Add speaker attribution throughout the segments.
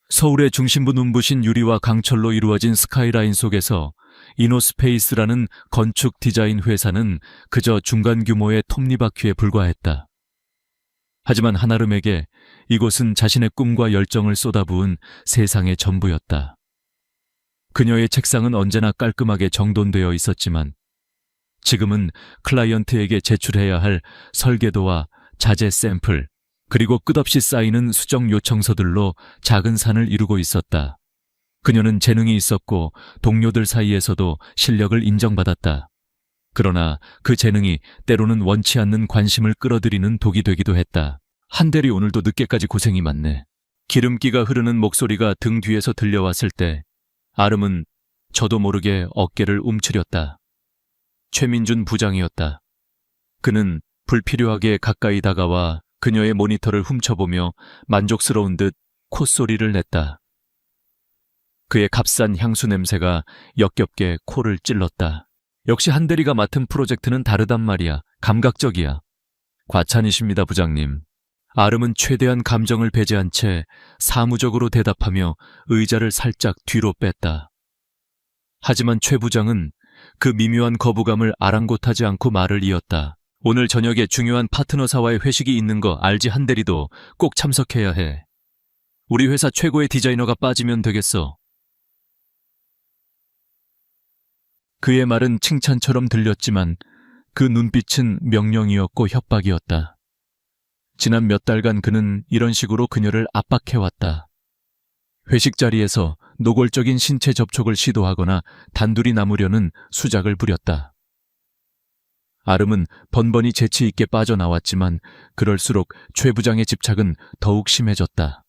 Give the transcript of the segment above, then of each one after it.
Speaker 1: 서울의 중심부 눈부신 유리와 강철로 이루어진 스카이라인 속에서 이노스페이스라는 건축 디자인 회사는 그저 중간 규모의 톱니바퀴에 불과했다. 하지만 한아름에게 이곳은 자신의 꿈과 열정을 쏟아부은 세상의 전부였다. 그녀의 책상은 언제나 깔끔하게 정돈되어 있었지만 지금은 클라이언트에게 제출해야 할 설계도와 자재 샘플, 그리고 끝없이 쌓이는 수정 요청서들로 작은 산을 이루고 있었다. 그녀는 재능이 있었고 동료들 사이에서도 실력을 인정받았다. 그러나 그 재능이 때로는 원치 않는 관심을 끌어들이는 독이 되기도 했다. 한대리 오늘도 늦게까지 고생이 많네. 기름기가 흐르는 목소리가 등 뒤에서 들려왔을 때 아름은 저도 모르게 어깨를 움츠렸다. 최민준 부장이었다. 그는 불필요하게 가까이 다가와 그녀의 모니터를 훔쳐보며 만족스러운 듯 콧소리를 냈다. 그의 값싼 향수 냄새가 역겹게 코를 찔렀다. 역시 한대리가 맡은 프로젝트는 다르단 말이야. 감각적이야. 과찬이십니다, 부장님. 아름은 최대한 감정을 배제한 채 사무적으로 대답하며 의자를 살짝 뒤로 뺐다. 하지만 최 부장은 그 미묘한 거부감을 아랑곳하지 않고 말을 이었다. 오늘 저녁에 중요한 파트너사와의 회식이 있는 거 알지? 한대리도 꼭 참석해야 해. 우리 회사 최고의 디자이너가 빠지면 되겠어. 그의 말은 칭찬처럼 들렸지만 그 눈빛은 명령이었고 협박이었다. 지난 몇 달간 그는 이런 식으로 그녀를 압박해왔다. 회식 자리에서 노골적인 신체 접촉을 시도하거나 단둘이 남으려는 수작을 부렸다. 아름은 번번이 재치 있게 빠져나왔지만 그럴수록 최 부장의 집착은 더욱 심해졌다.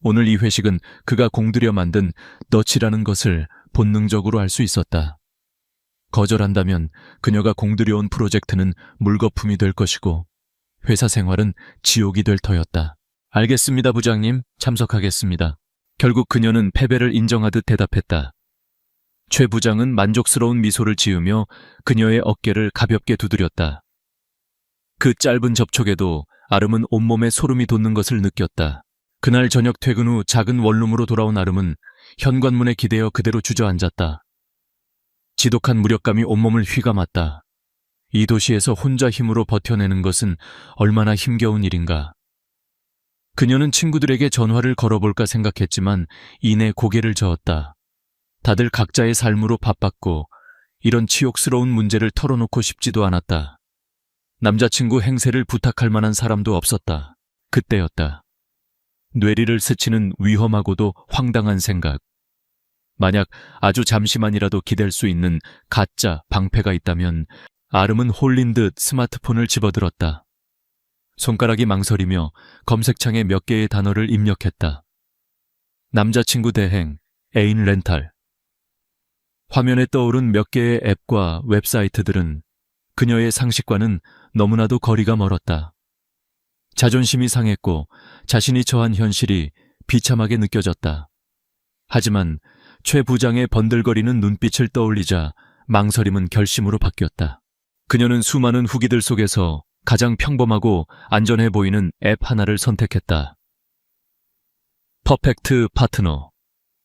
Speaker 1: 오늘 이 회식은 그가 공들여 만든 덫이라는 것을 본능적으로 알 수 있었다. 거절한다면 그녀가 공들여온 프로젝트는 물거품이 될 것이고 회사 생활은 지옥이 될 터였다. 알겠습니다, 부장님. 참석하겠습니다. 결국 그녀는 패배를 인정하듯 대답했다. 최 부장은 만족스러운 미소를 지으며 그녀의 어깨를 가볍게 두드렸다. 그 짧은 접촉에도 아름은 온몸에 소름이 돋는 것을 느꼈다. 그날 저녁 퇴근 후 작은 원룸으로 돌아온 아름은 현관문에 기대어 그대로 주저앉았다. 지독한 무력감이 온몸을 휘감았다. 이 도시에서 혼자 힘으로 버텨내는 것은 얼마나 힘겨운 일인가. 그녀는 친구들에게 전화를 걸어볼까 생각했지만 이내 고개를 저었다. 다들 각자의 삶으로 바빴고 이런 치욕스러운 문제를 털어놓고 싶지도 않았다. 남자친구 행세를 부탁할 만한 사람도 없었다. 그때였다. 뇌리를 스치는 위험하고도 황당한 생각. 만약 아주 잠시만이라도 기댈 수 있는 가짜 방패가 있다면 아름은 홀린 듯 스마트폰을 집어들었다. 손가락이 망설이며 검색창에 몇 개의 단어를 입력했다. 남자친구 대행, 애인 렌탈. 화면에 떠오른 몇 개의 앱과 웹사이트들은 그녀의 상식과는 너무나도 거리가 멀었다. 자존심이 상했고 자신이 처한 현실이 비참하게 느껴졌다. 하지만 최 부장의 번들거리는 눈빛을 떠올리자 망설임은 결심으로 바뀌었다. 그녀는 수많은 후기들 속에서 가장 평범하고 안전해 보이는 앱 하나를 선택했다. 퍼펙트 파트너.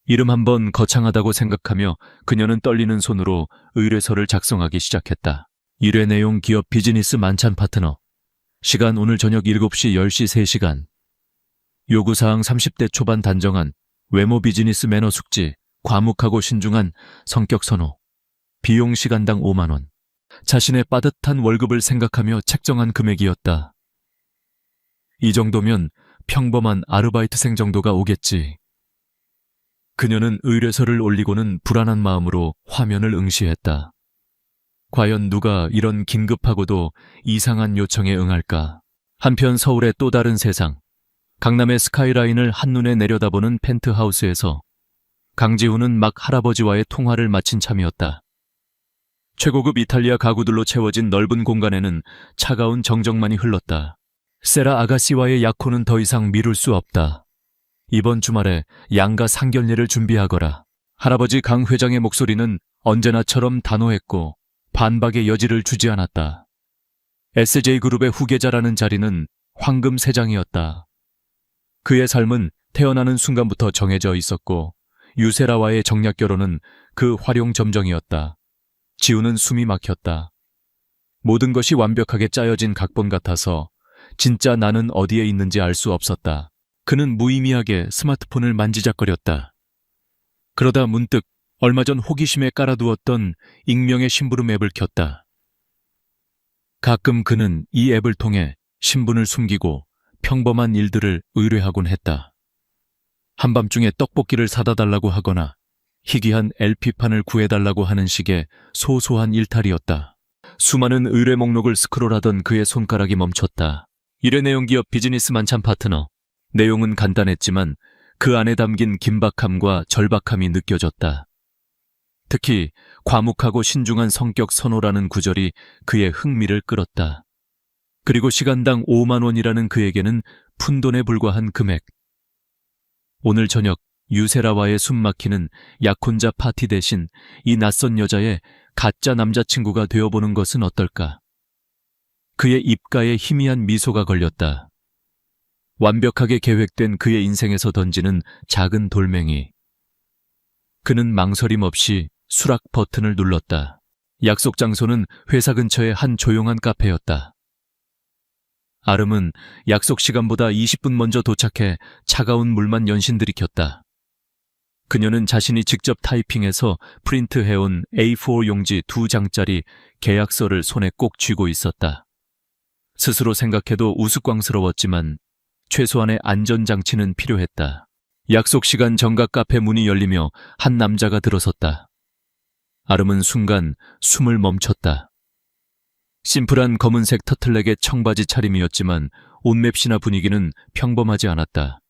Speaker 1: 이름 한번 거창하다고 생각하며 그녀는 떨리는 손으로 의뢰서를 작성하기 시작했다. 일회 내용 기업 비즈니스 만찬 파트너. 시간 오늘 저녁 7시 10시 3시간. 요구사항 30대 초반 단정한 외모 비즈니스 매너 숙지, 과묵하고 신중한 성격 선호. 비용 시간당 5만 원. 자신의 빠듯한 월급을 생각하며 책정한 금액이었다. 이 정도면 평범한 아르바이트생 정도가 오겠지. 그녀는 의뢰서를 올리고는 불안한 마음으로 화면을 응시했다. 과연 누가 이런 긴급하고도 이상한 요청에 응할까? 한편 서울의 또 다른 세상. 강남의 스카이라인을 한눈에 내려다보는 펜트하우스에서 강지훈은 막 할아버지와의 통화를 마친 참이었다. 최고급 이탈리아 가구들로 채워진 넓은 공간에는 차가운 정적만이 흘렀다. 세라 아가씨와의 약혼은 더 이상 미룰 수 없다. 이번 주말에 양가 상견례를 준비하거라. 할아버지 강 회장의 목소리는 언제나처럼 단호했고 반박의 여지를 주지 않았다. SJ그룹의 후계자라는 자리는 황금 세 장이었다. 그의 삶은 태어나는 순간부터 정해져 있었고 유세라와의 정략 결혼은 그 활용점정이었다. 지우는 숨이 막혔다. 모든 것이 완벽하게 짜여진 각본 같아서 진짜 나는 어디에 있는지 알 수 없었다. 그는 무의미하게 스마트폰을 만지작거렸다. 그러다 문득 얼마 전 호기심에 깔아두었던 익명의 심부름 앱을 켰다. 가끔 그는 이 앱을 통해 신분을 숨기고 평범한 일들을 의뢰하곤 했다. 한밤중에 떡볶이를 사다 달라고 하거나 희귀한 LP판을 구해달라고 하는 식의 소소한 일탈이었다. 수많은 의뢰 목록을 스크롤하던 그의 손가락이 멈췄다. 일회내용기업 비즈니스 만찬 파트너. 내용은 간단했지만 그 안에 담긴 긴박함과 절박함이 느껴졌다. 특히 과묵하고 신중한 성격 선호라는 구절이 그의 흥미를 끌었다. 그리고 시간당 5만 원이라는 그에게는 푼돈에 불과한 금액. 오늘 저녁 유세라와의 숨막히는 약혼자 파티 대신 이 낯선 여자의 가짜 남자친구가 되어보는 것은 어떨까? 그의 입가에 희미한 미소가 걸렸다. 완벽하게 계획된 그의 인생에서 던지는 작은 돌멩이. 그는 망설임 없이 수락 버튼을 눌렀다. 약속 장소는 회사 근처의 한 조용한 카페였다. 아름은 약속 시간보다 20분 먼저 도착해 차가운 물만 연신 들이켰다. 그녀는 자신이 직접 타이핑해서 프린트해온 A4 용지 2장짜리 계약서를 손에 꼭 쥐고 있었다. 스스로 생각해도 우스꽝스러웠지만 최소한의 안전장치는 필요했다. 약속 시간 정각 카페 문이 열리며 한 남자가 들어섰다. 아름은 순간 숨을 멈췄다. 심플한 검은색 터틀넥의 청바지 차림이었지만 옷맵시나 분위기는 평범하지 않았다.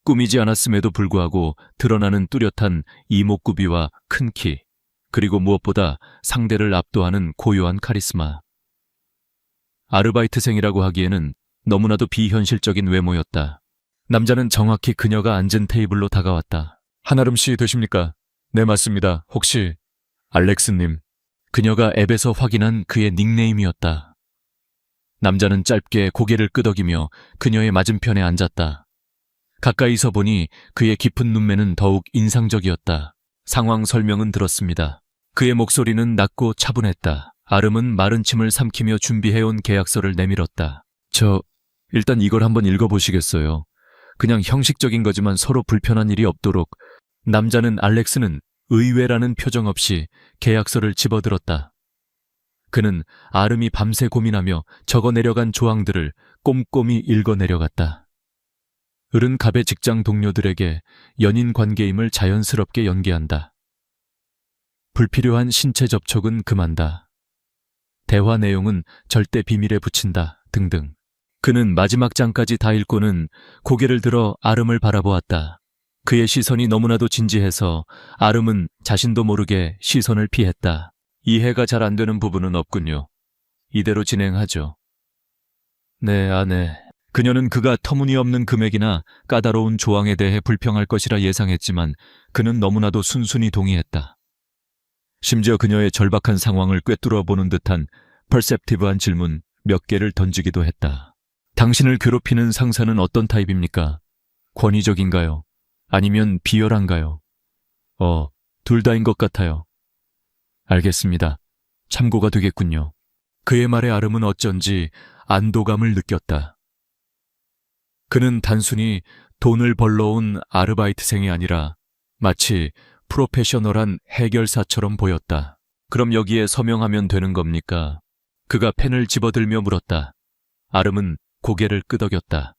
Speaker 1: 꾸미지 않았음에도 불구하고 드러나는 뚜렷한 이목구비와 큰 키, 그리고 무엇보다 상대를 압도하는 고요한 카리스마. 아르바이트생이라고 하기에는 너무나도 비현실적인 외모였다. 남자는 정확히 그녀가 앉은 테이블로 다가왔다. 한아름 씨 되십니까? 네, 맞습니다. 혹시 알렉스님. 그녀가 앱에서 확인한 그의 닉네임이었다. 남자는 짧게 고개를 끄덕이며 그녀의 맞은편에 앉았다. 가까이서 보니 그의 깊은 눈매는 더욱 인상적이었다. 상황 설명은 들었습니다. 그의 목소리는 낮고 차분했다. 아름은 마른 침을 삼키며 준비해온 계약서를 내밀었다. 일단 이걸 한번 읽어보시겠어요? 그냥 형식적인 거지만 서로 불편한 일이 없도록. 남자는 알렉스는 의외라는 표정 없이 계약서를 집어들었다. 그는 아름이 밤새 고민하며 적어내려간 조항들을 꼼꼼히 읽어내려갔다. 을은 갑의 직장 동료들에게 연인 관계임을 자연스럽게 연기한다. 불필요한 신체 접촉은 금한다. 대화 내용은 절대 비밀에 붙인다. 등등. 그는 마지막 장까지 다 읽고는 고개를 들어 아름을 바라보았다. 그의 시선이 너무나도 진지해서 아름은 자신도 모르게 시선을 피했다. 이해가 잘 안 되는 부분은 없군요. 이대로 진행하죠. 네, 아내. 그녀는 그가 터무니없는 금액이나 까다로운 조항에 대해 불평할 것이라 예상했지만 그는 너무나도 순순히 동의했다. 심지어 그녀의 절박한 상황을 꿰뚫어 보는 듯한 퍼셉티브한 질문 몇 개를 던지기도 했다. 당신을 괴롭히는 상사는 어떤 타입입니까? 권위적인가요? 아니면 비열한가요? 둘 다인 것 같아요. 알겠습니다. 참고가 되겠군요. 그의 말에 아름은 어쩐지 안도감을 느꼈다. 그는 단순히 돈을 벌러 온 아르바이트생이 아니라 마치 프로페셔널한 해결사처럼 보였다. 그럼 여기에 서명하면 되는 겁니까? 그가 펜을 집어들며 물었다. 아름은 고개를 끄덕였다.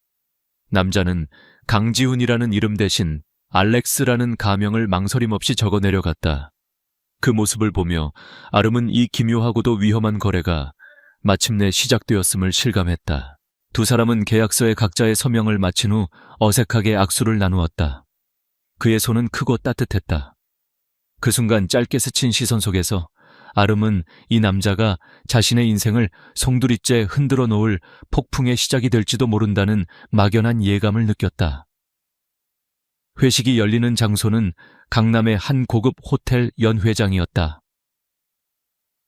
Speaker 1: 남자는 강지훈이라는 이름 대신 알렉스라는 가명을 망설임 없이 적어내려갔다. 그 모습을 보며 아름은 이 기묘하고도 위험한 거래가 마침내 시작되었음을 실감했다. 두 사람은 계약서에 각자의 서명을 마친 후 어색하게 악수를 나누었다. 그의 손은 크고 따뜻했다. 그 순간 짧게 스친 시선 속에서 아름은 이 남자가 자신의 인생을 송두리째 흔들어 놓을 폭풍의 시작이 될지도 모른다는 막연한 예감을 느꼈다. 회식이 열리는 장소는 강남의 한 고급 호텔 연회장이었다.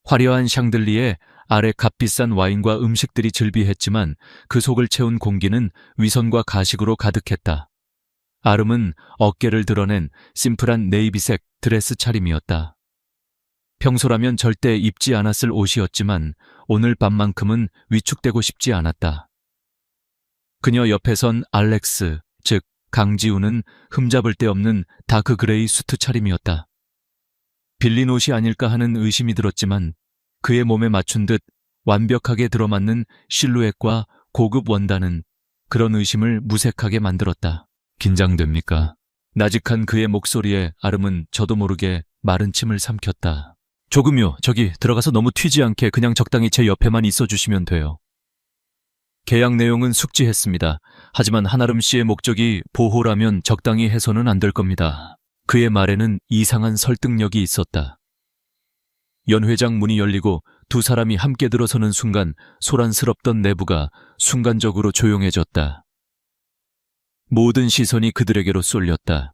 Speaker 1: 화려한 샹들리에 아래 값비싼 와인과 음식들이 즐비했지만 그 속을 채운 공기는 위선과 가식으로 가득했다. 아름은 어깨를 드러낸 심플한 네이비색 드레스 차림이었다. 평소라면 절대 입지 않았을 옷이었지만 오늘 밤만큼은 위축되고 싶지 않았다. 그녀 옆에 선 알렉스, 즉 강지우는 흠잡을 데 없는 다크 그레이 수트 차림이었다. 빌린 옷이 아닐까 하는 의심이 들었지만 그의 몸에 맞춘 듯 완벽하게 들어맞는 실루엣과 고급 원단은 그런 의심을 무색하게 만들었다. 긴장됩니까? 나직한 그의 목소리에 아름은 저도 모르게 마른 침을 삼켰다. 조금요. 저기 들어가서 너무 튀지 않게 그냥 적당히 제 옆에만 있어주시면 돼요. 계약 내용은 숙지했습니다. 하지만 한아름 씨의 목적이 보호라면 적당히 해서는 안 될 겁니다. 그의 말에는 이상한 설득력이 있었다. 연회장 문이 열리고 두 사람이 함께 들어서는 순간 소란스럽던 내부가 순간적으로 조용해졌다. 모든 시선이 그들에게로 쏠렸다.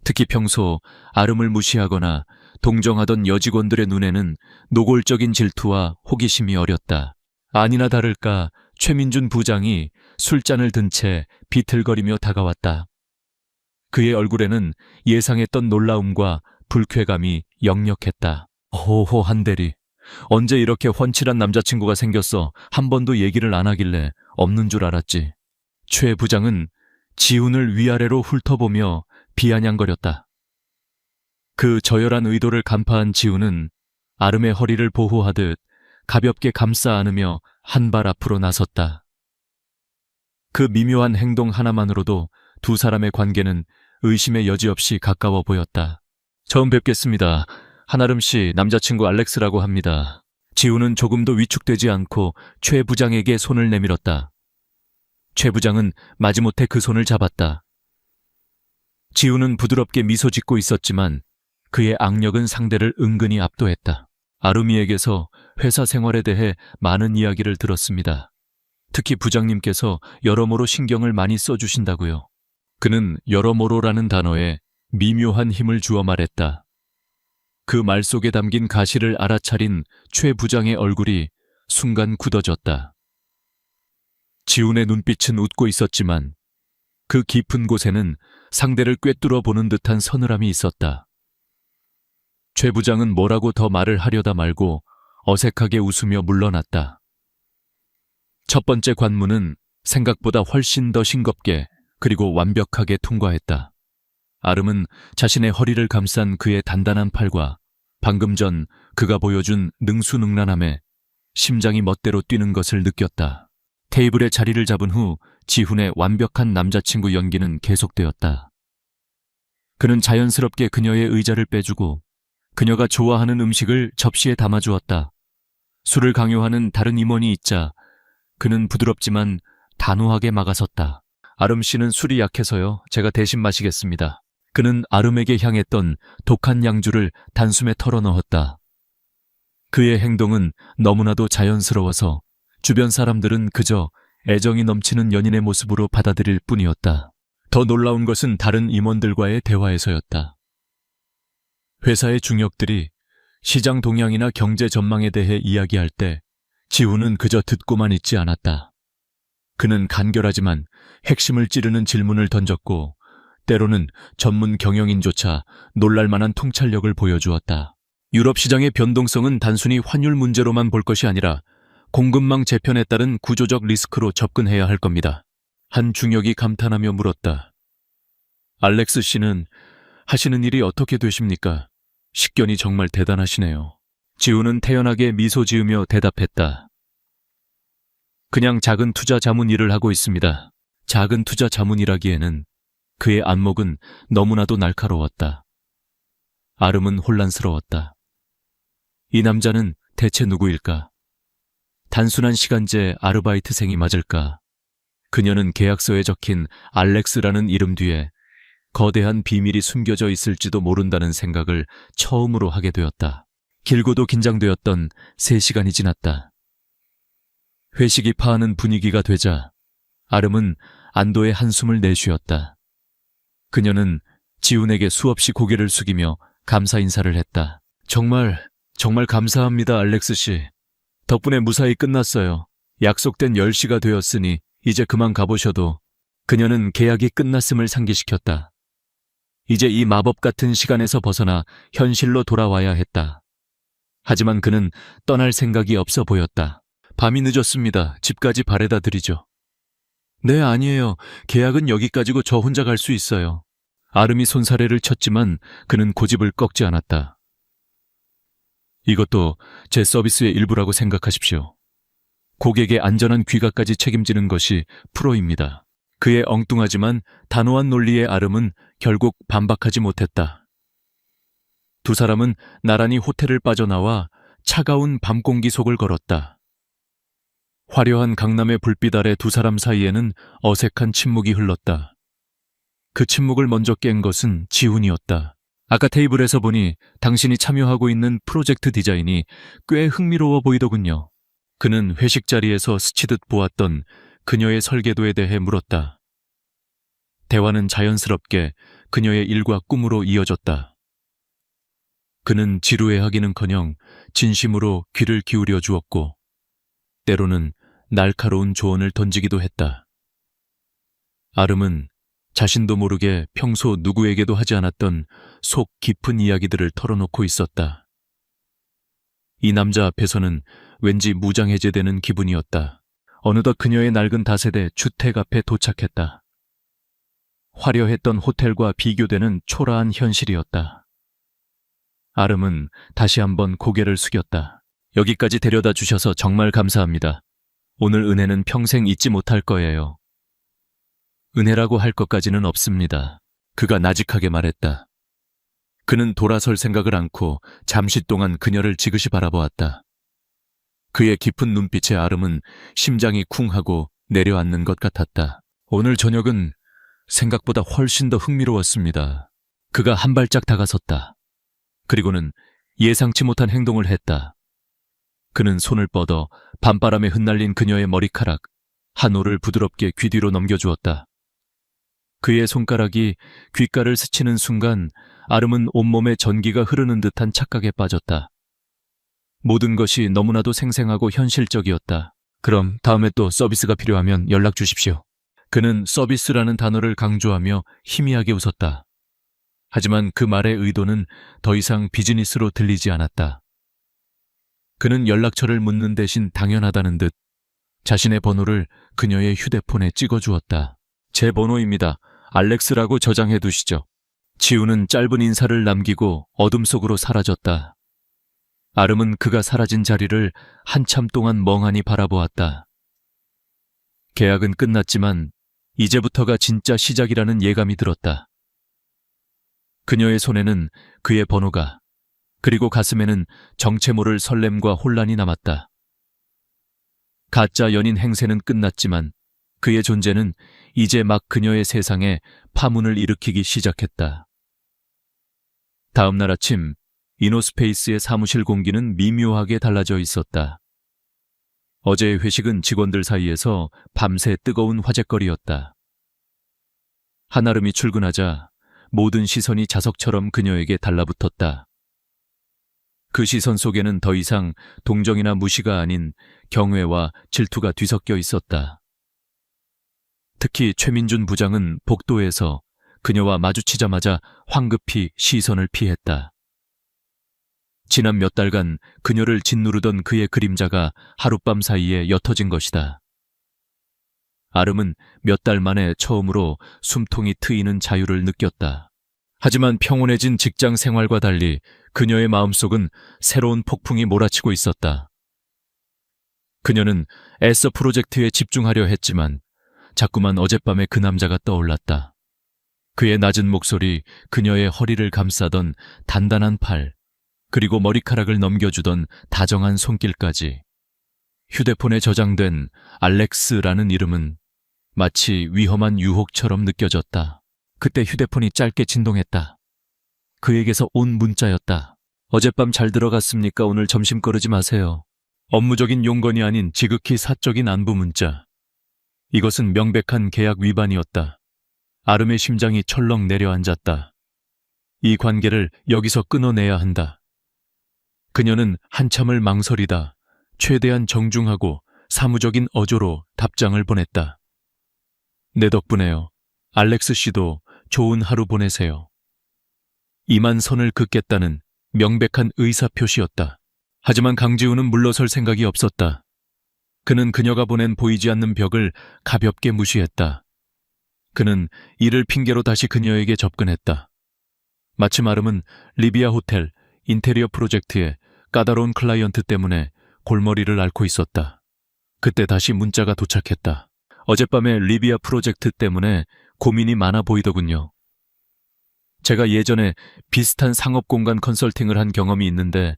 Speaker 1: 특히 평소 아름을 무시하거나 동정하던 여직원들의 눈에는 노골적인 질투와 호기심이 어렸다. 아니나 다를까 최민준 부장이 술잔을 든 채 비틀거리며 다가왔다. 그의 얼굴에는 예상했던 놀라움과 불쾌감이 역력했다. 호호 한대리, 언제 이렇게 훤칠한 남자친구가 생겼어? 한 번도 얘기를 안 하길래 없는 줄 알았지. 최 부장은 지훈을 위아래로 훑어보며 비아냥거렸다. 그 저열한 의도를 간파한 지훈은 아름의 허리를 보호하듯 가볍게 감싸 안으며 한 발 앞으로 나섰다. 그 미묘한 행동 하나만으로도 두 사람의 관계는 의심의 여지 없이 가까워 보였다. 처음 뵙겠습니다. 한아름 씨 남자친구 알렉스라고 합니다. 지훈은 조금도 위축되지 않고 최 부장에게 손을 내밀었다. 최 부장은 마지못해 그 손을 잡았다. 지훈은 부드럽게 미소 짓고 있었지만 그의 악력은 상대를 은근히 압도했다. 아름이에게서 회사 생활에 대해 많은 이야기를 들었습니다. 특히 부장님께서 여러모로 신경을 많이 써주신다고요. 그는 여러모로라는 단어에 미묘한 힘을 주어 말했다. 그 말 속에 담긴 가시를 알아차린 최 부장의 얼굴이 순간 굳어졌다. 지훈의 눈빛은 웃고 있었지만 그 깊은 곳에는 상대를 꿰뚫어 보는 듯한 서늘함이 있었다. 최 부장은 뭐라고 더 말을 하려다 말고 어색하게 웃으며 물러났다. 첫 번째 관문은 생각보다 훨씬 더 싱겁게 그리고 완벽하게 통과했다. 아름은 자신의 허리를 감싼 그의 단단한 팔과 방금 전 그가 보여준 능수능란함에 심장이 멋대로 뛰는 것을 느꼈다. 테이블에 자리를 잡은 후 지훈의 완벽한 남자친구 연기는 계속되었다. 그는 자연스럽게 그녀의 의자를 빼주고 그녀가 좋아하는 음식을 접시에 담아주었다. 술을 강요하는 다른 임원이 있자 그는 부드럽지만 단호하게 막아섰다. 아름 씨는 술이 약해서요. 제가 대신 마시겠습니다. 그는 아름에게 향했던 독한 양주를 단숨에 털어넣었다. 그의 행동은 너무나도 자연스러워서 주변 사람들은 그저 애정이 넘치는 연인의 모습으로 받아들일 뿐이었다. 더 놀라운 것은 다른 임원들과의 대화에서였다. 회사의 중역들이 시장 동향이나 경제 전망에 대해 이야기할 때 지훈은 그저 듣고만 있지 않았다. 그는 간결하지만 핵심을 찌르는 질문을 던졌고 때로는 전문 경영인조차 놀랄만한 통찰력을 보여주었다. 유럽 시장의 변동성은 단순히 환율 문제로만 볼 것이 아니라 공급망 재편에 따른 구조적 리스크로 접근해야 할 겁니다. 한 중역이 감탄하며 물었다. 알렉스 씨는 하시는 일이 어떻게 되십니까? 식견이 정말 대단하시네요. 지훈은 태연하게 미소 지으며 대답했다. 그냥 작은 투자 자문 일을 하고 있습니다. 작은 투자 자문이라기에는 그의 안목은 너무나도 날카로웠다. 아름은 혼란스러웠다. 이 남자는 대체 누구일까? 단순한 시간제 아르바이트생이 맞을까? 그녀는 계약서에 적힌 알렉스라는 이름 뒤에 거대한 비밀이 숨겨져 있을지도 모른다는 생각을 처음으로 하게 되었다. 길고도 긴장되었던 3시간이 지났다. 회식이 파하는 분위기가 되자 아름은 안도의 한숨을 내쉬었다. 그녀는 지훈에게 수없이 고개를 숙이며 감사 인사를 했다. 정말 감사합니다, 알렉스 씨. 덕분에 무사히 끝났어요. 약속된 10시가 되었으니 이제 그만 가보셔도. 그녀는 계약이 끝났음을 상기시켰다. 이제 이 마법 같은 시간에서 벗어나 현실로 돌아와야 했다. 하지만 그는 떠날 생각이 없어 보였다. 밤이 늦었습니다. 집까지 바래다 드리죠. 네, 아니에요. 계약은 여기까지고 저 혼자 갈 수 있어요. 아름이 손사래를 쳤지만 그는 고집을 꺾지 않았다. 이것도 제 서비스의 일부라고 생각하십시오. 고객의 안전한 귀가까지 책임지는 것이 프로입니다. 그의 엉뚱하지만 단호한 논리의 아름은 결국 반박하지 못했다. 두 사람은 나란히 호텔을 빠져나와 차가운 밤 공기 속을 걸었다. 화려한 강남의 불빛 아래 두 사람 사이에는 어색한 침묵이 흘렀다. 그 침묵을 먼저 깬 것은 지훈이었다. 아까 테이블에서 보니 당신이 참여하고 있는 프로젝트 디자인이 꽤 흥미로워 보이더군요. 그는 회식 자리에서 스치듯 보았던 그녀의 설계도에 대해 물었다. 대화는 자연스럽게 그녀의 일과 꿈으로 이어졌다. 그는 지루해하기는커녕 진심으로 귀를 기울여 주었고 때로는 날카로운 조언을 던지기도 했다. 아름은 자신도 모르게 평소 누구에게도 하지 않았던 속 깊은 이야기들을 털어놓고 있었다. 이 남자 앞에서는 왠지 무장해제되는 기분이었다. 어느덧 그녀의 낡은 다세대 주택 앞에 도착했다. 화려했던 호텔과 비교되는 초라한 현실이었다. 아름은 다시 한번 고개를 숙였다. 여기까지 데려다 주셔서 정말 감사합니다. 오늘 은혜는 평생 잊지 못할 거예요. 은혜라고 할 것까지는 없습니다. 그가 나직하게 말했다. 그는 돌아설 생각을 않고 잠시 동안 그녀를 지그시 바라보았다. 그의 깊은 눈빛의 아름은 심장이 쿵하고 내려앉는 것 같았다. 오늘 저녁은 생각보다 훨씬 더 흥미로웠습니다. 그가 한 발짝 다가섰다. 그리고는 예상치 못한 행동을 했다. 그는 손을 뻗어 밤바람에 흩날린 그녀의 머리카락 한 올을 부드럽게 귀 뒤로 넘겨주었다. 그의 손가락이 귓가를 스치는 순간 아름은 온몸에 전기가 흐르는 듯한 착각에 빠졌다. 모든 것이 너무나도 생생하고 현실적이었다. 그럼 다음에 또 서비스가 필요하면 연락 주십시오. 그는 서비스라는 단어를 강조하며 희미하게 웃었다. 하지만 그 말의 의도는 더 이상 비즈니스로 들리지 않았다. 그는 연락처를 묻는 대신 당연하다는 듯 자신의 번호를 그녀의 휴대폰에 찍어주었다. 제 번호입니다. 알렉스라고 저장해 두시죠. 지우는 짧은 인사를 남기고 어둠 속으로 사라졌다. 아름은 그가 사라진 자리를 한참 동안 멍하니 바라보았다. 계약은 끝났지만 이제부터가 진짜 시작이라는 예감이 들었다. 그녀의 손에는 그의 번호가, 그리고 가슴에는 정체 모를 설렘과 혼란이 남았다. 가짜 연인 행세는 끝났지만 그의 존재는 이제 막 그녀의 세상에 파문을 일으키기 시작했다. 다음 날 아침 이노스페이스의 사무실 공기는 미묘하게 달라져 있었다. 어제의 회식은 직원들 사이에서 밤새 뜨거운 화제거리였다. 한아름이 출근하자 모든 시선이 자석처럼 그녀에게 달라붙었다. 그 시선 속에는 더 이상 동정이나 무시가 아닌 경외와 질투가 뒤섞여 있었다. 특히 최민준 부장은 복도에서 그녀와 마주치자마자 황급히 시선을 피했다. 지난 몇 달간 그녀를 짓누르던 그의 그림자가 하룻밤 사이에 옅어진 것이다. 아름은 몇 달 만에 처음으로 숨통이 트이는 자유를 느꼈다. 하지만 평온해진 직장 생활과 달리 그녀의 마음속은 새로운 폭풍이 몰아치고 있었다. 그녀는 애써 프로젝트에 집중하려 했지만 자꾸만 어젯밤의 그 남자가 떠올랐다. 그의 낮은 목소리, 그녀의 허리를 감싸던 단단한 팔, 그리고 머리카락을 넘겨주던 다정한 손길까지. 휴대폰에 저장된 알렉스라는 이름은 마치 위험한 유혹처럼 느껴졌다. 그때 휴대폰이 짧게 진동했다. 그에게서 온 문자였다. 어젯밤 잘 들어갔습니까? 오늘 점심 거르지 마세요. 업무적인 용건이 아닌 지극히 사적인 안부 문자. 이것은 명백한 계약 위반이었다. 아름의 심장이 철렁 내려앉았다. 이 관계를 여기서 끊어내야 한다. 그녀는 한참을 망설이다 최대한 정중하고 사무적인 어조로 답장을 보냈다. 내 덕분에요. 알렉스 씨도 좋은 하루 보내세요. 이만 선을 긋겠다는 명백한 의사표시였다. 하지만 강지우는 물러설 생각이 없었다. 그는 그녀가 보낸 보이지 않는 벽을 가볍게 무시했다. 그는 이를 핑계로 다시 그녀에게 접근했다. 마침 아름은 리비아 호텔 인테리어 프로젝트의 까다로운 클라이언트 때문에 골머리를 앓고 있었다. 그때 다시 문자가 도착했다. 어젯밤에 리비아 프로젝트 때문에 고민이 많아 보이더군요. 제가 예전에 비슷한 상업공간 컨설팅을 한 경험이 있는데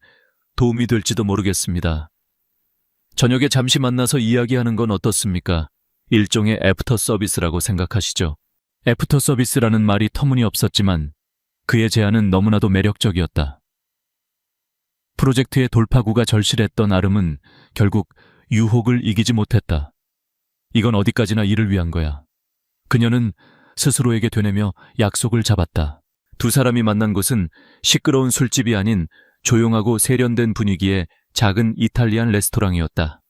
Speaker 1: 도움이 될지도 모르겠습니다. 저녁에 잠시 만나서 이야기하는 건 어떻습니까? 일종의 애프터 서비스라고 생각하시죠. 애프터 서비스라는 말이 터무니없었지만 그의 제안은 너무나도 매력적이었다. 프로젝트의 돌파구가 절실했던 아름은 결국 유혹을 이기지 못했다. 이건 어디까지나 일을 위한 거야. 그녀는 스스로에게 되뇌며 약속을 잡았다. 두 사람이 만난 곳은 시끄러운 술집이 아닌 조용하고 세련된 분위기의 작은 이탈리안 레스토랑이었다.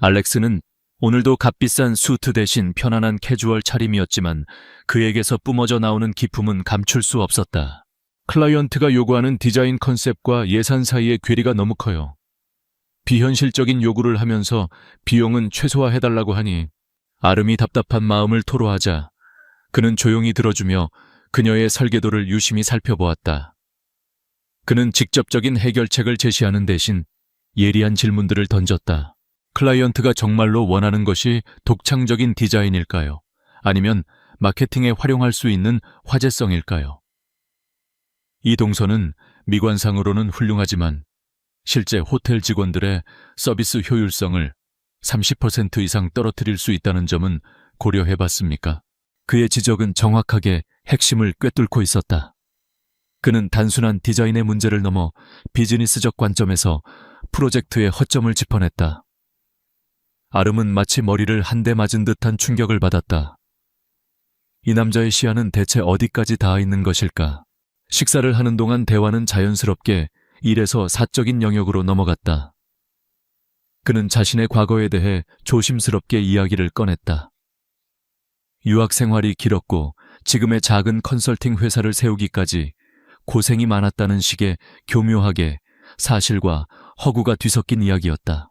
Speaker 1: 알렉스는 오늘도 값비싼 수트 대신 편안한 캐주얼 차림이었지만 그에게서 뿜어져 나오는 기품은 감출 수 없었다. 클라이언트가 요구하는 디자인 컨셉과 예산 사이의 괴리가 너무 커요. 비현실적인 요구를 하면서 비용은 최소화해달라고 하니 아름이 답답한 마음을 토로하자 그는 조용히 들어주며 그녀의 설계도를 유심히 살펴보았다. 그는 직접적인 해결책을 제시하는 대신 예리한 질문들을 던졌다. 클라이언트가 정말로 원하는 것이 독창적인 디자인일까요? 아니면 마케팅에 활용할 수 있는 화제성일까요? 이 동선은 미관상으로는 훌륭하지만 실제 호텔 직원들의 서비스 효율성을 30% 이상 떨어뜨릴 수 있다는 점은 고려해봤습니까? 그의 지적은 정확하게 핵심을 꿰뚫고 있었다. 그는 단순한 디자인의 문제를 넘어 비즈니스적 관점에서 프로젝트의 허점을 짚어냈다. 아름은 마치 머리를 한 대 맞은 듯한 충격을 받았다. 이 남자의 시야는 대체 어디까지 닿아 있는 것일까? 식사를 하는 동안 대화는 자연스럽게 일에서 사적인 영역으로 넘어갔다. 그는 자신의 과거에 대해 조심스럽게 이야기를 꺼냈다. 유학 생활이 길었고 지금의 작은 컨설팅 회사를 세우기까지 고생이 많았다는 식의 교묘하게 사실과 허구가 뒤섞인 이야기였다.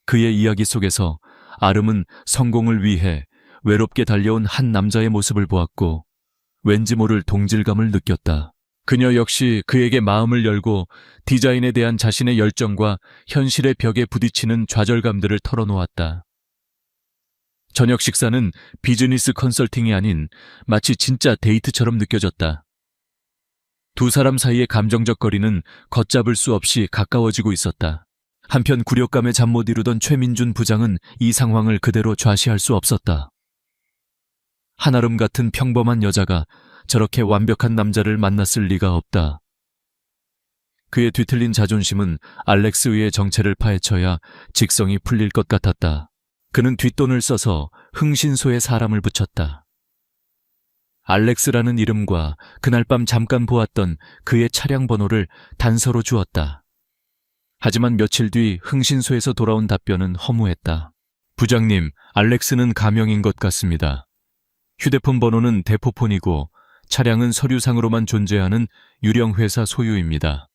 Speaker 1: 그의 이야기 속에서 아름은 성공을 위해 외롭게 달려온 한 남자의 모습을 보았고 왠지 모를 동질감을 느꼈다. 그녀 역시 그에게 마음을 열고 디자인에 대한 자신의 열정과 현실의 벽에 부딪히는 좌절감들을 털어놓았다. 저녁 식사는 비즈니스 컨설팅이 아닌 마치 진짜 데이트처럼 느껴졌다. 두 사람 사이의 감정적 거리는 걷잡을 수 없이 가까워지고 있었다. 한편 굴욕감에 잠 못 이루던 최민준 부장은 이 상황을 그대로 좌시할 수 없었다. 한아름 같은 평범한 여자가 저렇게 완벽한 남자를 만났을 리가 없다. 그의 뒤틀린 자존심은 알렉스의 정체를 파헤쳐야 직성이 풀릴 것 같았다. 그는 뒷돈을 써서 흥신소에 사람을 붙였다. 알렉스라는 이름과 그날 밤 잠깐 보았던 그의 차량 번호를 단서로 주었다. 하지만 며칠 뒤 흥신소에서 돌아온 답변은 허무했다. 부장님, 알렉스는 가명인 것 같습니다. 휴대폰 번호는 대포폰이고 차량은 서류상으로만 존재하는 유령 회사 소유입니다.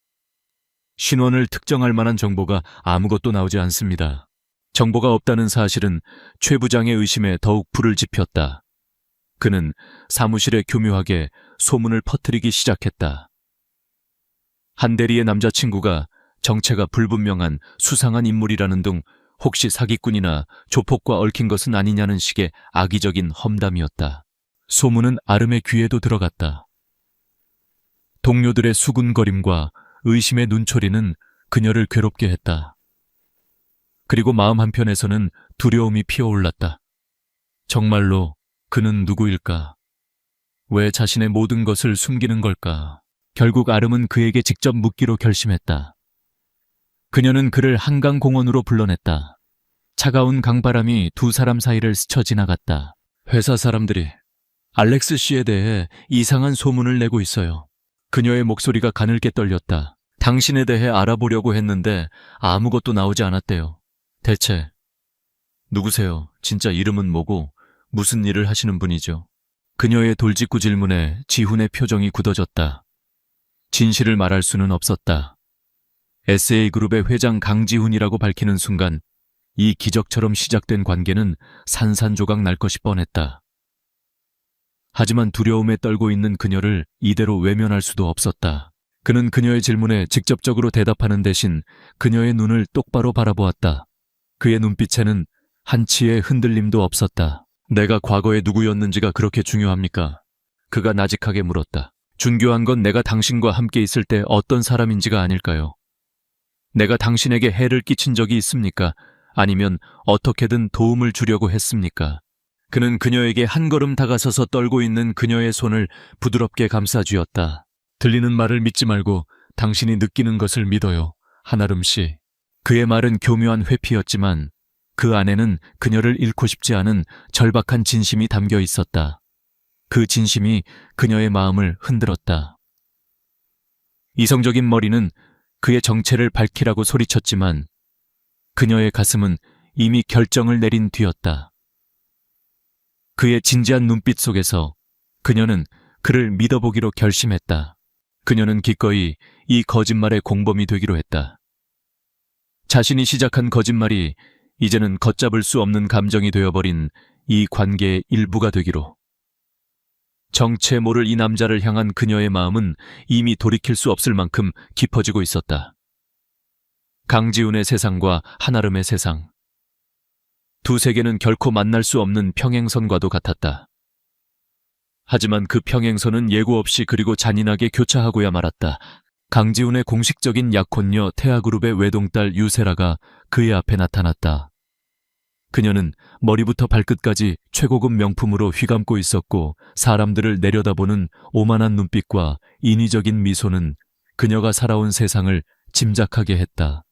Speaker 1: 신원을 특정할 만한 정보가 아무것도 나오지 않습니다. 정보가 없다는 사실은 최 부장의 의심에 더욱 불을 지폈다. 그는 사무실에 교묘하게 소문을 퍼뜨리기 시작했다. 한 대리의 남자친구가 정체가 불분명한 수상한 인물이라는 등 혹시 사기꾼이나 조폭과 얽힌 것은 아니냐는 식의 악의적인 험담이었다. 소문은 아름의 귀에도 들어갔다. 동료들의 수군거림과 의심의 눈초리는 그녀를 괴롭게 했다. 그리고 마음 한편에서는 두려움이 피어올랐다. 정말로 그는 누구일까? 왜 자신의 모든 것을 숨기는 걸까? 결국 아름은 그에게 직접 묻기로 결심했다. 그녀는 그를 한강공원으로 불러냈다. 차가운 강바람이 두 사람 사이를 스쳐 지나갔다. 회사 사람들이 알렉스 씨에 대해 이상한 소문을 내고 있어요. 그녀의 목소리가 가늘게 떨렸다. 당신에 대해 알아보려고 했는데 아무것도 나오지 않았대요. 대체 누구세요? 진짜 이름은 뭐고 무슨 일을 하시는 분이죠? 그녀의 돌직구 질문에 지훈의 표정이 굳어졌다. 진실을 말할 수는 없었다. SA그룹의 회장 강지훈이라고 밝히는 순간 이 기적처럼 시작된 관계는 산산조각 날 것이 뻔했다. 하지만 두려움에 떨고 있는 그녀를 이대로 외면할 수도 없었다. 그는 그녀의 질문에 직접적으로 대답하는 대신 그녀의 눈을 똑바로 바라보았다. 그의 눈빛에는 한치의 흔들림도 없었다. 내가 과거에 누구였는지가 그렇게 중요합니까? 그가 나직하게 물었다. 중요한 건 내가 당신과 함께 있을 때 어떤 사람인지가 아닐까요? 내가 당신에게 해를 끼친 적이 있습니까? 아니면 어떻게든 도움을 주려고 했습니까? 그는 그녀에게 한 걸음 다가서서 떨고 있는 그녀의 손을 부드럽게 감싸 쥐었다. 들리는 말을 믿지 말고 당신이 느끼는 것을 믿어요. 한아름 씨. 그의 말은 교묘한 회피였지만 그 안에는 그녀를 잃고 싶지 않은 절박한 진심이 담겨 있었다. 그 진심이 그녀의 마음을 흔들었다. 이성적인 머리는 그의 정체를 밝히라고 소리쳤지만 그녀의 가슴은 이미 결정을 내린 뒤였다. 그의 진지한 눈빛 속에서 그녀는 그를 믿어보기로 결심했다. 그녀는 기꺼이 이 거짓말의 공범이 되기로 했다. 자신이 시작한 거짓말이 이제는 걷잡을 수 없는 감정이 되어버린 이 관계의 일부가 되기로. 정체 모를 이 남자를 향한 그녀의 마음은 이미 돌이킬 수 없을 만큼 깊어지고 있었다. 강지훈의 세상과 한아름의 세상. 두 세계는 결코 만날 수 없는 평행선과도 같았다. 하지만 그 평행선은 예고 없이 그리고 잔인하게 교차하고야 말았다. 강지훈의 공식적인 약혼녀 태아그룹의 외동딸 유세라가 그의 앞에 나타났다. 그녀는 머리부터 발끝까지 최고급 명품으로 휘감고 있었고 사람들을 내려다보는 오만한 눈빛과 인위적인 미소는 그녀가 살아온 세상을 짐작하게 했다.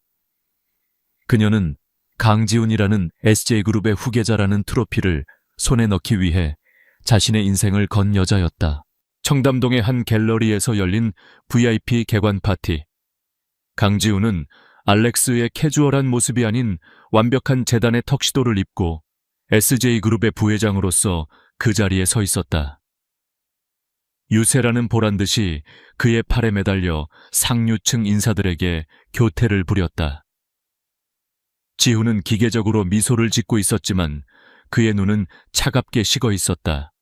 Speaker 1: 그녀는 강지훈이라는 SJ그룹의 후계자라는 트로피를 손에 넣기 위해 자신의 인생을 건 여자였다. 청담동의 한 갤러리에서 열린 VIP 개관 파티. 강지훈은 알렉스의 캐주얼한 모습이 아닌 완벽한 재단의 턱시도를 입고 SJ그룹의 부회장으로서 그 자리에 서 있었다. 유세라는 보란듯이 그의 팔에 매달려 상류층 인사들에게 교태를 부렸다. 지훈은 기계적으로 미소를 짓고 있었지만 그의 눈은 차갑게 식어 있었다.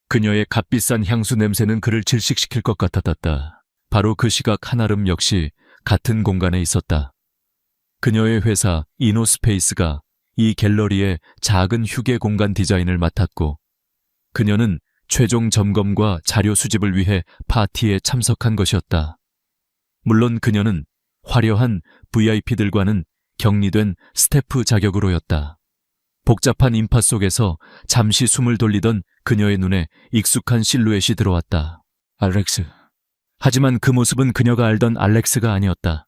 Speaker 1: 그녀의 값비싼 향수 냄새는 그를 질식시킬 것 같았다. 바로 그 시각 한아름 역시 같은 공간에 있었다. 그녀의 회사 이노스페이스가 이 갤러리의 작은 휴게 공간 디자인을 맡았고 그녀는 최종 점검과 자료 수집을 위해 파티에 참석한 것이었다. 물론 그녀는 화려한 VIP들과는 격리된 스태프 자격으로였다. 복잡한 인파 속에서 잠시 숨을 돌리던 그녀의 눈에 익숙한 실루엣이 들어왔다. 알렉스. 하지만 그 모습은 그녀가 알던 알렉스가 아니었다.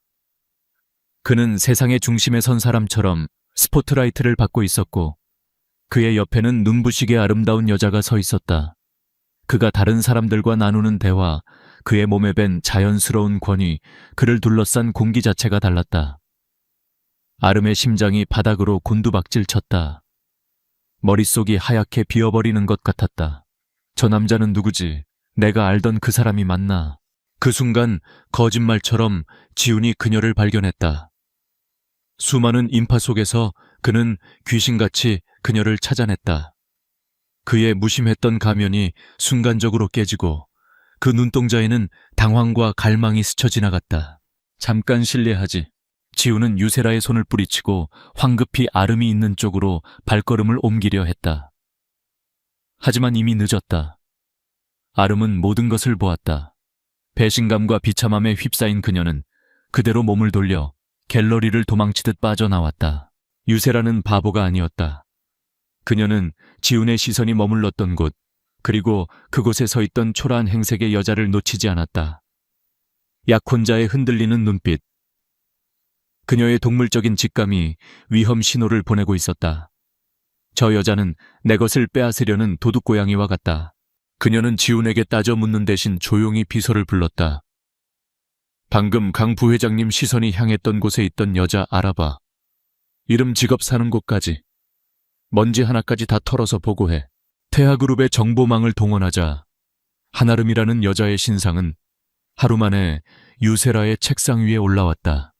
Speaker 1: 그는 세상의 중심에 선 사람처럼 스포트라이트를 받고 있었고 그의 옆에는 눈부시게 아름다운 여자가 서 있었다. 그가 다른 사람들과 나누는 대화, 그의 몸에 밴 자연스러운 권위, 그를 둘러싼 공기 자체가 달랐다. 아름의 심장이 바닥으로 곤두박질 쳤다. 머릿속이 하얗게 비어버리는 것 같았다. 저 남자는 누구지? 내가 알던 그 사람이 맞나? 그 순간 거짓말처럼 지훈이 그녀를 발견했다. 수많은 인파 속에서 그는 귀신같이 그녀를 찾아냈다. 그의 무심했던 가면이 순간적으로 깨지고 그 눈동자에는 당황과 갈망이 스쳐 지나갔다. 잠깐 실례하지. 지훈은 유세라의 손을 뿌리치고 황급히 아름이 있는 쪽으로 발걸음을 옮기려 했다. 하지만 이미 늦었다. 아름은 모든 것을 보았다. 배신감과 비참함에 휩싸인 그녀는 그대로 몸을 돌려 갤러리를 도망치듯 빠져나왔다. 유세라는 바보가 아니었다. 그녀는 지훈의 시선이 머물렀던 곳, 그리고 그곳에 서 있던 초라한 행색의 여자를 놓치지 않았다. 약혼자의 흔들리는 눈빛. 그녀의 동물적인 직감이 위험 신호를 보내고 있었다. 저 여자는 내 것을 빼앗으려는 도둑고양이와 같다. 그녀는 지훈에게 따져 묻는 대신 조용히 비서를 불렀다. 방금 강 부회장님 시선이 향했던 곳에 있던 여자 알아봐. 이름 직업 사는 곳까지. 먼지 하나까지 다 털어서 보고해. 태아그룹의 정보망을 동원하자 한아름이라는 여자의 신상은 하루 만에 유세라의 책상 위에 올라왔다.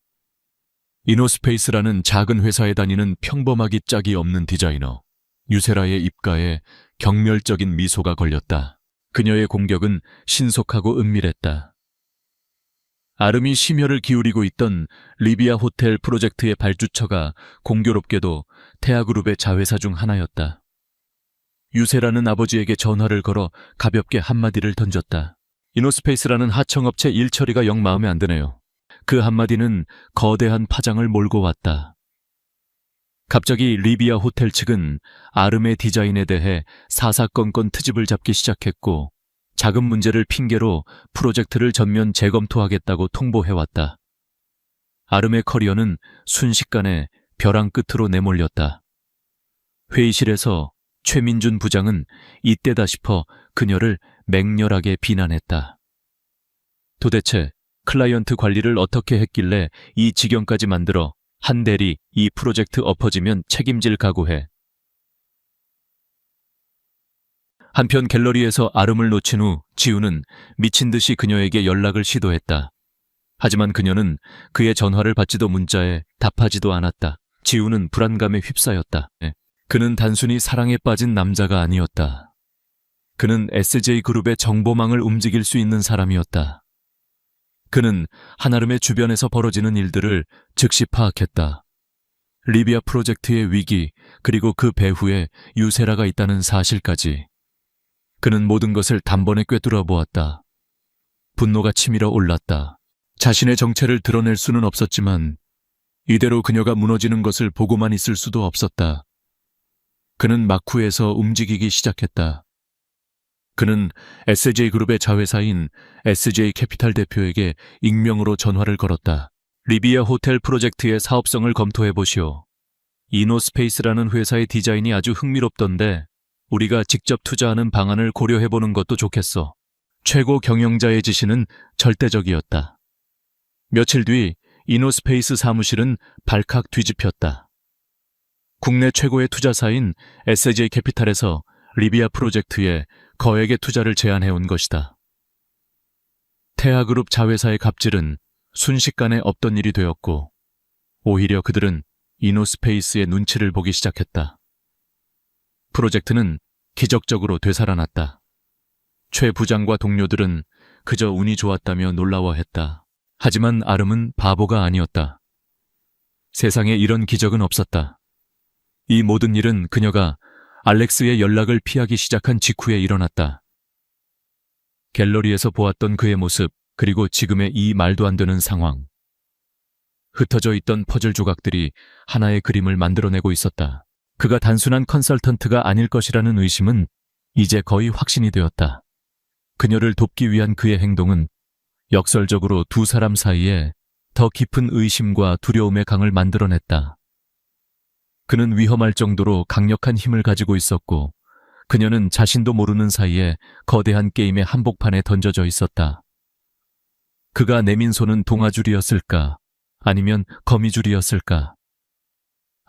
Speaker 1: 이노스페이스라는 작은 회사에 다니는 평범하기 짝이 없는 디자이너. 유세라의 입가에 경멸적인 미소가 걸렸다. 그녀의 공격은 신속하고 은밀했다. 아름이 심혈을 기울이고 있던 리비아 호텔 프로젝트의 발주처가 공교롭게도 태아그룹의 자회사 중 하나였다. 유세라는 아버지에게 전화를 걸어 가볍게 한마디를 던졌다. 이노스페이스라는 하청업체 일 처리가 영 마음에 안 드네요. 그 한마디는 거대한 파장을 몰고 왔다. 갑자기 리비아 호텔 측은 아름의 디자인에 대해 사사건건 트집을 잡기 시작했고 자금 문제를 핑계로 프로젝트를 전면 재검토하겠다고 통보해왔다. 아름의 커리어는 순식간에 벼랑 끝으로 내몰렸다. 회의실에서 최민준 부장은 이때다 싶어 그녀를 맹렬하게 비난했다. 도대체 클라이언트 관리를 어떻게 했길래 이 지경까지 만들어 한 대리 이 프로젝트 엎어지면 책임질 각오해. 한편 갤러리에서 아름을 놓친 후 지우는 미친 듯이 그녀에게 연락을 시도했다. 하지만 그녀는 그의 전화를 받지도 문자에 답하지도 않았다. 지우는 불안감에 휩싸였다. 그는 단순히 사랑에 빠진 남자가 아니었다. 그는 SJ그룹의 정보망을 움직일 수 있는 사람이었다. 그는 한아름의 주변에서 벌어지는 일들을 즉시 파악했다. 리비아 프로젝트의 위기, 그리고 그 배후에 유세라가 있다는 사실까지. 그는 모든 것을 단번에 꿰뚫어 보았다. 분노가 치밀어 올랐다. 자신의 정체를 드러낼 수는 없었지만 이대로 그녀가 무너지는 것을 보고만 있을 수도 없었다. 그는 마쿠에서 움직이기 시작했다. 그는 SJ그룹의 자회사인 SJ캐피탈 대표에게 익명으로 전화를 걸었다. 리비아 호텔 프로젝트의 사업성을 검토해보시오. 이노스페이스라는 회사의 디자인이 아주 흥미롭던데 우리가 직접 투자하는 방안을 고려해보는 것도 좋겠어. 최고 경영자의 지시는 절대적이었다. 며칠 뒤 이노스페이스 사무실은 발칵 뒤집혔다. 국내 최고의 투자사인 SJ캐피탈에서 리비아 프로젝트에 거액의 투자를 제안해온 것이다. 태아그룹 자회사의 갑질은 순식간에 없던 일이 되었고 오히려 그들은 이노스페이스의 눈치를 보기 시작했다. 프로젝트는 기적적으로 되살아났다. 최 부장과 동료들은 그저 운이 좋았다며 놀라워했다. 하지만 아름은 바보가 아니었다. 세상에 이런 기적은 없었다. 이 모든 일은 그녀가 알렉스의 연락을 피하기 시작한 직후에 일어났다. 갤러리에서 보았던 그의 모습, 그리고 지금의 이 말도 안 되는 상황. 흩어져 있던 퍼즐 조각들이 하나의 그림을 만들어내고 있었다. 그가 단순한 컨설턴트가 아닐 것이라는 의심은 이제 거의 확신이 되었다. 그녀를 돕기 위한 그의 행동은 역설적으로 두 사람 사이에 더 깊은 의심과 두려움의 강을 만들어냈다. 그는 위험할 정도로 강력한 힘을 가지고 있었고 그녀는 자신도 모르는 사이에 거대한 게임의 한복판에 던져져 있었다. 그가 내민 손은 동아줄이었을까? 아니면 거미줄이었을까?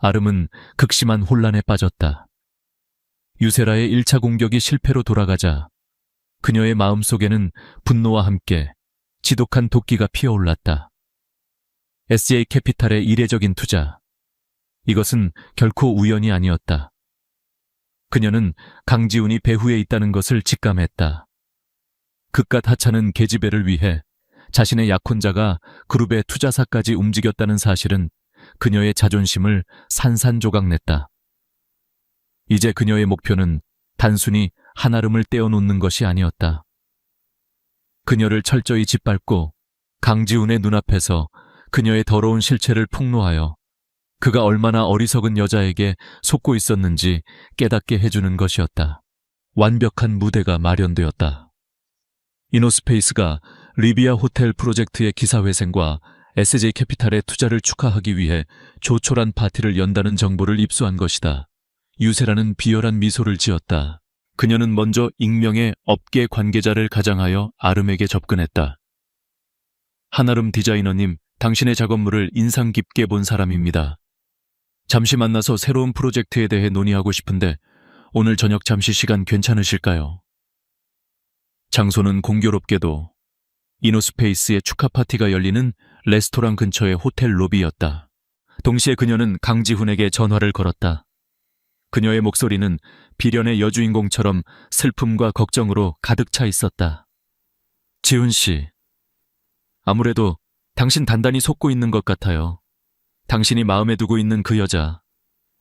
Speaker 1: 아름은 극심한 혼란에 빠졌다. 유세라의 1차 공격이 실패로 돌아가자 그녀의 마음속에는 분노와 함께 지독한 도끼가 피어올랐다. SJ캐피탈의 이례적인 투자. 이것은 결코 우연이 아니었다. 그녀는 강지훈이 배후에 있다는 것을 직감했다. 그깟 하찮은 계집애를 위해 자신의 약혼자가 그룹의 투자사까지 움직였다는 사실은 그녀의 자존심을 산산조각냈다. 이제 그녀의 목표는 단순히 한아름을 떼어놓는 것이 아니었다. 그녀를 철저히 짓밟고 강지훈의 눈앞에서 그녀의 더러운 실체를 폭로하여 그가 얼마나 어리석은 여자에게 속고 있었는지 깨닫게 해주는 것이었다. 완벽한 무대가 마련되었다. 이노스페이스가 리비아 호텔 프로젝트의 기사회생과 SJ캐피탈의 투자를 축하하기 위해 조촐한 파티를 연다는 정보를 입수한 것이다. 유세라는 비열한 미소를 지었다. 그녀는 먼저 익명의 업계 관계자를 가장하여 아름에게 접근했다. 한아름 디자이너님, 당신의 작업물을 인상 깊게 본 사람입니다. 잠시 만나서 새로운 프로젝트에 대해 논의하고 싶은데 오늘 저녁 잠시 시간 괜찮으실까요? 장소는 공교롭게도 이노스페이스의 축하 파티가 열리는 레스토랑 근처의 호텔 로비였다. 동시에 그녀는 강지훈에게 전화를 걸었다. 그녀의 목소리는 비련의 여주인공처럼 슬픔과 걱정으로 가득 차 있었다. 지훈 씨, 아무래도 당신 단단히 속고 있는 것 같아요. 당신이 마음에 두고 있는 그 여자,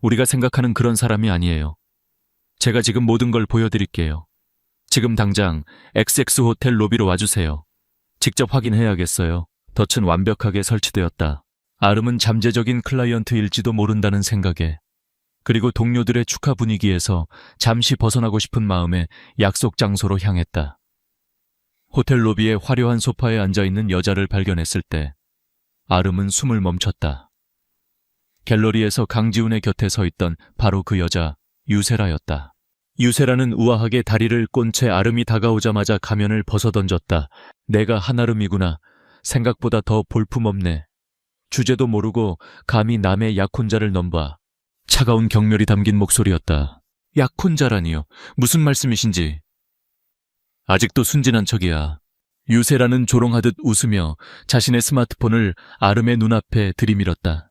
Speaker 1: 우리가 생각하는 그런 사람이 아니에요. 제가 지금 모든 걸 보여드릴게요. 지금 당장 XX 호텔 로비로 와주세요. 직접 확인해야겠어요. 덫은 완벽하게 설치되었다. 아름은 잠재적인 클라이언트일지도 모른다는 생각에, 그리고 동료들의 축하 분위기에서 잠시 벗어나고 싶은 마음에 약속 장소로 향했다. 호텔 로비의 화려한 소파에 앉아있는 여자를 발견했을 때 아름은 숨을 멈췄다. 갤러리에서 강지훈의 곁에 서 있던 바로 그 여자, 유세라였다. 유세라는 우아하게 다리를 꼰 채 아름이 다가오자마자 가면을 벗어던졌다. 내가 한아름이구나. 생각보다 더 볼품없네. 주제도 모르고 감히 남의 약혼자를 넘봐. 차가운 경멸이 담긴 목소리였다. 약혼자라니요. 무슨 말씀이신지. 아직도 순진한 척이야. 유세라는 조롱하듯 웃으며 자신의 스마트폰을 아름의 눈앞에 들이밀었다.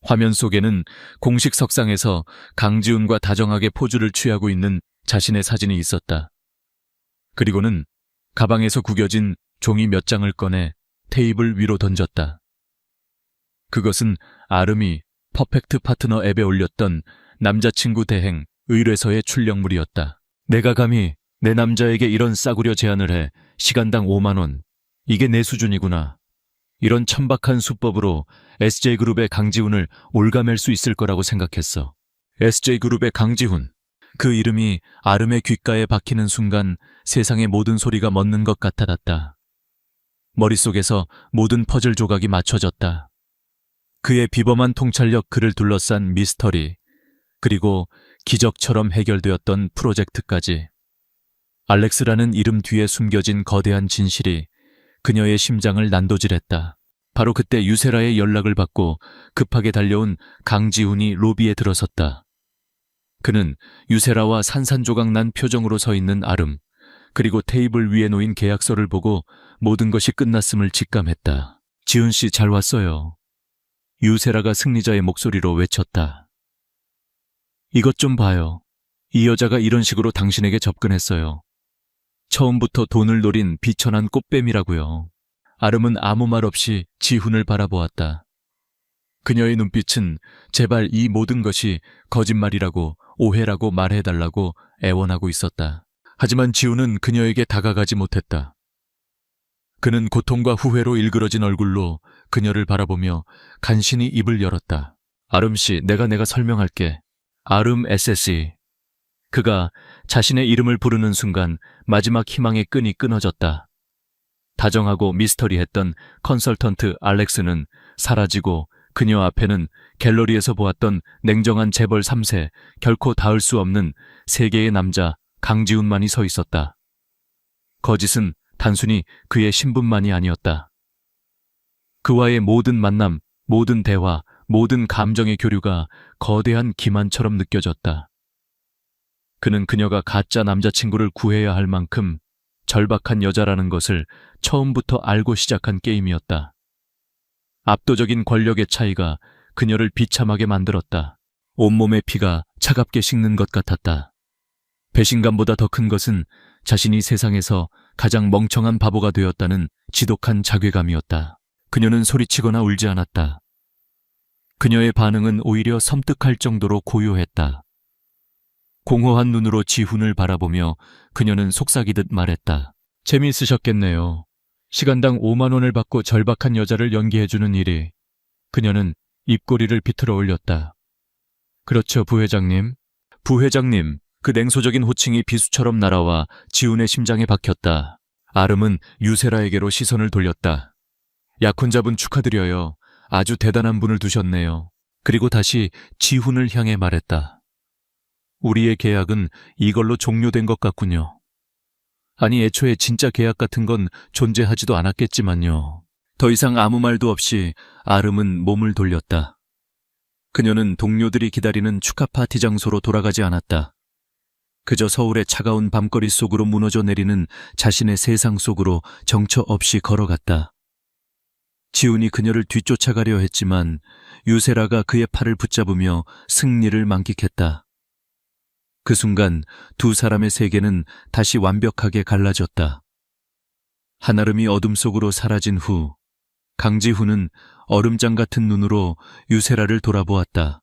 Speaker 1: 화면 속에는 공식 석상에서 강지훈과 다정하게 포즈를 취하고 있는 자신의 사진이 있었다. 그리고는 가방에서 구겨진 종이 몇 장을 꺼내 테이블 위로 던졌다. 그것은 아름이 퍼펙트 파트너 앱에 올렸던 남자친구 대행 의뢰서의 출력물이었다. 내가 감히 내 남자에게 이런 싸구려 제안을 해 시간당 5만 원. 이게 내 수준이구나. 이런 천박한 수법으로 SJ그룹의 강지훈을 올가맬 수 있을 거라고 생각했어. SJ그룹의 강지훈. 그 이름이 아름의 귓가에 박히는 순간 세상의 모든 소리가 멎는 것 같아졌다. 머릿속에서 모든 퍼즐 조각이 맞춰졌다. 그의 비범한 통찰력, 그를 둘러싼 미스터리, 그리고 기적처럼 해결되었던 프로젝트까지. 알렉스라는 이름 뒤에 숨겨진 거대한 진실이 그녀의 심장을 난도질했다. 바로 그때 유세라의 연락을 받고 급하게 달려온 강지훈이 로비에 들어섰다. 그는 유세라와 산산조각 난 표정으로 서 있는 아름, 그리고 테이블 위에 놓인 계약서를 보고 모든 것이 끝났음을 직감했다. 지훈 씨, 잘 왔어요. 유세라가 승리자의 목소리로 외쳤다. 이것 좀 봐요. 이 여자가 이런 식으로 당신에게 접근했어요. 처음부터 돈을 노린 비천한 꽃뱀이라고요. 아름은 아무 말 없이 지훈을 바라보았다. 그녀의 눈빛은 제발 이 모든 것이 거짓말이라고, 오해라고 말해달라고 애원하고 있었다. 하지만 지훈은 그녀에게 다가가지 못했다. 그는 고통과 후회로 일그러진 얼굴로 그녀를 바라보며 간신히 입을 열었다. 아름씨, 내가 설명할게. 아름 SSE. 그가 자신의 이름을 부르는 순간 마지막 희망의 끈이 끊어졌다. 다정하고 미스터리했던 컨설턴트 알렉스는 사라지고 그녀 앞에는 갤러리에서 보았던 냉정한 재벌 3세, 결코 닿을 수 없는 세계의 남자 강지훈만이 서 있었다. 거짓은 단순히 그의 신분만이 아니었다. 그와의 모든 만남, 모든 대화, 모든 감정의 교류가 거대한 기만처럼 느껴졌다. 그는 그녀가 가짜 남자친구를 구해야 할 만큼 절박한 여자라는 것을 처음부터 알고 시작한 게임이었다. 압도적인 권력의 차이가 그녀를 비참하게 만들었다. 온몸의 피가 차갑게 식는 것 같았다. 배신감보다 더 큰 것은 자신이 세상에서 가장 멍청한 바보가 되었다는 지독한 자괴감이었다. 그녀는 소리치거나 울지 않았다. 그녀의 반응은 오히려 섬뜩할 정도로 고요했다. 공허한 눈으로 지훈을 바라보며 그녀는 속삭이듯 말했다. 재미있으셨겠네요. 시간당 5만 원을 받고 절박한 여자를 연기해주는 일이. 그녀는 입꼬리를 비틀어 올렸다. 그렇죠, 부회장님. 부회장님, 그 냉소적인 호칭이 비수처럼 날아와 지훈의 심장에 박혔다. 아름은 유세라에게로 시선을 돌렸다. 약혼자분 축하드려요. 아주 대단한 분을 두셨네요. 그리고 다시 지훈을 향해 말했다. 우리의 계약은 이걸로 종료된 것 같군요. 아니, 애초에 진짜 계약 같은 건 존재하지도 않았겠지만요. 더 이상 아무 말도 없이 아름은 몸을 돌렸다. 그녀는 동료들이 기다리는 축하 파티 장소로 돌아가지 않았다. 그저 서울의 차가운 밤거리 속으로 무너져 내리는 자신의 세상 속으로 정처 없이 걸어갔다. 지훈이 그녀를 뒤쫓아가려 했지만 유세라가 그의 팔을 붙잡으며 승리를 만끽했다. 그 순간 두 사람의 세계는 다시 완벽하게 갈라졌다. 한아름이 어둠 속으로 사라진 후 강지훈은 얼음장 같은 눈으로 유세라를 돌아보았다.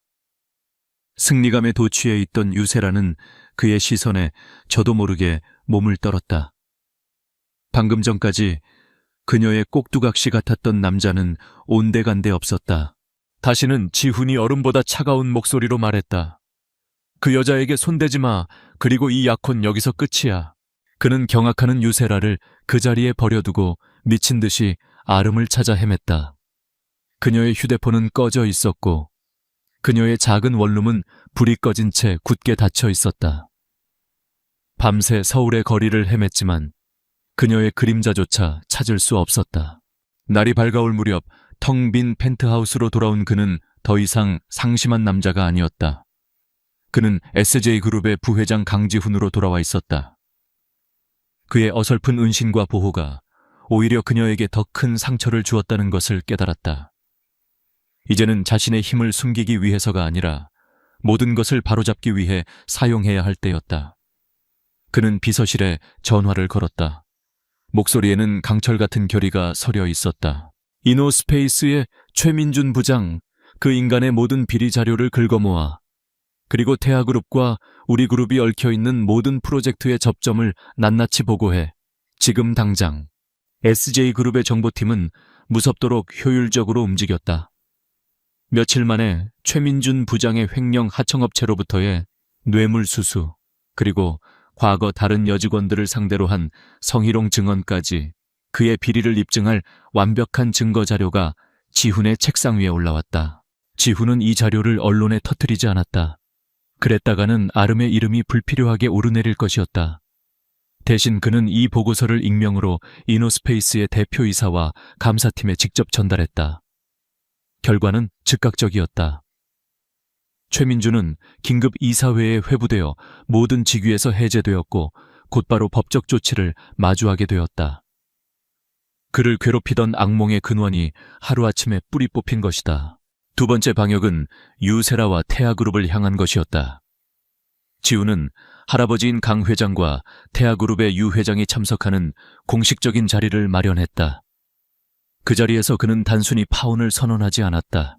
Speaker 1: 승리감에 도취해 있던 유세라는 그의 시선에 저도 모르게 몸을 떨었다. 방금 전까지 그녀의 꼭두각시 같았던 남자는 온데간데 없었다. 다시는 지훈이 얼음보다 차가운 목소리로 말했다. 그 여자에게 손대지 마. 그리고 이 약혼 여기서 끝이야. 그는 경악하는 유세라를 그 자리에 버려두고 미친 듯이 아름을 찾아 헤맸다. 그녀의 휴대폰은 꺼져 있었고 그녀의 작은 원룸은 불이 꺼진 채 굳게 닫혀 있었다. 밤새 서울의 거리를 헤맸지만 그녀의 그림자조차 찾을 수 없었다. 날이 밝아올 무렵 텅 빈 펜트하우스로 돌아온 그는 더 이상 상심한 남자가 아니었다. 그는 SJ그룹의 부회장 강지훈으로 돌아와 있었다. 그의 어설픈 은신과 보호가 오히려 그녀에게 더 큰 상처를 주었다는 것을 깨달았다. 이제는 자신의 힘을 숨기기 위해서가 아니라 모든 것을 바로잡기 위해 사용해야 할 때였다. 그는 비서실에 전화를 걸었다. 목소리에는 강철 같은 결의가 서려 있었다. 이노스페이스의 최민준 부장, 그 인간의 모든 비리 자료를 긁어모아 그리고 태아그룹과 우리 그룹이 얽혀있는 모든 프로젝트의 접점을 낱낱이 보고해. 지금 당장. SJ그룹의 정보팀은 무섭도록 효율적으로 움직였다. 며칠 만에 최민준 부장의 횡령 하청업체로부터의 뇌물수수, 그리고 과거 다른 여직원들을 상대로 한 성희롱 증언까지 그의 비리를 입증할 완벽한 증거 자료가 지훈의 책상 위에 올라왔다. 지훈은 이 자료를 언론에 터뜨리지 않았다. 그랬다가는 아름의 이름이 불필요하게 오르내릴 것이었다. 대신 그는 이 보고서를 익명으로 이노스페이스의 대표이사와 감사팀에 직접 전달했다. 결과는 즉각적이었다. 최민주는 긴급 이사회에 회부되어 모든 직위에서 해제되었고 곧바로 법적 조치를 마주하게 되었다. 그를 괴롭히던 악몽의 근원이 하루아침에 뿌리 뽑힌 것이다. 두 번째 방역은 유세라와 태아그룹을 향한 것이었다. 지훈은 할아버지인 강 회장과 태아그룹의 유 회장이 참석하는 공식적인 자리를 마련했다. 그 자리에서 그는 단순히 파혼을 선언하지 않았다.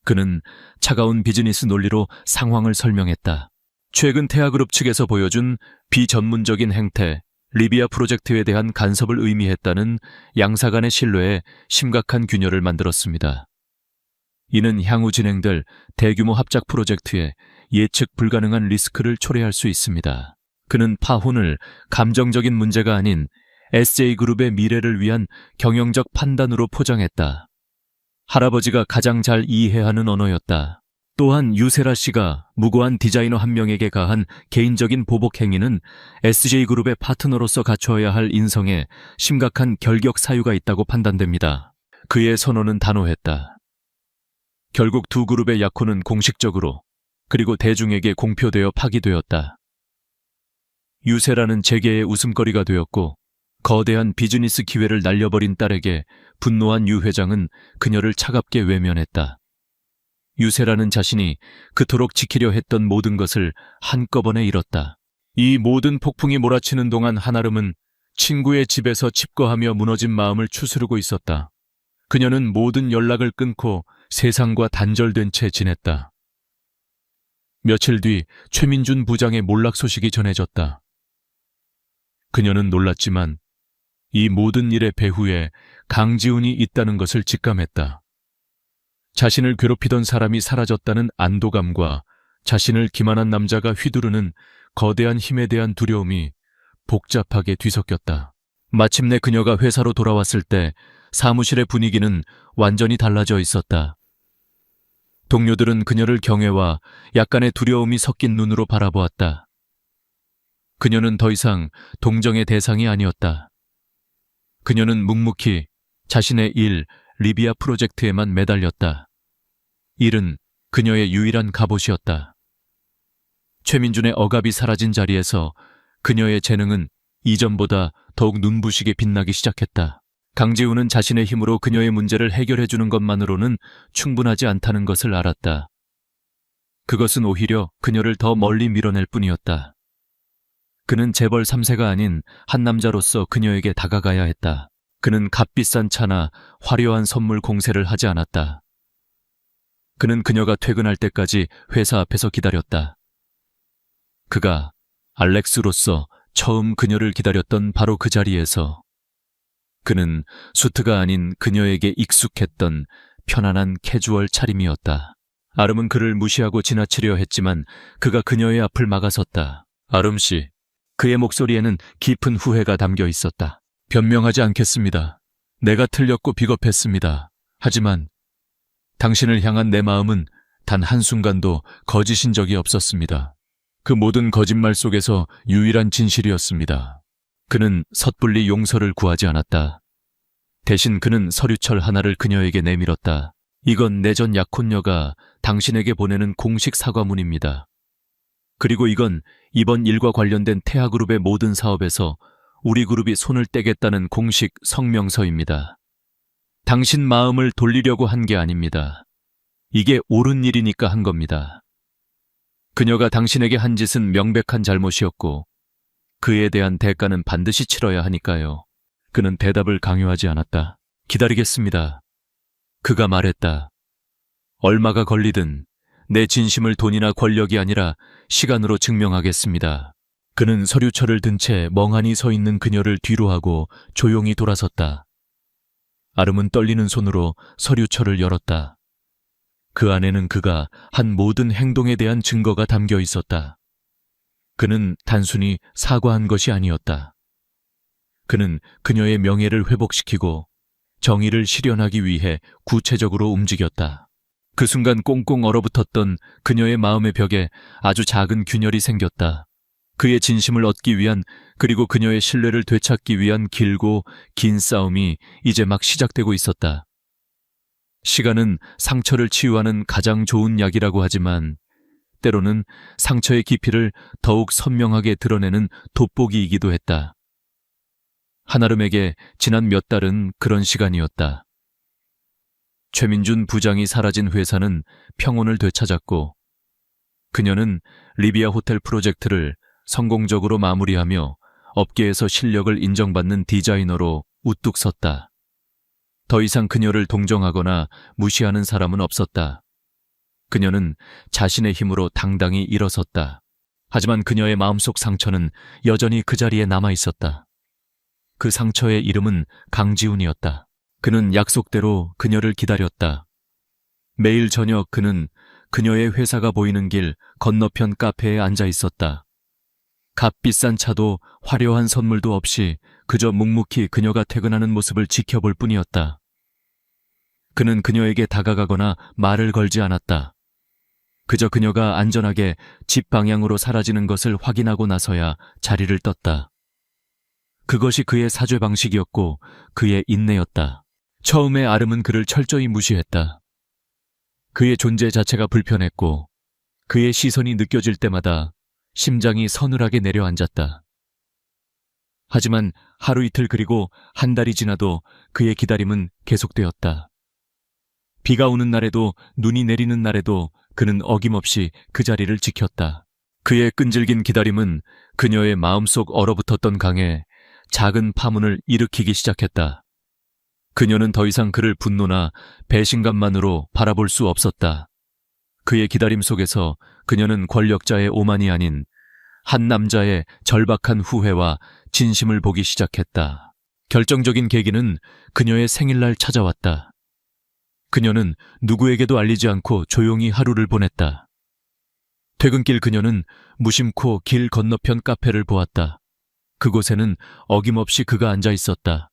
Speaker 1: 그는 차가운 비즈니스 논리로 상황을 설명했다. 최근 태아그룹 측에서 보여준 비전문적인 행태, 리비아 프로젝트에 대한 간섭을 의미했다는 양사 간의 신뢰에 심각한 균열을 만들었습니다. 이는 향후 진행될 대규모 합작 프로젝트에 예측 불가능한 리스크를 초래할 수 있습니다. 그는 파혼을 감정적인 문제가 아닌 SJ그룹의 미래를 위한 경영적 판단으로 포장했다. 할아버지가 가장 잘 이해하는 언어였다. 또한 유세라 씨가 무고한 디자이너 한 명에게 가한 개인적인 보복 행위는 SJ그룹의 파트너로서 갖춰야 할 인성에 심각한 결격 사유가 있다고 판단됩니다. 그의 선언은 단호했다. 결국 두 그룹의 약혼은 공식적으로 그리고 대중에게 공표되어 파기되었다. 유세라는 재계의 웃음거리가 되었고 거대한 비즈니스 기회를 날려버린 딸에게 분노한 유 회장은 그녀를 차갑게 외면했다. 유세라는 자신이 그토록 지키려 했던 모든 것을 한꺼번에 잃었다. 이 모든 폭풍이 몰아치는 동안 한아름은 친구의 집에서 칩거하며 무너진 마음을 추스르고 있었다. 그녀는 모든 연락을 끊고 세상과 단절된 채 지냈다. 며칠 뒤 최민준 부장의 몰락 소식이 전해졌다. 그녀는 놀랐지만 이 모든 일의 배후에 강지훈이 있다는 것을 직감했다. 자신을 괴롭히던 사람이 사라졌다는 안도감과 자신을 기만한 남자가 휘두르는 거대한 힘에 대한 두려움이 복잡하게 뒤섞였다. 마침내 그녀가 회사로 돌아왔을 때 사무실의 분위기는 완전히 달라져 있었다. 동료들은 그녀를 경외와 약간의 두려움이 섞인 눈으로 바라보았다. 그녀는 더 이상 동정의 대상이 아니었다. 그녀는 묵묵히 자신의 일, 리비아 프로젝트에만 매달렸다. 일은 그녀의 유일한 갑옷이었다. 최민준의 억압이 사라진 자리에서 그녀의 재능은 이전보다 더욱 눈부시게 빛나기 시작했다. 강지훈은 자신의 힘으로 그녀의 문제를 해결해주는 것만으로는 충분하지 않다는 것을 알았다. 그것은 오히려 그녀를 더 멀리 밀어낼 뿐이었다. 그는 재벌 3세가 아닌 한 남자로서 그녀에게 다가가야 했다. 그는 값비싼 차나 화려한 선물 공세를 하지 않았다. 그는 그녀가 퇴근할 때까지 회사 앞에서 기다렸다. 그가 알렉스로서 처음 그녀를 기다렸던 바로 그 자리에서 그는 수트가 아닌 그녀에게 익숙했던 편안한 캐주얼 차림이었다. 아름은 그를 무시하고 지나치려 했지만 그가 그녀의 앞을 막아섰다. 아름 씨, 그의 목소리에는 깊은 후회가 담겨 있었다. 변명하지 않겠습니다. 내가 틀렸고 비겁했습니다. 하지만 당신을 향한 내 마음은 단 한순간도 거짓인 적이 없었습니다. 그 모든 거짓말 속에서 유일한 진실이었습니다. 그는 섣불리 용서를 구하지 않았다. 대신 그는 서류철 하나를 그녀에게 내밀었다. 이건 내 전 약혼녀가 당신에게 보내는 공식 사과문입니다. 그리고 이건 이번 일과 관련된 태아그룹의 모든 사업에서 우리 그룹이 손을 떼겠다는 공식 성명서입니다. 당신 마음을 돌리려고 한 게 아닙니다. 이게 옳은 일이니까 한 겁니다. 그녀가 당신에게 한 짓은 명백한 잘못이었고 그에 대한 대가는 반드시 치러야 하니까요. 그는 대답을 강요하지 않았다. 기다리겠습니다. 그가 말했다. 얼마가 걸리든 내 진심을 돈이나 권력이 아니라 시간으로 증명하겠습니다. 그는 서류철을 든 채 멍하니 서 있는 그녀를 뒤로하고 조용히 돌아섰다. 아름은 떨리는 손으로 서류철을 열었다. 그 안에는 그가 한 모든 행동에 대한 증거가 담겨 있었다. 그는 단순히 사과한 것이 아니었다. 그는 그녀의 명예를 회복시키고 정의를 실현하기 위해 구체적으로 움직였다. 그 순간 꽁꽁 얼어붙었던 그녀의 마음의 벽에 아주 작은 균열이 생겼다. 그의 진심을 얻기 위한 그리고 그녀의 신뢰를 되찾기 위한 길고 긴 싸움이 이제 막 시작되고 있었다. 시간은 상처를 치유하는 가장 좋은 약이라고 하지만 때로는 상처의 깊이를 더욱 선명하게 드러내는 돋보기이기도 했다. 한아름에게 지난 몇 달은 그런 시간이었다. 최민준 부장이 사라진 회사는 평온을 되찾았고 그녀는 리비아 호텔 프로젝트를 성공적으로 마무리하며 업계에서 실력을 인정받는 디자이너로 우뚝 섰다. 더 이상 그녀를 동정하거나 무시하는 사람은 없었다. 그녀는 자신의 힘으로 당당히 일어섰다. 하지만 그녀의 마음속 상처는 여전히 그 자리에 남아 있었다. 그 상처의 이름은 강지훈이었다. 그는 약속대로 그녀를 기다렸다. 매일 저녁 그는 그녀의 회사가 보이는 길 건너편 카페에 앉아 있었다. 값비싼 차도 화려한 선물도 없이 그저 묵묵히 그녀가 퇴근하는 모습을 지켜볼 뿐이었다. 그는 그녀에게 다가가거나 말을 걸지 않았다. 그저 그녀가 안전하게 집 방향으로 사라지는 것을 확인하고 나서야 자리를 떴다. 그것이 그의 사죄 방식이었고 그의 인내였다. 처음에 아름은 그를 철저히 무시했다. 그의 존재 자체가 불편했고 그의 시선이 느껴질 때마다 심장이 서늘하게 내려앉았다. 하지만 하루 이틀 그리고 한 달이 지나도 그의 기다림은 계속되었다. 비가 오는 날에도 눈이 내리는 날에도 그는 어김없이 그 자리를 지켰다. 그의 끈질긴 기다림은 그녀의 마음속 얼어붙었던 강에 작은 파문을 일으키기 시작했다. 그녀는 더 이상 그를 분노나 배신감만으로 바라볼 수 없었다. 그의 기다림 속에서 그녀는 권력자의 오만이 아닌 한 남자의 절박한 후회와 진심을 보기 시작했다. 결정적인 계기는 그녀의 생일날 찾아왔다. 그녀는 누구에게도 알리지 않고 조용히 하루를 보냈다. 퇴근길 그녀는 무심코 길 건너편 카페를 보았다. 그곳에는 어김없이 그가 앉아 있었다.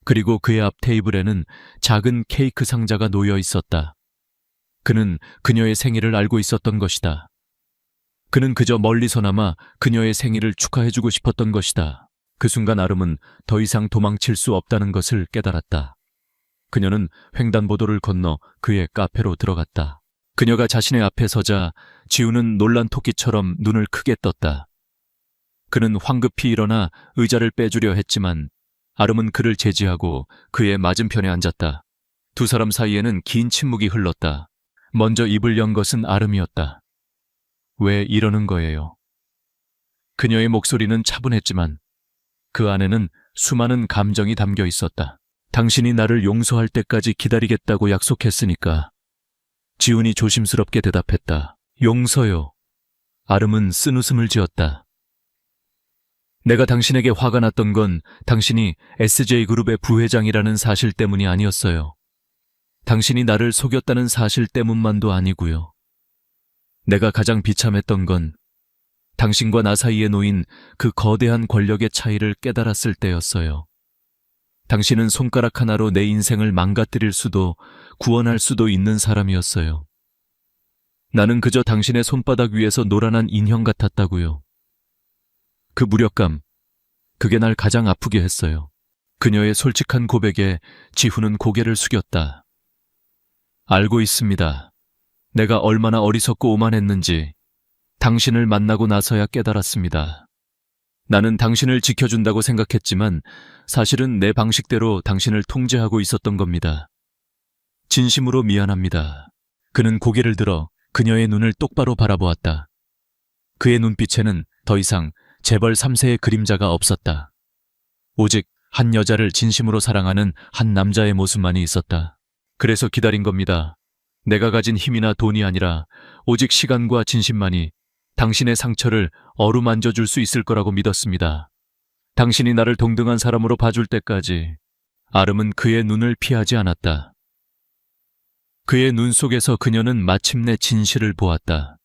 Speaker 1: 그리고 그의 앞 테이블에는 작은 케이크 상자가 놓여 있었다. 그는 그녀의 생일을 알고 있었던 것이다. 그는 그저 멀리서나마 그녀의 생일을 축하해주고 싶었던 것이다. 그 순간 아름은 더 이상 도망칠 수 없다는 것을 깨달았다. 그녀는 횡단보도를 건너 그의 카페로 들어갔다. 그녀가 자신의 앞에 서자 지우는 놀란 토끼처럼 눈을 크게 떴다. 그는 황급히 일어나 의자를 빼주려 했지만 아름은 그를 제지하고 그의 맞은편에 앉았다. 두 사람 사이에는 긴 침묵이 흘렀다. 먼저 입을 연 것은 아름이었다. 왜 이러는 거예요? 그녀의 목소리는 차분했지만 그 안에는 수많은 감정이 담겨 있었다. 당신이 나를 용서할 때까지 기다리겠다고 약속했으니까. 지훈이 조심스럽게 대답했다. 용서요. 아름은 쓴웃음을 지었다. 내가 당신에게 화가 났던 건 당신이 SJ그룹의 부회장이라는 사실 때문이 아니었어요. 당신이 나를 속였다는 사실 때문만도 아니고요. 내가 가장 비참했던 건 당신과 나 사이에 놓인 그 거대한 권력의 차이를 깨달았을 때였어요. 당신은 손가락 하나로 내 인생을 망가뜨릴 수도 구원할 수도 있는 사람이었어요. 나는 그저 당신의 손바닥 위에서 노란한 인형 같았다고요. 그 무력감, 그게 날 가장 아프게 했어요. 그녀의 솔직한 고백에 지훈은 고개를 숙였다. 알고 있습니다. 내가 얼마나 어리석고 오만했는지 당신을 만나고 나서야 깨달았습니다. 나는 당신을 지켜준다고 생각했지만 사실은 내 방식대로 당신을 통제하고 있었던 겁니다. 진심으로 미안합니다. 그는 고개를 들어 그녀의 눈을 똑바로 바라보았다. 그의 눈빛에는 더 이상 재벌 3세의 그림자가 없었다. 오직 한 여자를 진심으로 사랑하는 한 남자의 모습만이 있었다. 그래서 기다린 겁니다. 내가 가진 힘이나 돈이 아니라 오직 시간과 진심만이 당신의 상처를 어루만져 줄 수 있을 거라고 믿었습니다. 당신이 나를 동등한 사람으로 봐줄 때까지. 아름은 그의 눈을 피하지 않았다. 그의 눈 속에서 그녀는 마침내 진실을 보았다.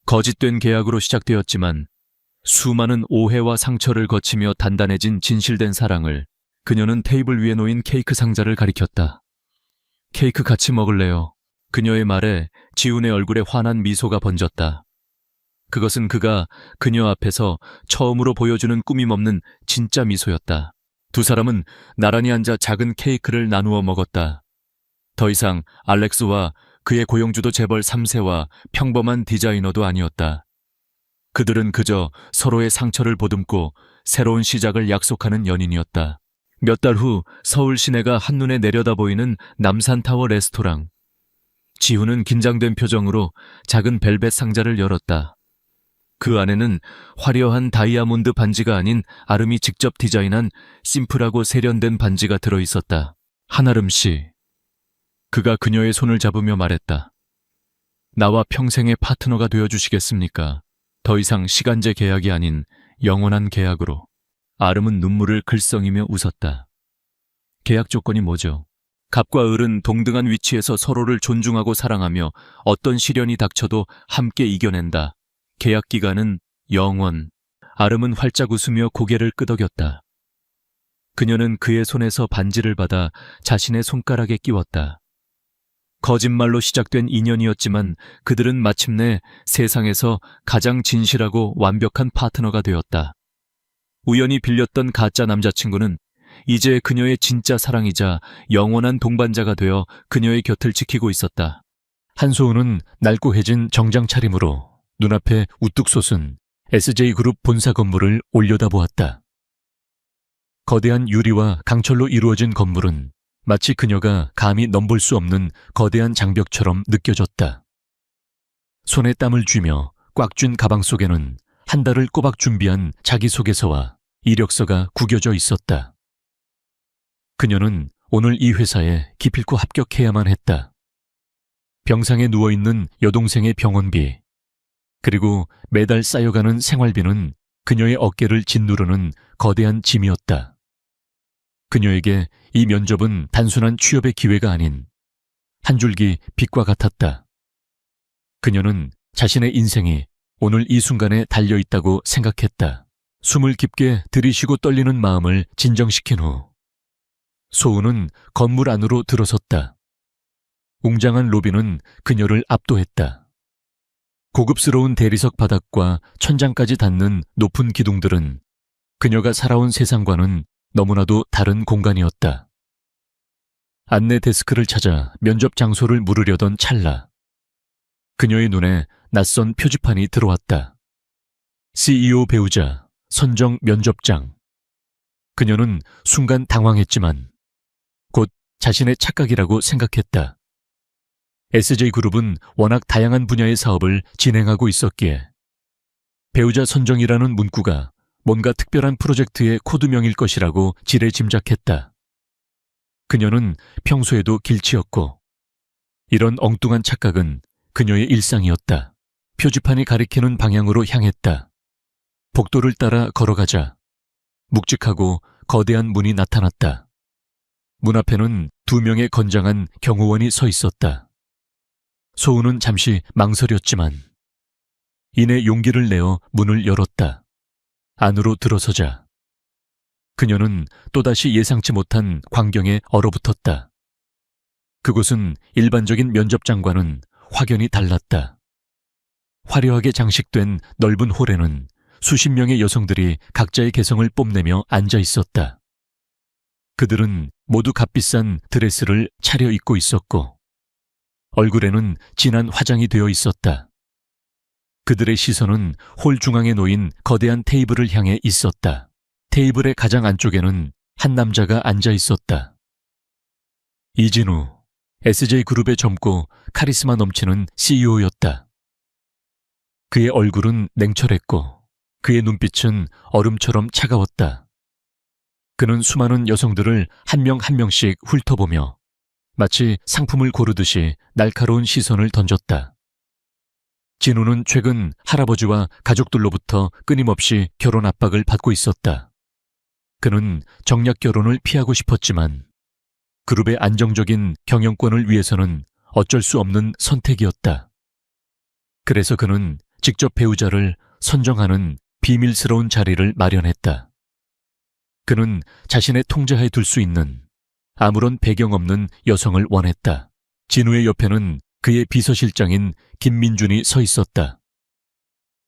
Speaker 1: 거짓된 계약으로 시작되었지만 수많은 오해와 상처를 거치며 단단해진 진실된 사랑을 그녀는 테이블 위에 놓인 케이크 상자를 가리켰다. 케이크 같이 먹을래요? 그녀의 말에 지훈의 얼굴에 환한 미소가 번졌다. 그것은 그가 그녀 앞에서 처음으로 보여주는 꾸밈없는 진짜 미소였다. 두 사람은 나란히 앉아 작은 케이크를 나누어 먹었다. 더 이상 알렉스와 그의 고용주도 재벌 3세와 평범한 디자이너도 아니었다. 그들은 그저 서로의 상처를 보듬고 새로운 시작을 약속하는 연인이었다. 몇 달 후 서울 시내가 한눈에 내려다 보이는 남산타워 레스토랑. 지훈은 긴장된 표정으로 작은 벨벳 상자를 열었다. 그 안에는 화려한 다이아몬드 반지가 아닌 아름이 직접 디자인한 심플하고 세련된 반지가 들어있었다. 한아름 씨. 그가 그녀의 손을 잡으며 말했다. 나와 평생의 파트너가 되어주시겠습니까? 더 이상 시간제 계약이 아닌 영원한 계약으로. 아름은 눈물을 글썽이며 웃었다. 계약 조건이 뭐죠? 갑과 을은 동등한 위치에서 서로를 존중하고 사랑하며 어떤 시련이 닥쳐도 함께 이겨낸다. 계약 기간은 영원. 아름은 활짝 웃으며 고개를 끄덕였다. 그녀는 그의 손에서 반지를 받아 자신의 손가락에 끼웠다. 거짓말로 시작된 인연이었지만 그들은 마침내 세상에서 가장 진실하고 완벽한 파트너가 되었다. 우연히 빌렸던 가짜 남자친구는 이제 그녀의 진짜 사랑이자 영원한 동반자가 되어 그녀의 곁을 지키고 있었다. 한소은은 낡고해진 정장 차림으로 눈앞에 우뚝 솟은 SJ그룹 본사 건물을 올려다보았다. 거대한 유리와 강철로 이루어진 건물은 마치 그녀가 감히 넘볼 수 없는 거대한 장벽처럼 느껴졌다. 손에 땀을 쥐며 꽉 쥔 가방 속에는 한 달을 꼬박 준비한 자기소개서와 이력서가 구겨져 있었다. 그녀는 오늘 이 회사에 기필코 합격해야만 했다. 병상에 누워있는 여동생의 병원비, 그리고 매달 쌓여가는 생활비는 그녀의 어깨를 짓누르는 거대한 짐이었다. 그녀에게 이 면접은 단순한 취업의 기회가 아닌 한 줄기 빛과 같았다. 그녀는 자신의 인생이 오늘 이 순간에 달려있다고 생각했다. 숨을 깊게 들이쉬고 떨리는 마음을 진정시킨 후 소은은 건물 안으로 들어섰다. 웅장한 로비는 그녀를 압도했다. 고급스러운 대리석 바닥과 천장까지 닿는 높은 기둥들은 그녀가 살아온 세상과는 너무나도 다른 공간이었다. 안내 데스크를 찾아 면접 장소를 물으려던 찰나 그녀의 눈에 낯선 표지판이 들어왔다. CEO 배우자, 선정 면접장. 그녀는 순간 당황했지만 곧 자신의 착각이라고 생각했다. SJ그룹은 워낙 다양한 분야의 사업을 진행하고 있었기에 배우자 선정이라는 문구가 뭔가 특별한 프로젝트의 코드명일 것이라고 지레 짐작했다. 그녀는 평소에도 길치였고 이런 엉뚱한 착각은 그녀의 일상이었다. 표지판이 가리키는 방향으로 향했다. 복도를 따라 걸어가자 묵직하고 거대한 문이 나타났다. 문 앞에는 2명의 건장한 경호원이 서 있었다. 소은은 잠시 망설였지만 이내 용기를 내어 문을 열었다. 안으로 들어서자 그녀는 또다시 예상치 못한 광경에 얼어붙었다. 그곳은 일반적인 면접장과는 확연히 달랐다. 화려하게 장식된 넓은 홀에는 수십 명의 여성들이 각자의 개성을 뽐내며 앉아 있었다. 그들은 모두 값비싼 드레스를 차려입고 있었고 얼굴에는 진한 화장이 되어 있었다. 그들의 시선은 홀 중앙에 놓인 거대한 테이블을 향해 있었다. 테이블의 가장 안쪽에는 한 남자가 앉아 있었다. 이진우, SJ그룹의 젊고 카리스마 넘치는 CEO였다. 그의 얼굴은 냉철했고 그의 눈빛은 얼음처럼 차가웠다. 그는 수많은 여성들을 한 명 한 명씩 훑어보며 마치 상품을 고르듯이 날카로운 시선을 던졌다. 진우는 최근 할아버지와 가족들로부터 끊임없이 결혼 압박을 받고 있었다. 그는 정략 결혼을 피하고 싶었지만 그룹의 안정적인 경영권을 위해서는 어쩔 수 없는 선택이었다. 그래서 그는 직접 배우자를 선정하는 비밀스러운 자리를 마련했다. 그는 자신의 통제하에 둘 수 있는 아무런 배경 없는 여성을 원했다. 진우의 옆에는 그의 비서실장인 김민준이 서 있었다.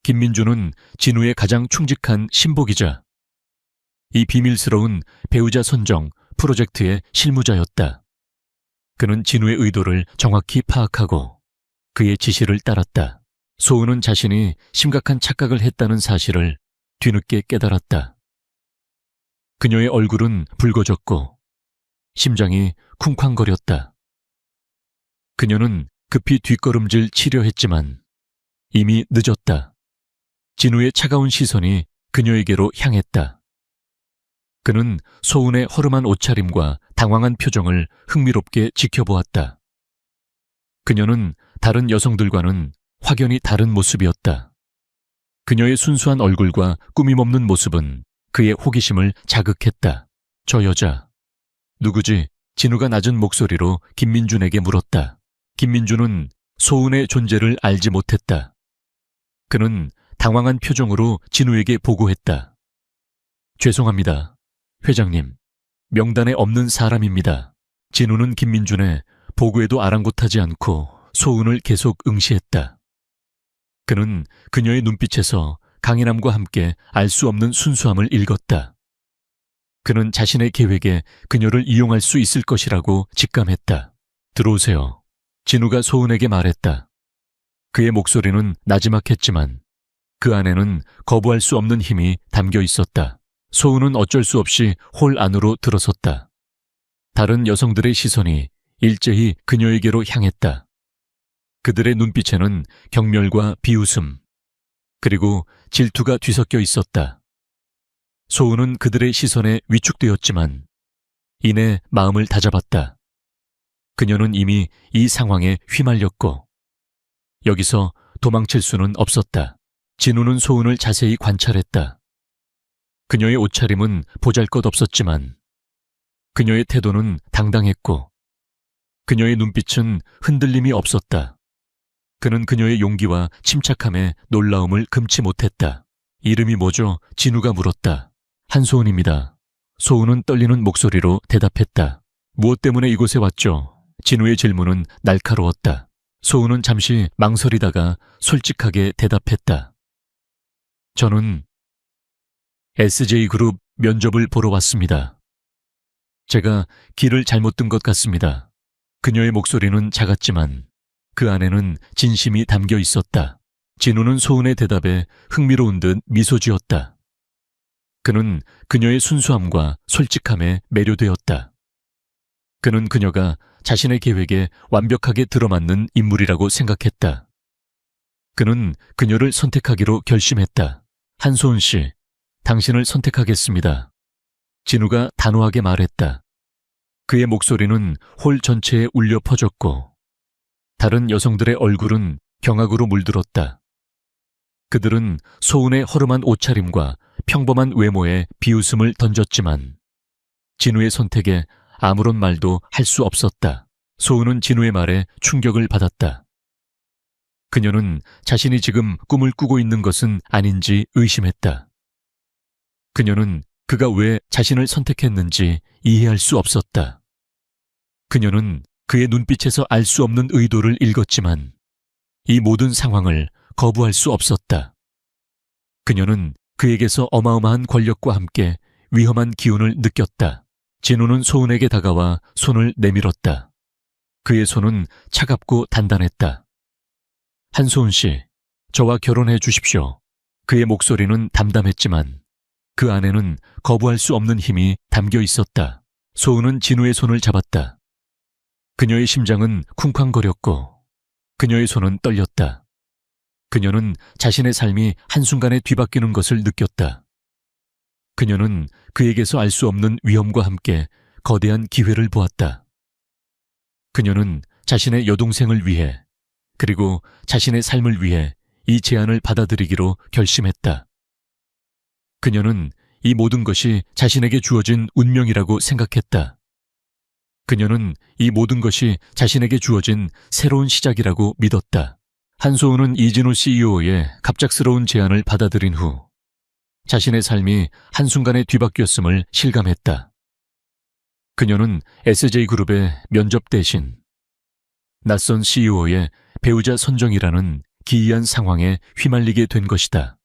Speaker 1: 김민준은 진우의 가장 충직한 신복이자 이 비밀스러운 배우자 선정 프로젝트의 실무자였다. 그는 진우의 의도를 정확히 파악하고 그의 지시를 따랐다. 소은은 자신이 심각한 착각을 했다는 사실을 뒤늦게 깨달았다. 그녀의 얼굴은 붉어졌고 심장이 쿵쾅거렸다. 그녀는 급히 뒷걸음질 치려 했지만 이미 늦었다. 진우의 차가운 시선이 그녀에게로 향했다. 그는 소은의 허름한 옷차림과 당황한 표정을 흥미롭게 지켜보았다. 그녀는 다른 여성들과는 확연히 다른 모습이었다. 그녀의 순수한 얼굴과 꾸밈없는 모습은 그의 호기심을 자극했다. 저 여자, 누구지? 진우가 낮은 목소리로 김민준에게 물었다. 김민준은 소은의 존재를 알지 못했다. 그는 당황한 표정으로 진우에게 보고했다. 죄송합니다. 회장님, 명단에 없는 사람입니다. 진우는 김민준의 보고에도 아랑곳하지 않고 소은을 계속 응시했다. 그는 그녀의 눈빛에서 강인함과 함께 알 수 없는 순수함을 읽었다. 그는 자신의 계획에 그녀를 이용할 수 있을 것이라고 직감했다. 들어오세요. 진우가 소은에게 말했다. 그의 목소리는 나지막했지만 그 안에는 거부할 수 없는 힘이 담겨 있었다. 소은은 어쩔 수 없이 홀 안으로 들어섰다. 다른 여성들의 시선이 일제히 그녀에게로 향했다. 그들의 눈빛에는 경멸과 비웃음, 그리고 질투가 뒤섞여 있었다. 소은은 그들의 시선에 위축되었지만 이내 마음을 다잡았다. 그녀는 이미 이 상황에 휘말렸고 여기서 도망칠 수는 없었다. 진우는 소은을 자세히 관찰했다. 그녀의 옷차림은 보잘것없었지만 그녀의 태도는 당당했고 그녀의 눈빛은 흔들림이 없었다. 그는 그녀의 용기와 침착함에 놀라움을 금치 못했다. 이름이 뭐죠? 진우가 물었다. 한소은입니다. 소은은 떨리는 목소리로 대답했다. 무엇 때문에 이곳에 왔죠? 진우의 질문은 날카로웠다. 소은은 잠시 망설이다가 솔직하게 대답했다. 저는 SJ그룹 면접을 보러 왔습니다. 제가 길을 잘못 든 것 같습니다. 그녀의 목소리는 작았지만 그 안에는 진심이 담겨 있었다. 진우는 소은의 대답에 흥미로운 듯 미소 지었다. 그는 그녀의 순수함과 솔직함에 매료되었다. 그는 그녀가 자신의 계획에 완벽하게 들어맞는 인물이라고 생각했다. 그는 그녀를 선택하기로 결심했다. 한소은 씨, 당신을 선택하겠습니다. 진우가 단호하게 말했다. 그의 목소리는 홀 전체에 울려 퍼졌고 다른 여성들의 얼굴은 경악으로 물들었다. 그들은 소은의 허름한 옷차림과 평범한 외모에 비웃음을 던졌지만 진우의 선택에 아무런 말도 할 수 없었다. 소은은 진우의 말에 충격을 받았다. 그녀는 자신이 지금 꿈을 꾸고 있는 것은 아닌지 의심했다. 그녀는 그가 왜 자신을 선택했는지 이해할 수 없었다. 그녀는 그의 눈빛에서 알 수 없는 의도를 읽었지만 이 모든 상황을 거부할 수 없었다. 그녀는 그에게서 어마어마한 권력과 함께 위험한 기운을 느꼈다. 진우는 소은에게 다가와 손을 내밀었다. 그의 손은 차갑고 단단했다. 한소은 씨, 저와 결혼해 주십시오. 그의 목소리는 담담했지만 그 안에는 거부할 수 없는 힘이 담겨 있었다. 소은은 진우의 손을 잡았다. 그녀의 심장은 쿵쾅거렸고 그녀의 손은 떨렸다. 그녀는 자신의 삶이 한순간에 뒤바뀌는 것을 느꼈다. 그녀는 그에게서 알 수 없는 위험과 함께 거대한 기회를 보았다. 그녀는 자신의 여동생을 위해 그리고 자신의 삶을 위해 이 제안을 받아들이기로 결심했다. 그녀는 이 모든 것이 자신에게 주어진 운명이라고 생각했다. 그녀는 이 모든 것이 자신에게 주어진 새로운 시작이라고 믿었다. 한소은은 이진우 CEO의 갑작스러운 제안을 받아들인 후 자신의 삶이 한순간에 뒤바뀌었음을 실감했다. 그녀는 SJ그룹의 면접 대신 낯선 CEO의 배우자 선정이라는 기이한 상황에 휘말리게 된 것이다.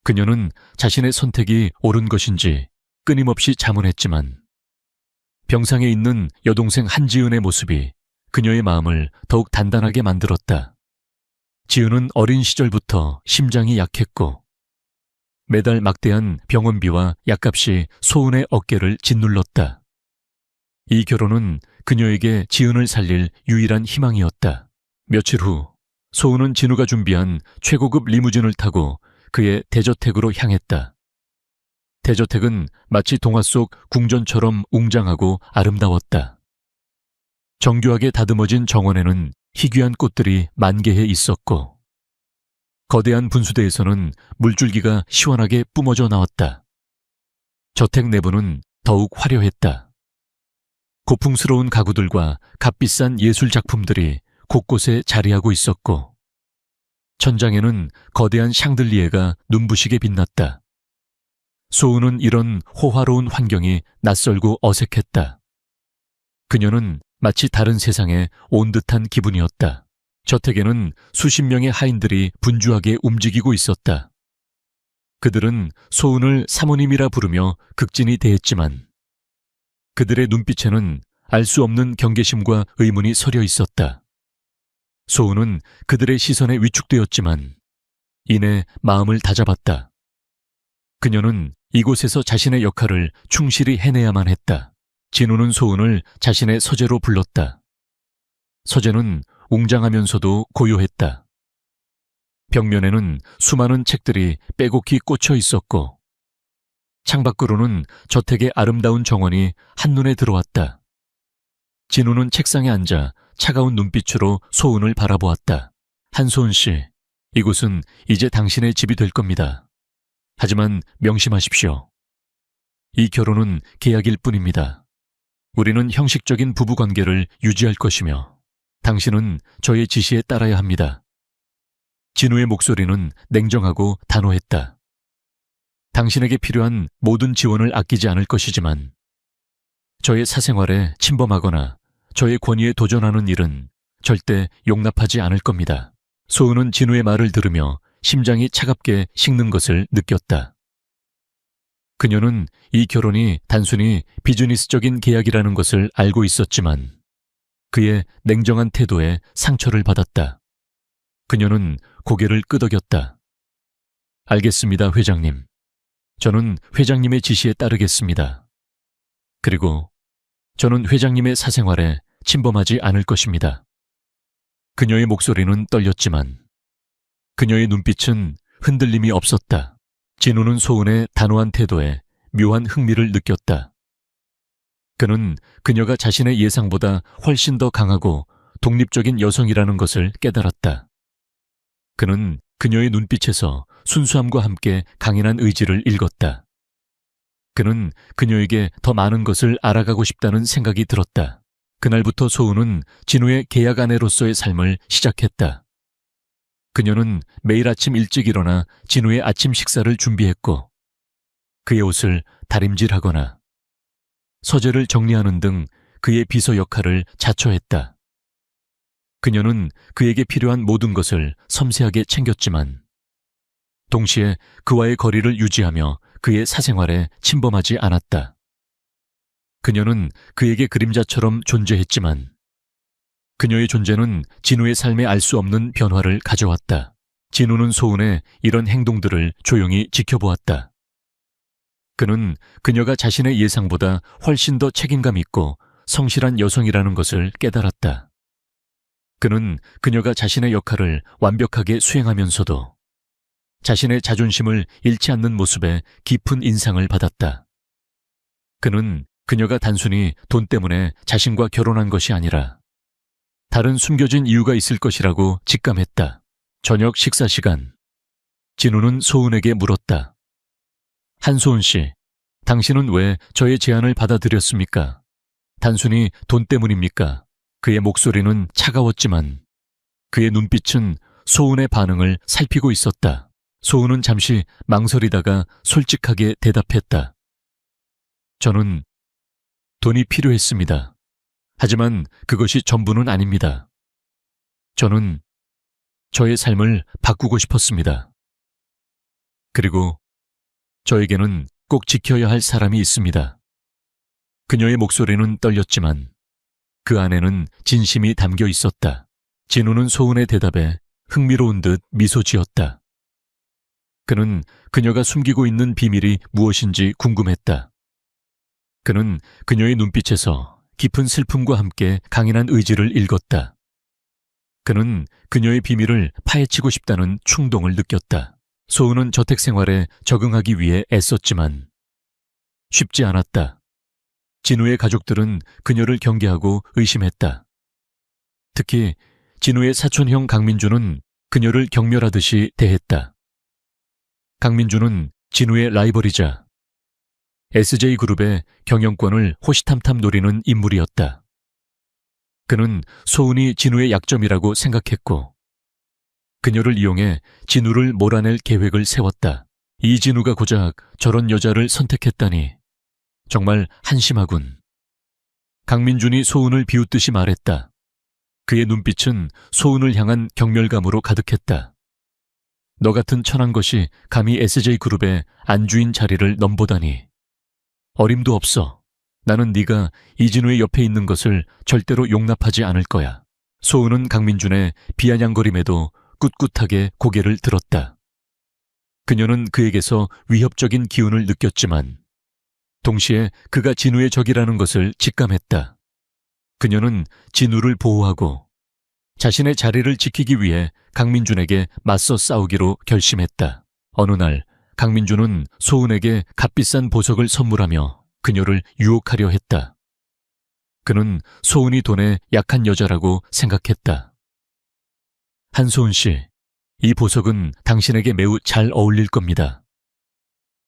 Speaker 1: 그녀는 자신의 선택이 옳은 것인지 끊임없이 자문했지만 병상에 있는 여동생 한지은의 모습이 그녀의 마음을 더욱 단단하게 만들었다. 지은은 어린 시절부터 심장이 약했고 매달 막대한 병원비와 약값이 소은의 어깨를 짓눌렀다. 이 결혼은 그녀에게 지은을 살릴 유일한 희망이었다. 며칠 후 소은은 진우가 준비한 최고급 리무진을 타고 그의 대저택으로 향했다. 대저택은 마치 동화 속 궁전처럼 웅장하고 아름다웠다. 정교하게 다듬어진 정원에는 희귀한 꽃들이 만개해 있었고 거대한 분수대에서는 물줄기가 시원하게 뿜어져 나왔다. 저택 내부는 더욱 화려했다. 고풍스러운 가구들과 값비싼 예술 작품들이 곳곳에 자리하고 있었고 천장에는 거대한 샹들리에가 눈부시게 빛났다. 소은은 이런 호화로운 환경이 낯설고 어색했다. 그녀는 마치 다른 세상에 온 듯한 기분이었다. 저택에는 수십 명의 하인들이 분주하게 움직이고 있었다. 그들은 소은을 사모님이라 부르며 극진히 대했지만 그들의 눈빛에는 알 수 없는 경계심과 의문이 서려 있었다. 소은은 그들의 시선에 위축되었지만 이내 마음을 다잡았다. 그녀는 이곳에서 자신의 역할을 충실히 해내야만 했다. 진우는 소은을 자신의 서재로 불렀다. 서재는 웅장하면서도 고요했다. 벽면에는 수많은 책들이 빼곡히 꽂혀 있었고 창밖으로는 저택의 아름다운 정원이 한눈에 들어왔다. 진우는 책상에 앉아 차가운 눈빛으로 소은을 바라보았다. 한소은 씨, 이곳은 이제 당신의 집이 될 겁니다. 하지만 명심하십시오. 이 결혼은 계약일 뿐입니다. 우리는 형식적인 부부관계를 유지할 것이며 당신은 저의 지시에 따라야 합니다. 진우의 목소리는 냉정하고 단호했다. 당신에게 필요한 모든 지원을 아끼지 않을 것이지만 저의 사생활에 침범하거나 저의 권위에 도전하는 일은 절대 용납하지 않을 겁니다. 소은은 진우의 말을 들으며 심장이 차갑게 식는 것을 느꼈다. 그녀는 이 결혼이 단순히 비즈니스적인 계약이라는 것을 알고 있었지만 그의 냉정한 태도에 상처를 받았다. 그녀는 고개를 끄덕였다. 알겠습니다, 회장님. 저는 회장님의 지시에 따르겠습니다. 그리고 저는 회장님의 사생활에 침범하지 않을 것입니다. 그녀의 목소리는 떨렸지만 그녀의 눈빛은 흔들림이 없었다. 진우는 소은의 단호한 태도에 묘한 흥미를 느꼈다. 그는 그녀가 자신의 예상보다 훨씬 더 강하고 독립적인 여성이라는 것을 깨달았다. 그는 그녀의 눈빛에서 순수함과 함께 강인한 의지를 읽었다. 그는 그녀에게 더 많은 것을 알아가고 싶다는 생각이 들었다. 그날부터 소은은 진우의 계약 아내로서의 삶을 시작했다. 그녀는 매일 아침 일찍 일어나 진우의 아침 식사를 준비했고 그의 옷을 다림질하거나 서재를 정리하는 등 그의 비서 역할을 자처했다. 그녀는 그에게 필요한 모든 것을 섬세하게 챙겼지만 동시에 그와의 거리를 유지하며 그의 사생활에 침범하지 않았다. 그녀는 그에게 그림자처럼 존재했지만 그녀의 존재는 진우의 삶에 알 수 없는 변화를 가져왔다. 진우는 소은의 이런 행동들을 조용히 지켜보았다. 그는 그녀가 자신의 예상보다 훨씬 더 책임감 있고 성실한 여성이라는 것을 깨달았다. 그는 그녀가 자신의 역할을 완벽하게 수행하면서도 자신의 자존심을 잃지 않는 모습에 깊은 인상을 받았다. 그는 그녀가 단순히 돈 때문에 자신과 결혼한 것이 아니라 다른 숨겨진 이유가 있을 것이라고 직감했다. 저녁 식사 시간, 진우는 소은에게 물었다. 한소은 씨, 당신은 왜 저의 제안을 받아들였습니까? 단순히 돈 때문입니까? 그의 목소리는 차가웠지만 그의 눈빛은 소은의 반응을 살피고 있었다. 소은은 잠시 망설이다가 솔직하게 대답했다. 저는 돈이 필요했습니다. 하지만 그것이 전부는 아닙니다. 저는 저의 삶을 바꾸고 싶었습니다. 그리고 저에게는 꼭 지켜야 할 사람이 있습니다. 그녀의 목소리는 떨렸지만 그 안에는 진심이 담겨 있었다. 진우는 소은의 대답에 흥미로운 듯 미소 지었다. 그는 그녀가 숨기고 있는 비밀이 무엇인지 궁금했다. 그는 그녀의 눈빛에서 깊은 슬픔과 함께 강인한 의지를 읽었다. 그는 그녀의 비밀을 파헤치고 싶다는 충동을 느꼈다. 소은은 저택 생활에 적응하기 위해 애썼지만 쉽지 않았다. 진우의 가족들은 그녀를 경계하고 의심했다. 특히 진우의 사촌형 강민주는 그녀를 경멸하듯이 대했다. 강민주는 진우의 라이벌이자 SJ그룹의 경영권을 호시탐탐 노리는 인물이었다. 그는 소은이 진우의 약점이라고 생각했고 그녀를 이용해 진우를 몰아낼 계획을 세웠다. 이진우가 고작 저런 여자를 선택했다니 정말 한심하군. 강민준이 소은을 비웃듯이 말했다. 그의 눈빛은 소은을 향한 경멸감으로 가득했다. 너 같은 천한 것이 감히 SJ그룹의 안주인 자리를 넘보다니. 어림도 없어. 나는 네가 이진우의 옆에 있는 것을 절대로 용납하지 않을 거야. 소은은 강민준의 비아냥거림에도 꿋꿋하게 고개를 들었다. 그녀는 그에게서 위협적인 기운을 느꼈지만 동시에 그가 진우의 적이라는 것을 직감했다. 그녀는 진우를 보호하고 자신의 자리를 지키기 위해 강민준에게 맞서 싸우기로 결심했다. 어느 날 강민준은 소은에게 값비싼 보석을 선물하며 그녀를 유혹하려 했다. 그는 소은이 돈에 약한 여자라고 생각했다. 한소은 씨, 이 보석은 당신에게 매우 잘 어울릴 겁니다.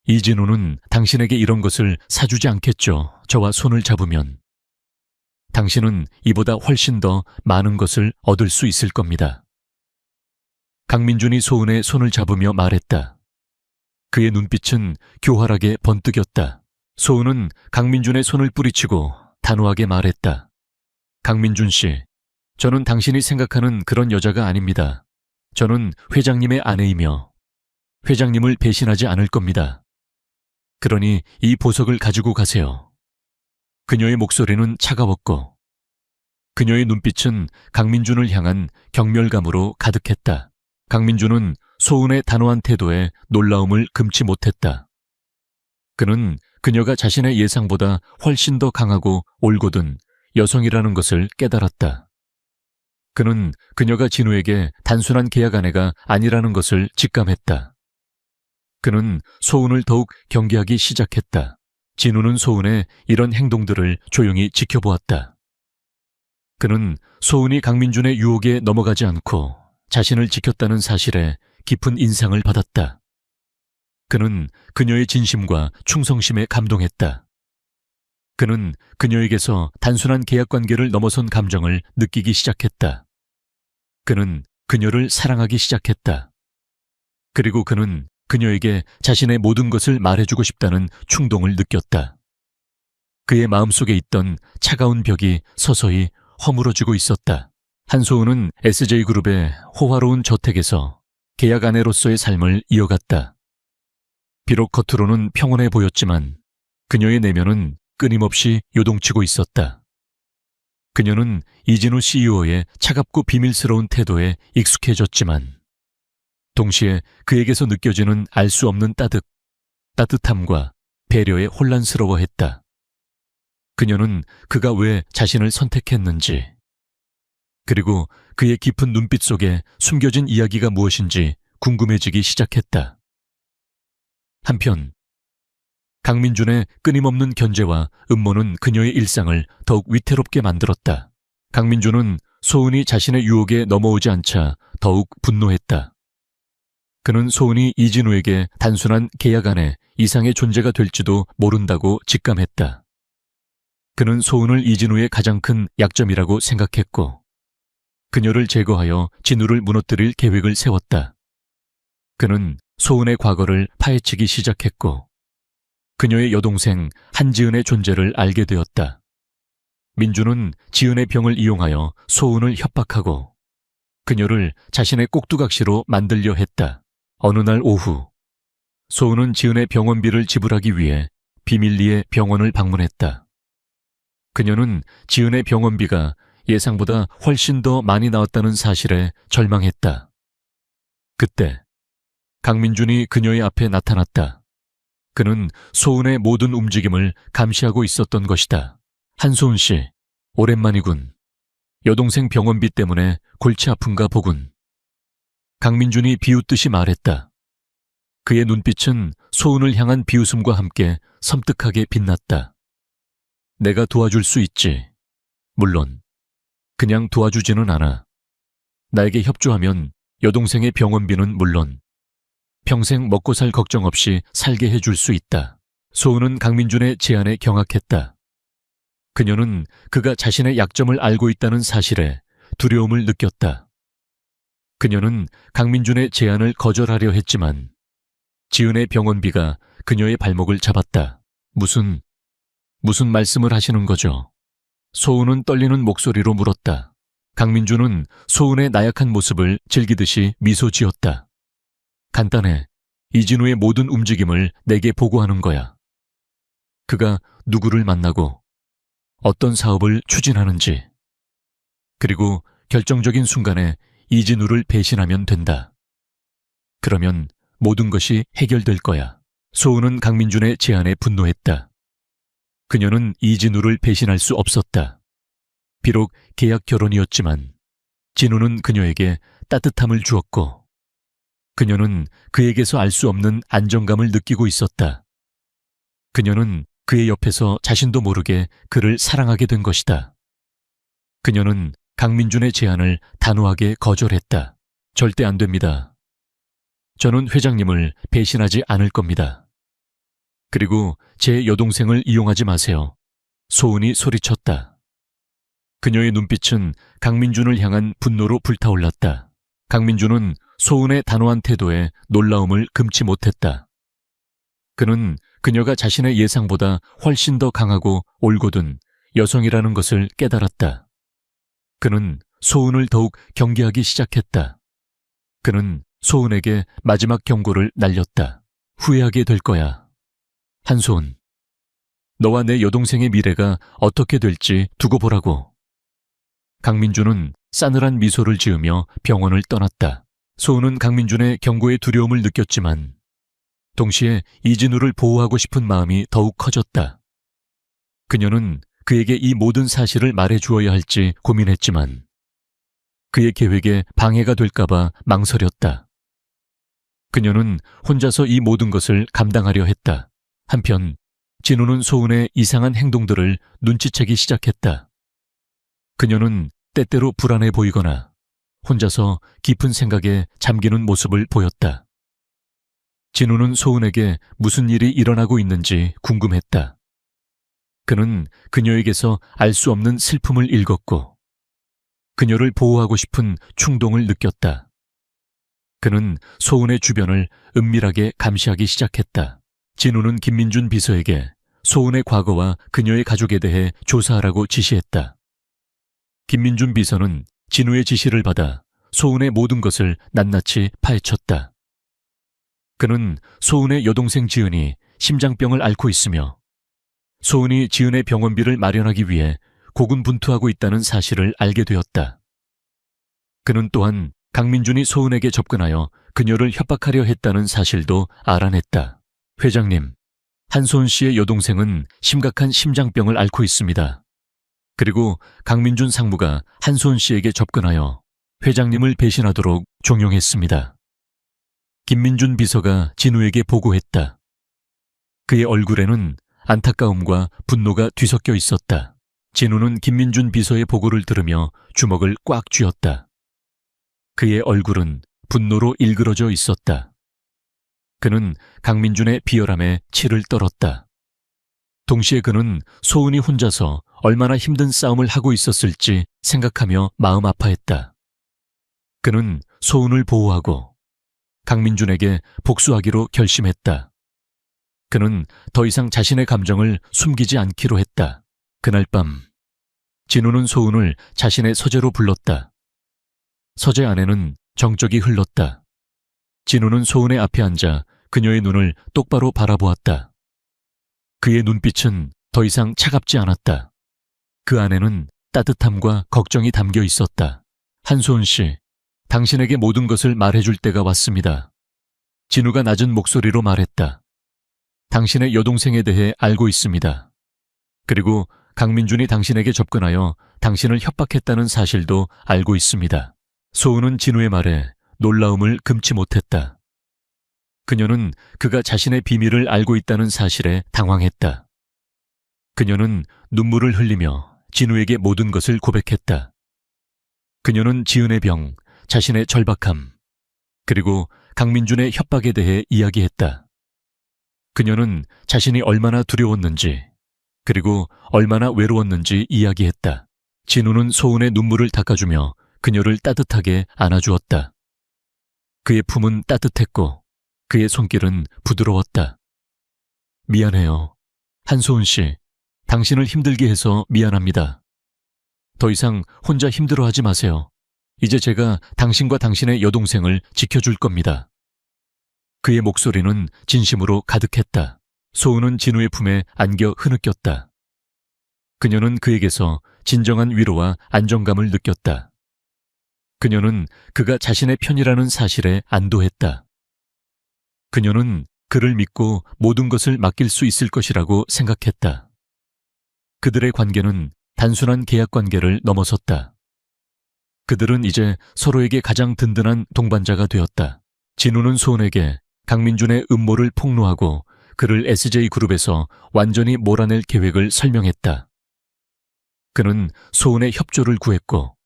Speaker 1: 이진우는 당신에게 이런 것을 사주지 않겠죠. 저와 손을 잡으면. 당신은 이보다 훨씬 더 많은 것을 얻을 수 있을 겁니다. 강민준이 소은의 손을 잡으며 말했다. 그의 눈빛은 교활하게 번뜩였다. 소은은 강민준의 손을 뿌리치고 단호하게 말했다. 강민준 씨, 저는 당신이 생각하는 그런 여자가 아닙니다. 저는 회장님의 아내이며 회장님을 배신하지 않을 겁니다. 그러니 이 보석을 가지고 가세요. 그녀의 목소리는 차가웠고 그녀의 눈빛은 강민준을 향한 경멸감으로 가득했다. 강민준은 소은의 단호한 태도에 놀라움을 금치 못했다. 그는 그녀가 자신의 예상보다 훨씬 더 강하고 올곧은 여성이라는 것을 깨달았다. 그는 그녀가 진우에게 단순한 계약 아내가 아니라는 것을 직감했다. 그는 소은을 더욱 경계하기 시작했다. 진우는 소은의 이런 행동들을 조용히 지켜보았다. 그는 소은이 강민준의 유혹에 넘어가지 않고 자신을 지켰다는 사실에 깊은 인상을 받았다. 그는 그녀의 진심과 충성심에 감동했다. 그는 그녀에게서 단순한 계약관계를 넘어선 감정을 느끼기 시작했다. 그는 그녀를 사랑하기 시작했다. 그리고 그는 그녀에게 자신의 모든 것을 말해주고 싶다는 충동을 느꼈다. 그의 마음속에 있던 차가운 벽이 서서히 허물어지고 있었다. 한소은은 SJ그룹의 호화로운 저택에서 계약 아내로서의 삶을 이어갔다. 비록 겉으로는 평온해 보였지만 그녀의 내면은 끊임없이 요동치고 있었다. 그녀는 이진우 CEO의 차갑고 비밀스러운 태도에 익숙해졌지만 동시에 그에게서 느껴지는 알 수 없는 따뜻함과 배려에 혼란스러워했다. 그녀는 그가 왜 자신을 선택했는지, 그리고 그의 깊은 눈빛 속에 숨겨진 이야기가 무엇인지 궁금해지기 시작했다. 한편 강민준의 끊임없는 견제와 음모는 그녀의 일상을 더욱 위태롭게 만들었다. 강민준은 소은이 자신의 유혹에 넘어오지 않자 더욱 분노했다. 그는 소은이 이진우에게 단순한 계약 아내 이상의 존재가 될지도 모른다고 직감했다. 그는 소은을 이진우의 가장 큰 약점이라고 생각했고 그녀를 제거하여 진우를 무너뜨릴 계획을 세웠다. 그는 소은의 과거를 파헤치기 시작했고 그녀의 여동생 한지은의 존재를 알게 되었다. 민주는 지은의 병을 이용하여 소은을 협박하고 그녀를 자신의 꼭두각시로 만들려 했다. 어느 날 오후 소은은 지은의 병원비를 지불하기 위해 비밀리에 병원을 방문했다. 그녀는 지은의 병원비가 예상보다 훨씬 더 많이 나왔다는 사실에 절망했다. 그때 강민준이 그녀의 앞에 나타났다. 그는 소은의 모든 움직임을 감시하고 있었던 것이다. 한소은 씨, 오랜만이군. 여동생 병원비 때문에 골치 아픈가 보군. 강민준이 비웃듯이 말했다. 그의 눈빛은 소은을 향한 비웃음과 함께 섬뜩하게 빛났다. 내가 도와줄 수 있지. 물론 그냥 도와주지는 않아. 나에게 협조하면 여동생의 병원비는 물론 평생 먹고 살 걱정 없이 살게 해줄 수 있다. 소은은 강민준의 제안에 경악했다. 그녀는 그가 자신의 약점을 알고 있다는 사실에 두려움을 느꼈다. 그녀는 강민준의 제안을 거절하려 했지만 지은의 병원비가 그녀의 발목을 잡았다. 무슨 말씀을 하시는 거죠? 소은은 떨리는 목소리로 물었다. 강민준은 소은의 나약한 모습을 즐기듯이 미소 지었다. 간단해. 이진우의 모든 움직임을 내게 보고하는 거야. 그가 누구를 만나고 어떤 사업을 추진하는지, 그리고 결정적인 순간에 이진우를 배신하면 된다. 그러면 모든 것이 해결될 거야. 소은은 강민준의 제안에 분노했다. 그녀는 이진우를 배신할 수 없었다. 비록 계약 결혼이었지만 진우는 그녀에게 따뜻함을 주었고 그녀는 그에게서 알 수 없는 안정감을 느끼고 있었다. 그녀는 그의 옆에서 자신도 모르게 그를 사랑하게 된 것이다. 그녀는 강민준의 제안을 단호하게 거절했다. 절대 안 됩니다. 저는 회장님을 배신하지 않을 겁니다. 그리고 제 여동생을 이용하지 마세요. 소은이 소리쳤다. 그녀의 눈빛은 강민준을 향한 분노로 불타올랐다. 강민준은 소은의 단호한 태도에 놀라움을 금치 못했다. 그는 그녀가 자신의 예상보다 훨씬 더 강하고 올곧은 여성이라는 것을 깨달았다. 그는 소은을 더욱 경계하기 시작했다. 그는 소은에게 마지막 경고를 날렸다. 후회하게 될 거야. 한소은, 너와 내 여동생의 미래가 어떻게 될지 두고 보라고. 강민준은 싸늘한 미소를 지으며 병원을 떠났다. 소은은 강민준의 경고에 두려움을 느꼈지만 동시에 이진우를 보호하고 싶은 마음이 더욱 커졌다. 그녀는 그에게 이 모든 사실을 말해주어야 할지 고민했지만 그의 계획에 방해가 될까봐 망설였다. 그녀는 혼자서 이 모든 것을 감당하려 했다. 한편 진우는 소은의 이상한 행동들을 눈치채기 시작했다. 그녀는 때때로 불안해 보이거나 혼자서 깊은 생각에 잠기는 모습을 보였다. 진우는 소은에게 무슨 일이 일어나고 있는지 궁금했다. 그는 그녀에게서 알 수 없는 슬픔을 읽었고 그녀를 보호하고 싶은 충동을 느꼈다. 그는 소은의 주변을 은밀하게 감시하기 시작했다. 진우는 김민준 비서에게 소은의 과거와 그녀의 가족에 대해 조사하라고 지시했다. 김민준 비서는 진우의 지시를 받아 소은의 모든 것을 낱낱이 파헤쳤다. 그는 소은의 여동생 지은이 심장병을 앓고 있으며 소은이 지은의 병원비를 마련하기 위해 고군분투하고 있다는 사실을 알게 되었다. 그는 또한 강민준이 소은에게 접근하여 그녀를 협박하려 했다는 사실도 알아냈다. 회장님, 한소은 씨의 여동생은 심각한 심장병을 앓고 있습니다. 그리고 강민준 상무가 한소은 씨에게 접근하여 회장님을 배신하도록 종용했습니다. 김민준 비서가 진우에게 보고했다. 그의 얼굴에는 안타까움과 분노가 뒤섞여 있었다. 진우는 김민준 비서의 보고를 들으며 주먹을 꽉 쥐었다. 그의 얼굴은 분노로 일그러져 있었다. 그는 강민준의 비열함에 치를 떨었다. 동시에 그는 소은이 혼자서 얼마나 힘든 싸움을 하고 있었을지 생각하며 마음 아파했다. 그는 소은을 보호하고 강민준에게 복수하기로 결심했다. 그는 더 이상 자신의 감정을 숨기지 않기로 했다. 그날 밤 진우는 소은을 자신의 서재로 불렀다. 서재 안에는 정적이 흘렀다. 진우는 소은의 앞에 앉아 그녀의 눈을 똑바로 바라보았다. 그의 눈빛은 더 이상 차갑지 않았다. 그 안에는 따뜻함과 걱정이 담겨 있었다. 한소은 씨, 당신에게 모든 것을 말해줄 때가 왔습니다. 진우가 낮은 목소리로 말했다. 당신의 여동생에 대해 알고 있습니다. 그리고 강민준이 당신에게 접근하여 당신을 협박했다는 사실도 알고 있습니다. 소은은 진우의 말에 놀라움을 금치 못했다. 그녀는 그가 자신의 비밀을 알고 있다는 사실에 당황했다. 그녀는 눈물을 흘리며 진우에게 모든 것을 고백했다. 그녀는 지은의 병, 자신의 절박함, 그리고 강민준의 협박에 대해 이야기했다. 그녀는 자신이 얼마나 두려웠는지, 그리고 얼마나 외로웠는지 이야기했다. 진우는 소은의 눈물을 닦아주며 그녀를 따뜻하게 안아주었다. 그의 품은 따뜻했고 그의 손길은 부드러웠다. 미안해요. 한소은 씨, 당신을 힘들게 해서 미안합니다. 더 이상 혼자 힘들어하지 마세요. 이제 제가 당신과 당신의 여동생을 지켜줄 겁니다. 그의 목소리는 진심으로 가득했다. 소은은 진우의 품에 안겨 흐느꼈다. 그녀는 그에게서 진정한 위로와 안정감을 느꼈다. 그녀는 그가 자신의 편이라는 사실에 안도했다. 그녀는 그를 믿고 모든 것을 맡길 수 있을 것이라고 생각했다. 그들의 관계는 단순한 계약 관계를 넘어섰다. 그들은 이제 서로에게 가장 든든한 동반자가 되었다. 진우는 소은에게 강민준의 음모를 폭로하고 그를 SJ그룹에서 완전히 몰아낼 계획을 설명했다. 그는 소은의 협조를 구했고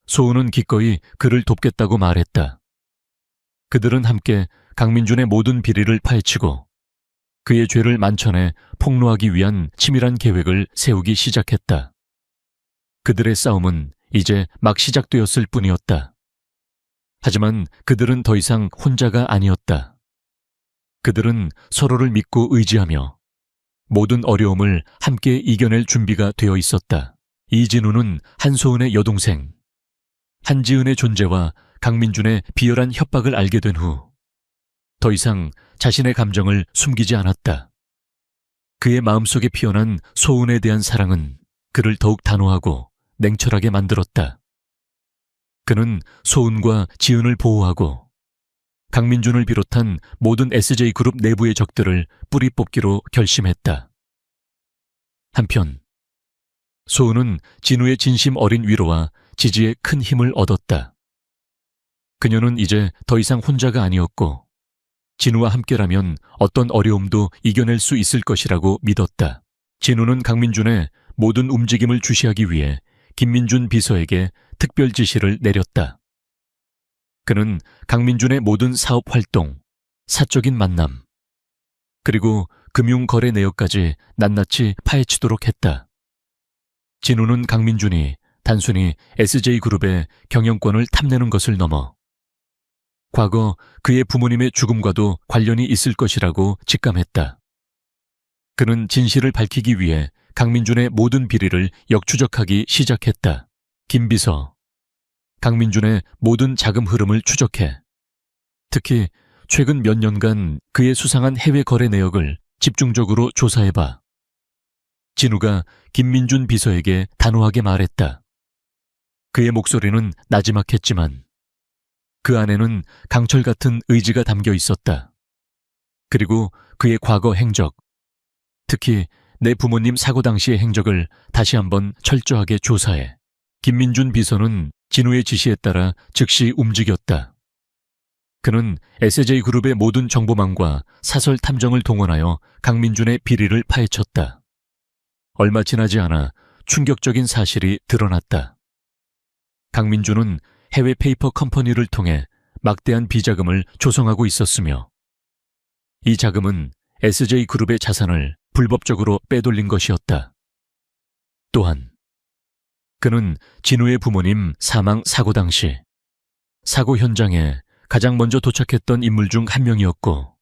Speaker 1: 소은은 기꺼이 그를 돕겠다고 말했다. 그들은 함께 강민준의 모든 비리를 파헤치고 그의 죄를 만천해 폭로하기 위한 치밀한 계획을 세우기 시작했다. 그들의 싸움은 이제 막 시작되었을 뿐이었다. 하지만 그들은 더 이상 혼자가 아니었다. 그들은 서로를 믿고 의지하며 모든 어려움을 함께 이겨낼 준비가 되어 있었다. 이진우는 한소은의 여동생, 한지은의 존재와 강민준의 비열한 협박을 알게 된 후 더 이상 자신의 감정을 숨기지 않았다. 그의 마음속에 피어난 소은에 대한 사랑은 그를 더욱 단호하고 냉철하게 만들었다. 그는 소은과 지은을 보호하고 강민준을 비롯한 모든 SJ그룹 내부의 적들을 뿌리 뽑기로 결심했다. 한편 소은은 진우의 진심 어린 위로와 지지에 큰 힘을 얻었다. 그녀는 이제 더 이상 혼자가 아니었고 진우와 함께라면 어떤 어려움도 이겨낼 수 있을 것이라고 믿었다. 진우는 강민준의 모든 움직임을 주시하기 위해 김민준 비서에게 특별 지시를 내렸다. 그는 강민준의 모든 사업 활동, 사적인 만남, 그리고 금융거래 내역까지 낱낱이 파헤치도록 했다. 진우는 강민준이 단순히 SJ그룹의 경영권을 탐내는 것을 넘어 과거 그의 부모님의 죽음과도 관련이 있을 것이라고 직감했다. 그는 진실을 밝히기 위해 강민준의 모든 비리를 역추적하기 시작했다. 김 비서, 강민준의 모든 자금 흐름을 추적해 특히 최근 몇 년간 그의 수상한 해외 거래 내역을 집중적으로 조사해봐. 진우가 김민준 비서에게 단호하게 말했다. 그의 목소리는 나지막했지만 그 안에는 강철 같은 의지가 담겨 있었다. 그리고 그의 과거 행적, 특히 내 부모님 사고 당시의 행적을 다시 한번 철저하게 조사해. 김민준 비서는 진우의 지시에 따라 즉시 움직였다. 그는 SJ그룹의 모든 정보망과 사설 탐정을 동원하여 강민준의 비리를 파헤쳤다. 얼마 지나지 않아 충격적인 사실이 드러났다. 강민준은 해외 페이퍼 컴퍼니를 통해 막대한 비자금을 조성하고 있었으며 이 자금은 SJ그룹의 자산을 불법적으로 빼돌린 것이었다. 또한 그는 진우의 부모님 사망 사고 당시 사고 현장에 가장 먼저 도착했던 인물 중 한 명이었고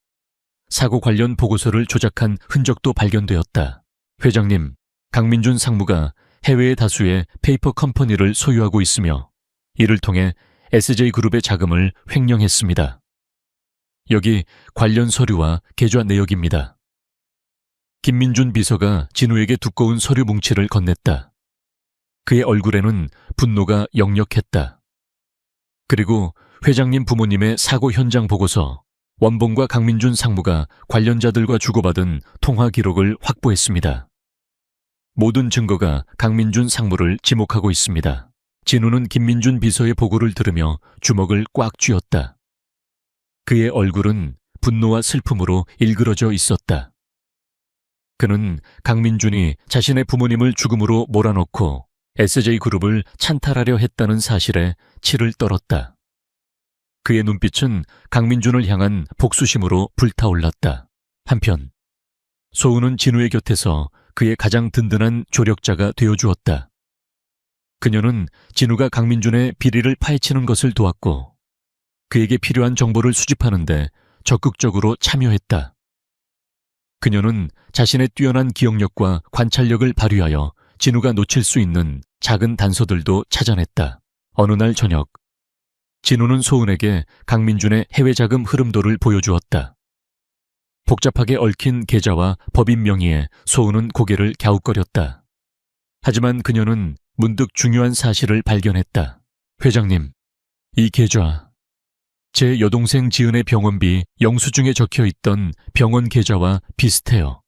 Speaker 1: 사고 관련 보고서를 조작한 흔적도 발견되었다. 회장님, 강민준 상무가 해외의 다수의 페이퍼 컴퍼니를 소유하고 있으며 이를 통해 SJ그룹의 자금을 횡령했습니다. 여기 관련 서류와 계좌 내역입니다. 김민준 비서가 진우에게 두꺼운 서류 뭉치를 건넸다. 그의 얼굴에는 분노가 역력했다. 그리고 회장님 부모님의 사고 현장 보고서, 원봉과 강민준 상무가 관련자들과 주고받은 통화 기록을 확보했습니다. 모든 증거가 강민준 상무를 지목하고 있습니다. 진우는 김민준 비서의 보고를 들으며 주먹을 꽉 쥐었다. 그의 얼굴은 분노와 슬픔으로 일그러져 있었다. 그는 강민준이 자신의 부모님을 죽음으로 몰아넣고 SJ그룹을 찬탈하려 했다는 사실에 치를 떨었다. 그의 눈빛은 강민준을 향한 복수심으로 불타올랐다. 한편 소은은 진우의 곁에서 그의 가장 든든한 조력자가 되어주었다. 그녀는 진우가 강민준의 비리를 파헤치는 것을 도왔고 그에게 필요한 정보를 수집하는 데 적극적으로 참여했다. 그녀는 자신의 뛰어난 기억력과 관찰력을 발휘하여 진우가 놓칠 수 있는 작은 단서들도 찾아냈다. 어느 날 저녁, 진우는 소은에게 강민준의 해외 자금 흐름도를 보여주었다. 복잡하게 얽힌 계좌와 법인 명의에 소은은 고개를 갸웃거렸다. 하지만 그녀는 문득 중요한 사실을 발견했다. 회장님, 이 계좌, 제 여동생 지은의 병원비 영수증에 적혀있던 병원 계좌와 비슷해요.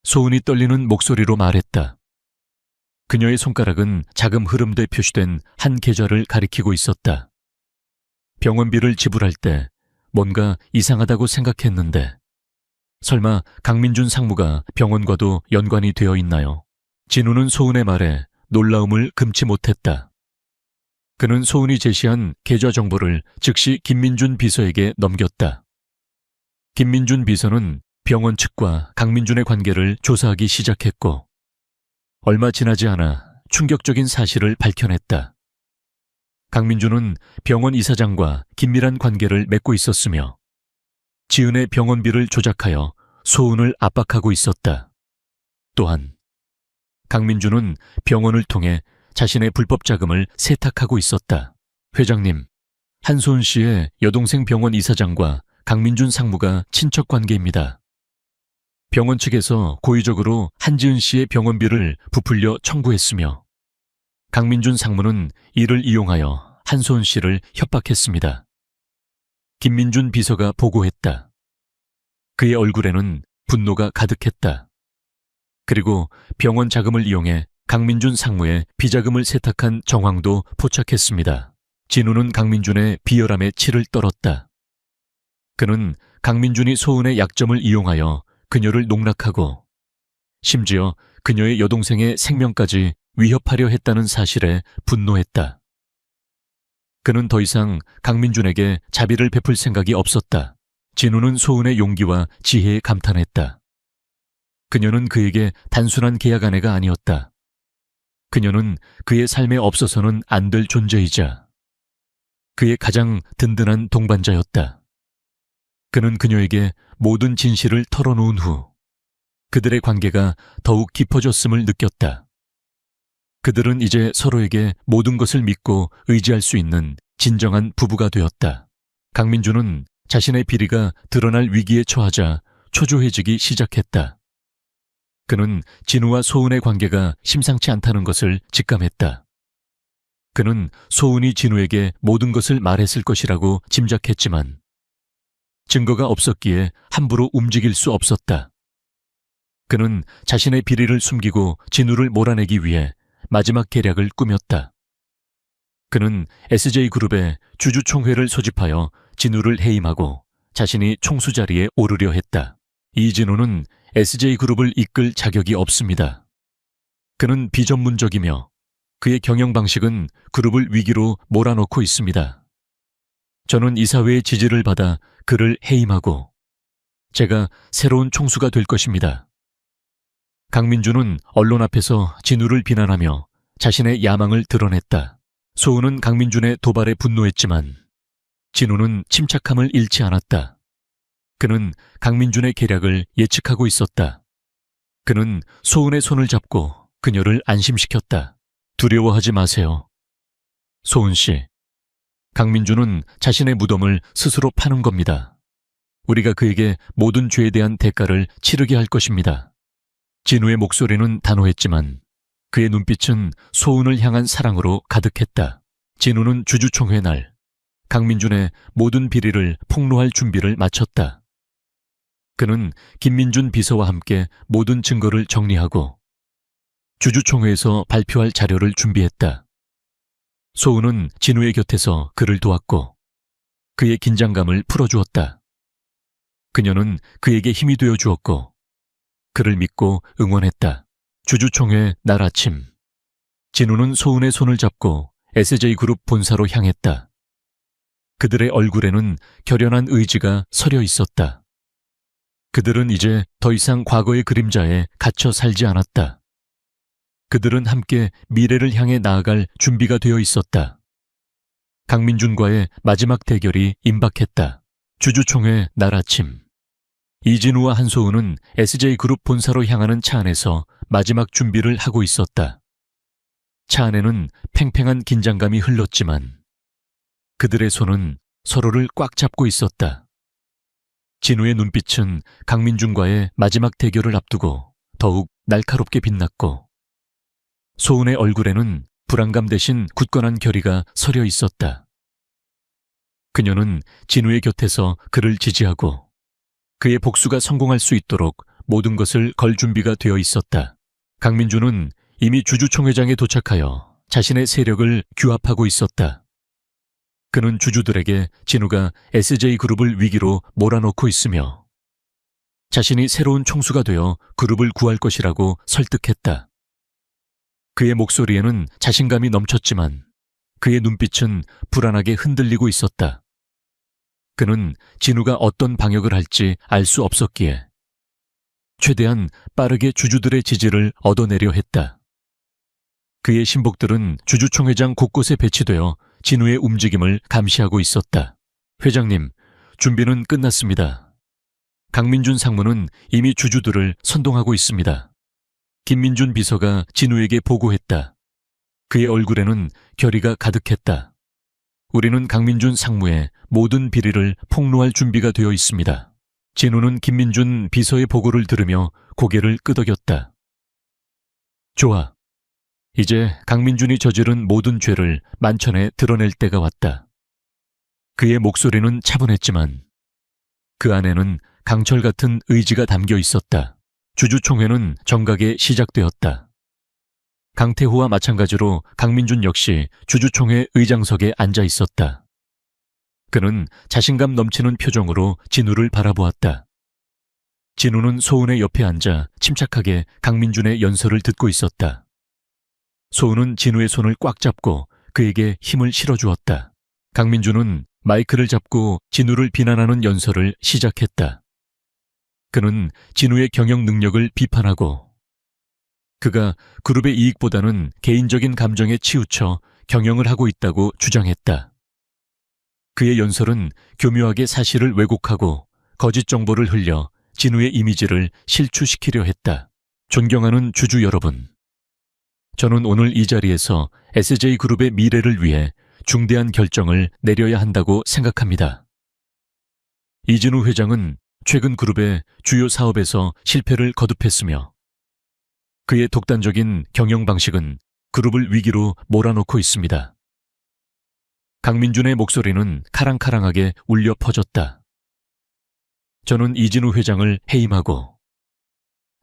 Speaker 1: 소은이 떨리는 목소리로 말했다. 그녀의 손가락은 자금 흐름도에 표시된 한 계좌를 가리키고 있었다. 병원비를 지불할 때 뭔가 이상하다고 생각했는데 설마 강민준 상무가 병원과도 연관이 되어 있나요? 진우는 소은의 말에 놀라움을 금치 못했다. 그는 소은이 제시한 계좌 정보를 즉시 김민준 비서에게 넘겼다. 김민준 비서는 병원 측과 강민준의 관계를 조사하기 시작했고 얼마 지나지 않아 충격적인 사실을 밝혀냈다. 강민준은 병원 이사장과 긴밀한 관계를 맺고 있었으며 지은의 병원비를 조작하여 소은을 압박하고 있었다. 또한 강민준은 병원을 통해 자신의 불법 자금을 세탁하고 있었다. 회장님, 한소은 씨의 여동생 병원 이사장과 강민준 상무가 친척 관계입니다. 병원 측에서 고의적으로 한지은 씨의 병원비를 부풀려 청구했으며 강민준 상무는 이를 이용하여 한소은 씨를 협박했습니다. 김민준 비서가 보고했다. 그의 얼굴에는 분노가 가득했다. 그리고 병원 자금을 이용해 강민준 상무의 비자금을 세탁한 정황도 포착했습니다. 진우는 강민준의 비열함에 치를 떨었다. 그는 강민준이 소은의 약점을 이용하여 그녀를 농락하고 심지어 그녀의 여동생의 생명까지 위협하려 했다는 사실에 분노했다. 그는 더 이상 강민준에게 자비를 베풀 생각이 없었다. 진우는 소은의 용기와 지혜에 감탄했다. 그녀는 그에게 단순한 계약 아내가 아니었다. 그녀는 그의 삶에 없어서는 안 될 존재이자 그의 가장 든든한 동반자였다. 그는 그녀에게 모든 진실을 털어놓은 후 그들의 관계가 더욱 깊어졌음을 느꼈다. 그들은 이제 서로에게 모든 것을 믿고 의지할 수 있는 진정한 부부가 되었다. 강민준은 자신의 비리가 드러날 위기에 처하자 초조해지기 시작했다. 그는 진우와 소은의 관계가 심상치 않다는 것을 직감했다. 그는 소은이 진우에게 모든 것을 말했을 것이라고 짐작했지만 증거가 없었기에 함부로 움직일 수 없었다. 그는 자신의 비리를 숨기고 진우를 몰아내기 위해 마지막 계략을 꾸몄다. 그는 SJ그룹의 주주총회를 소집하여 진우를 해임하고 자신이 총수 자리에 오르려 했다. 이진우는 SJ그룹을 이끌 자격이 없습니다. 그는 비전문적이며 그의 경영 방식은 그룹을 위기로 몰아넣고 있습니다. 저는 이사회의 지지를 받아 그를 해임하고 제가 새로운 총수가 될 것입니다. 강민준은 언론 앞에서 진우를 비난하며 자신의 야망을 드러냈다. 소은은 강민준의 도발에 분노했지만 진우는 침착함을 잃지 않았다. 그는 강민준의 계략을 예측하고 있었다. 그는 소은의 손을 잡고 그녀를 안심시켰다. 두려워하지 마세요. 소은 씨, 강민준은 자신의 무덤을 스스로 파는 겁니다. 우리가 그에게 모든 죄에 대한 대가를 치르게 할 것입니다. 진우의 목소리는 단호했지만 그의 눈빛은 소은을 향한 사랑으로 가득했다. 진우는 주주총회 날 강민준의 모든 비리를 폭로할 준비를 마쳤다. 그는 김민준 비서와 함께 모든 증거를 정리하고 주주총회에서 발표할 자료를 준비했다. 소은은 진우의 곁에서 그를 도왔고 그의 긴장감을 풀어주었다. 그녀는 그에게 힘이 되어 주었고 그를 믿고 응원했다. 주주총회 날 아침 진우는 소은의 손을 잡고 SJ그룹 본사로 향했다. 그들의 얼굴에는 결연한 의지가 서려 있었다. 그들은 이제 더 이상 과거의 그림자에 갇혀 살지 않았다. 그들은 함께 미래를 향해 나아갈 준비가 되어 있었다. 강민준과의 마지막 대결이 임박했다. 주주총회 날 아침 이진우와 한소은은 SJ그룹 본사로 향하는 차 안에서 마지막 준비를 하고 있었다. 차 안에는 팽팽한 긴장감이 흘렀지만 그들의 손은 서로를 꽉 잡고 있었다. 진우의 눈빛은 강민준과의 마지막 대결을 앞두고 더욱 날카롭게 빛났고 소은의 얼굴에는 불안감 대신 굳건한 결의가 서려 있었다. 그녀는 진우의 곁에서 그를 지지하고 그의 복수가 성공할 수 있도록 모든 것을 걸 준비가 되어 있었다. 강민준은 이미 주주총회장에 도착하여 자신의 세력을 규합하고 있었다. 그는 주주들에게 진우가 SJ그룹을 위기로 몰아넣고 있으며 자신이 새로운 총수가 되어 그룹을 구할 것이라고 설득했다. 그의 목소리에는 자신감이 넘쳤지만 그의 눈빛은 불안하게 흔들리고 있었다. 그는 진우가 어떤 방역을 할지 알 수 없었기에 최대한 빠르게 주주들의 지지를 얻어내려 했다. 그의 신복들은 주주총회장 곳곳에 배치되어 진우의 움직임을 감시하고 있었다. 회장님, 준비는 끝났습니다. 강민준 상무는 이미 주주들을 선동하고 있습니다. 김민준 비서가 진우에게 보고했다. 그의 얼굴에는 결의가 가득했다. 우리는 강민준 상무의 모든 비리를 폭로할 준비가 되어 있습니다. 진우는 김민준 비서의 보고를 들으며 고개를 끄덕였다. 좋아. 이제 강민준이 저지른 모든 죄를 만천에 드러낼 때가 왔다. 그의 목소리는 차분했지만 그 안에는 강철 같은 의지가 담겨 있었다. 주주총회는 정각에 시작되었다. 강태호와 마찬가지로 강민준 역시 주주총회 의장석에 앉아 있었다. 그는 자신감 넘치는 표정으로 진우를 바라보았다. 진우는 소은의 옆에 앉아 침착하게 강민준의 연설을 듣고 있었다. 소은은 진우의 손을 꽉 잡고 그에게 힘을 실어주었다. 강민준은 마이크를 잡고 진우를 비난하는 연설을 시작했다. 그는 진우의 경영 능력을 비판하고 그가 그룹의 이익보다는 개인적인 감정에 치우쳐 경영을 하고 있다고 주장했다. 그의 연설은 교묘하게 사실을 왜곡하고 거짓 정보를 흘려 진우의 이미지를 실추시키려 했다. 존경하는 주주 여러분, 저는 오늘 이 자리에서 SJ그룹의 미래를 위해 중대한 결정을 내려야 한다고 생각합니다. 이진우 회장은 최근 그룹의 주요 사업에서 실패를 거듭했으며 그의 독단적인 경영 방식은 그룹을 위기로 몰아넣고 있습니다. 강민준의 목소리는 카랑카랑하게 울려 퍼졌다. 저는 이진우 회장을 해임하고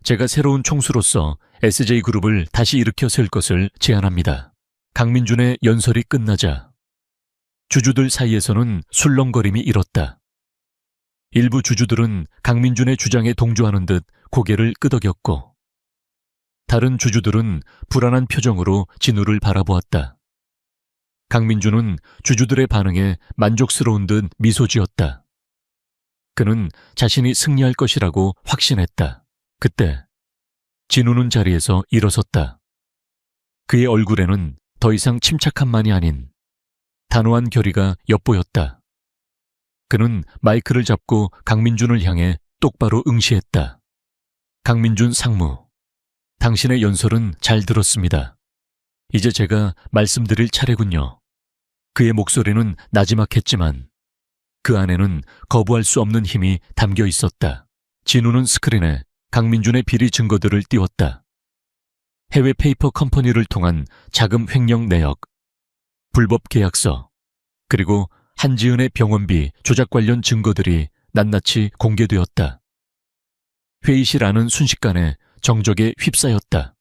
Speaker 1: 제가 새로운 총수로서 SJ그룹을 다시 일으켜 세울 것을 제안합니다. 강민준의 연설이 끝나자 주주들 사이에서는 술렁거림이 일었다. 일부 주주들은 강민준의 주장에 동조하는 듯 고개를 끄덕였고 다른 주주들은 불안한 표정으로 진우를 바라보았다. 강민준은 주주들의 반응에 만족스러운 듯 미소 지었다. 그는 자신이 승리할 것이라고 확신했다. 그때 진우는 자리에서 일어섰다. 그의 얼굴에는 더 이상 침착함만이 아닌 단호한 결의가 엿보였다. 그는 마이크를 잡고 강민준을 향해 똑바로 응시했다. 강민준 상무, 당신의 연설은 잘 들었습니다. 이제 제가 말씀드릴 차례군요. 그의 목소리는 나지막했지만 그 안에는 거부할 수 없는 힘이 담겨 있었다. 진우는 스크린에 강민준의 비리 증거들을 띄웠다. 해외 페이퍼 컴퍼니를 통한 자금 횡령 내역, 불법 계약서, 그리고 한지은의 병원비 조작 관련 증거들이 낱낱이 공개되었다. 회의실 안은 순식간에 정적에 휩싸였다.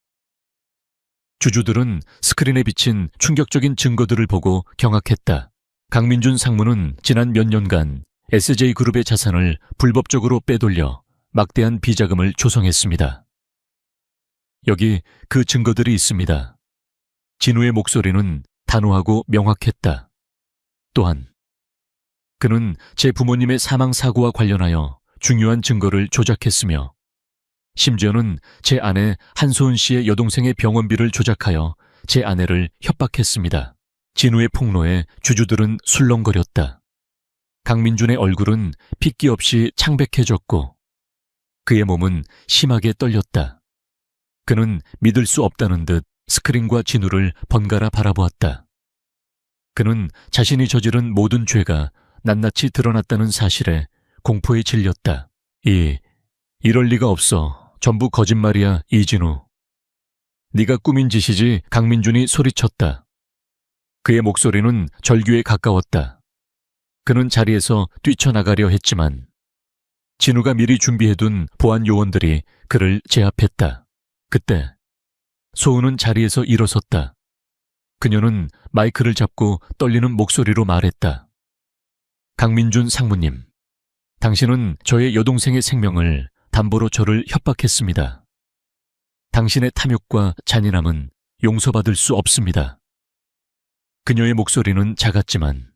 Speaker 1: 주주들은 스크린에 비친 충격적인 증거들을 보고 경악했다. 강민준 상무는 지난 몇 년간 SJ그룹의 자산을 불법적으로 빼돌려 막대한 비자금을 조성했습니다. 여기 그 증거들이 있습니다. 진우의 목소리는 단호하고 명확했다. 또한 그는 제 부모님의 사망 사고와 관련하여 중요한 증거를 조작했으며 심지어는 제 아내 한소은 씨의 여동생의 병원비를 조작하여 제 아내를 협박했습니다. 진우의 폭로에 주주들은 술렁거렸다. 강민준의 얼굴은 핏기 없이 창백해졌고 그의 몸은 심하게 떨렸다. 그는 믿을 수 없다는 듯 스크린과 진우를 번갈아 바라보았다. 그는 자신이 저지른 모든 죄가 낱낱이 드러났다는 사실에 공포에 질렸다. 이럴 리가 없어. 전부 거짓말이야, 이진우. 네가 꾸민 짓이지. 강민준이 소리쳤다. 그의 목소리는 절규에 가까웠다. 그는 자리에서 뛰쳐나가려 했지만 진우가 미리 준비해둔 보안 요원들이 그를 제압했다. 그때 소은은 자리에서 일어섰다. 그녀는 마이크를 잡고 떨리는 목소리로 말했다. 강민준 상무님, 당신은 저의 여동생의 생명을 담보로 저를 협박했습니다. 당신의 탐욕과 잔인함은 용서받을 수 없습니다. 그녀의 목소리는 작았지만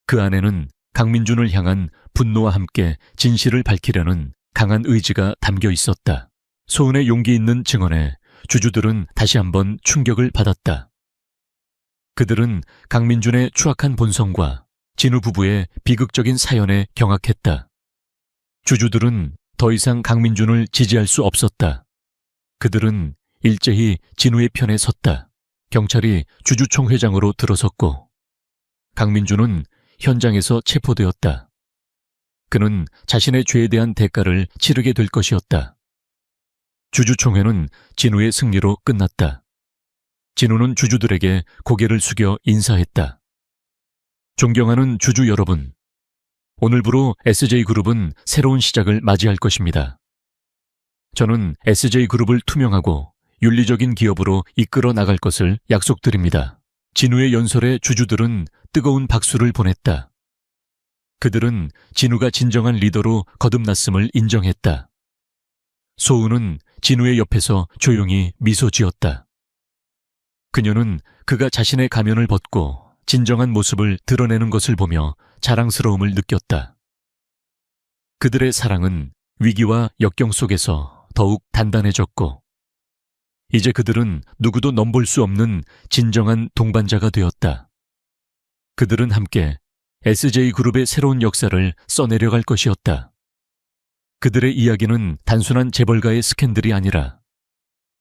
Speaker 1: 그 안에는 강민준을 향한 분노와 함께 진실을 밝히려는 강한 의지가 담겨 있었다. 소은의 용기 있는 증언에 주주들은 다시 한번 충격을 받았다. 그들은 강민준의 추악한 본성과 진우 부부의 비극적인 사연에 경악했다. 주주들은 더 이상 강민준을 지지할 수 없었다. 그들은 일제히 진우의 편에 섰다. 경찰이 주주총회장으로 들어섰고 강민준은 현장에서 체포되었다. 그는 자신의 죄에 대한 대가를 치르게 될 것이었다. 주주총회는 진우의 승리로 끝났다. 진우는 주주들에게 고개를 숙여 인사했다. 존경하는 주주 여러분, 오늘부로 SJ그룹은 새로운 시작을 맞이할 것입니다. 저는 SJ그룹을 투명하고 윤리적인 기업으로 이끌어 나갈 것을 약속드립니다. 진우의 연설에 주주들은 뜨거운 박수를 보냈다. 그들은 진우가 진정한 리더로 거듭났음을 인정했다. 소은은 진우의 옆에서 조용히 미소 지었다. 그녀는 그가 자신의 가면을 벗고 진정한 모습을 드러내는 것을 보며 자랑스러움을 느꼈다. 그들의 사랑은 위기와 역경 속에서 더욱 단단해졌고, 이제 그들은 누구도 넘볼 수 없는 진정한 동반자가 되었다. 그들은 함께 SJ그룹의 새로운 역사를 써내려갈 것이었다. 그들의 이야기는 단순한 재벌가의 스캔들이 아니라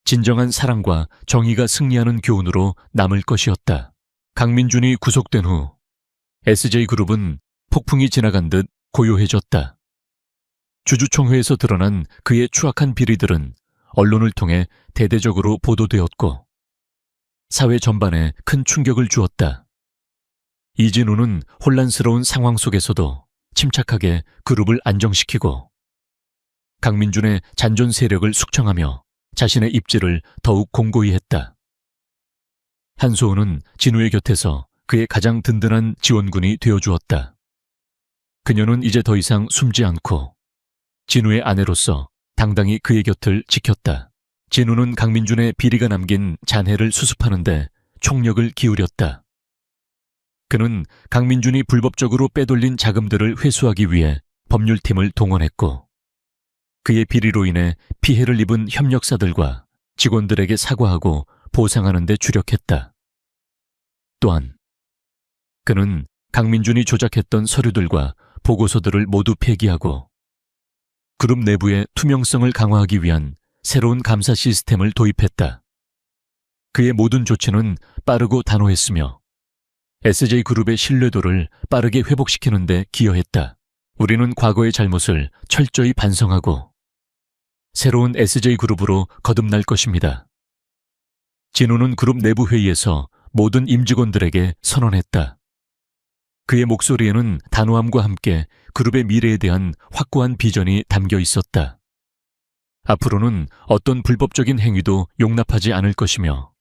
Speaker 1: 진정한 사랑과 정의가 승리하는 교훈으로 남을 것이었다. 강민준이 구속된 후 SJ그룹은 폭풍이 지나간 듯 고요해졌다. 주주총회에서 드러난 그의 추악한 비리들은 언론을 통해 대대적으로 보도되었고 사회 전반에 큰 충격을 주었다. 이진우는 혼란스러운 상황 속에서도 침착하게 그룹을 안정시키고 강민준의 잔존 세력을 숙청하며 자신의 입지를 더욱 공고히 했다. 한소은은 진우의 곁에서 그의 가장 든든한 지원군이 되어주었다. 그녀는 이제 더 이상 숨지 않고 진우의 아내로서 당당히 그의 곁을 지켰다. 진우는 강민준의 비리가 남긴 잔해를 수습하는데 총력을 기울였다. 그는 강민준이 불법적으로 빼돌린 자금들을 회수하기 위해 법률팀을 동원했고, 그의 비리로 인해 피해를 입은 협력사들과 직원들에게 사과하고 보상하는 데 주력했다. 또한 그는 강민준이 조작했던 서류들과 보고서들을 모두 폐기하고 그룹 내부의 투명성을 강화하기 위한 새로운 감사 시스템을 도입했다. 그의 모든 조치는 빠르고 단호했으며 SJ그룹의 신뢰도를 빠르게 회복시키는 데 기여했다. 우리는 과거의 잘못을 철저히 반성하고 새로운 SJ그룹으로 거듭날 것입니다. 진우는 그룹 내부 회의에서 모든 임직원들에게 선언했다. 그의 목소리에는 단호함과 함께 그룹의 미래에 대한 확고한 비전이 담겨 있었다. 앞으로는 어떤 불법적인 행위도 용납하지 않을 것이며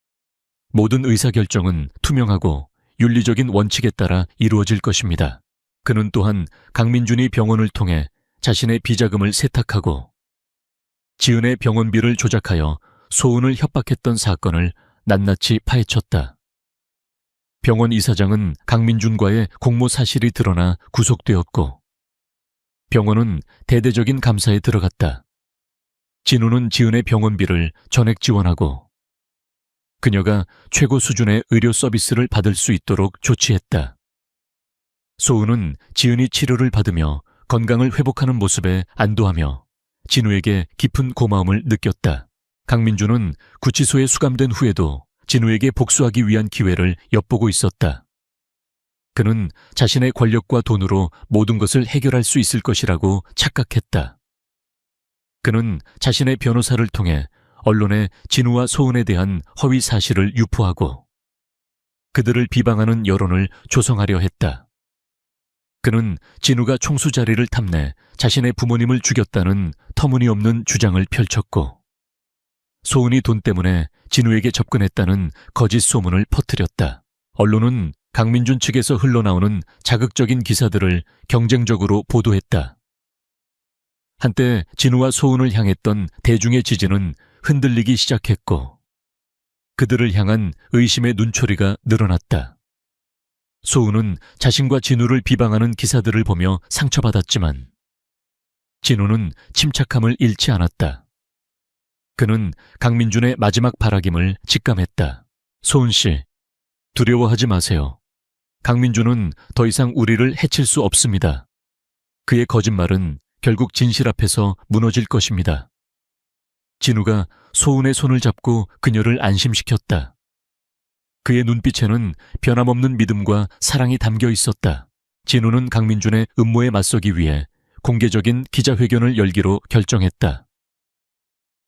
Speaker 1: 모든 의사결정은 투명하고 윤리적인 원칙에 따라 이루어질 것입니다. 그는 또한 강민준이 병원을 통해 자신의 비자금을 세탁하고 지은의 병원비를 조작하여 소은을 협박했던 사건을 낱낱이 파헤쳤다. 병원 이사장은 강민준과의 공모 사실이 드러나 구속되었고 병원은 대대적인 감사에 들어갔다. 진우는 지은의 병원비를 전액 지원하고 그녀가 최고 수준의 의료 서비스를 받을 수 있도록 조치했다. 소은은 지은이 치료를 받으며 건강을 회복하는 모습에 안도하며 진우에게 깊은 고마움을 느꼈다. 강민준은 구치소에 수감된 후에도 진우에게 복수하기 위한 기회를 엿보고 있었다. 그는 자신의 권력과 돈으로 모든 것을 해결할 수 있을 것이라고 착각했다. 그는 자신의 변호사를 통해 언론에 진우와 소은에 대한 허위 사실을 유포하고 그들을 비방하는 여론을 조성하려 했다. 그는 진우가 총수 자리를 탐내 자신의 부모님을 죽였다는 터무니없는 주장을 펼쳤고 소은이 돈 때문에 진우에게 접근했다는 거짓 소문을 퍼뜨렸다. 언론은 강민준 측에서 흘러나오는 자극적인 기사들을 경쟁적으로 보도했다. 한때 진우와 소은을 향했던 대중의 지지는 흔들리기 시작했고 그들을 향한 의심의 눈초리가 늘어났다. 소은은 자신과 진우를 비방하는 기사들을 보며 상처받았지만 진우는 침착함을 잃지 않았다. 그는 강민준의 마지막 바라김을 직감했다. 소은 씨, 두려워하지 마세요. 강민준은 더 이상 우리를 해칠 수 없습니다. 그의 거짓말은 결국 진실 앞에서 무너질 것입니다. 진우가 소은의 손을 잡고 그녀를 안심시켰다. 그의 눈빛에는 변함없는 믿음과 사랑이 담겨 있었다. 진우는 강민준의 음모에 맞서기 위해 공개적인 기자회견을 열기로 결정했다.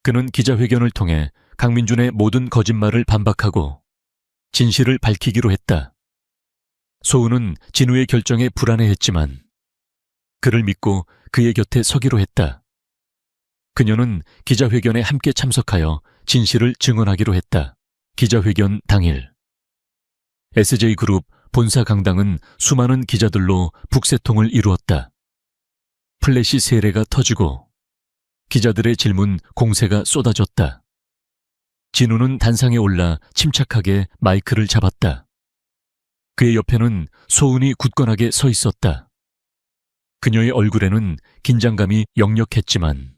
Speaker 1: 그는 기자회견을 통해 강민준의 모든 거짓말을 반박하고 진실을 밝히기로 했다. 소은은 진우의 결정에 불안해했지만 그를 믿고 그의 곁에 서기로 했다. 그녀는 기자회견에 함께 참석하여 진실을 증언하기로 했다. 기자회견 당일 SJ그룹 본사 강당은 수많은 기자들로 북새통을 이루었다. 플래시 세례가 터지고 기자들의 질문 공세가 쏟아졌다. 진우는 단상에 올라 침착하게 마이크를 잡았다. 그의 옆에는 소은이 굳건하게 서 있었다. 그녀의 얼굴에는 긴장감이 역력했지만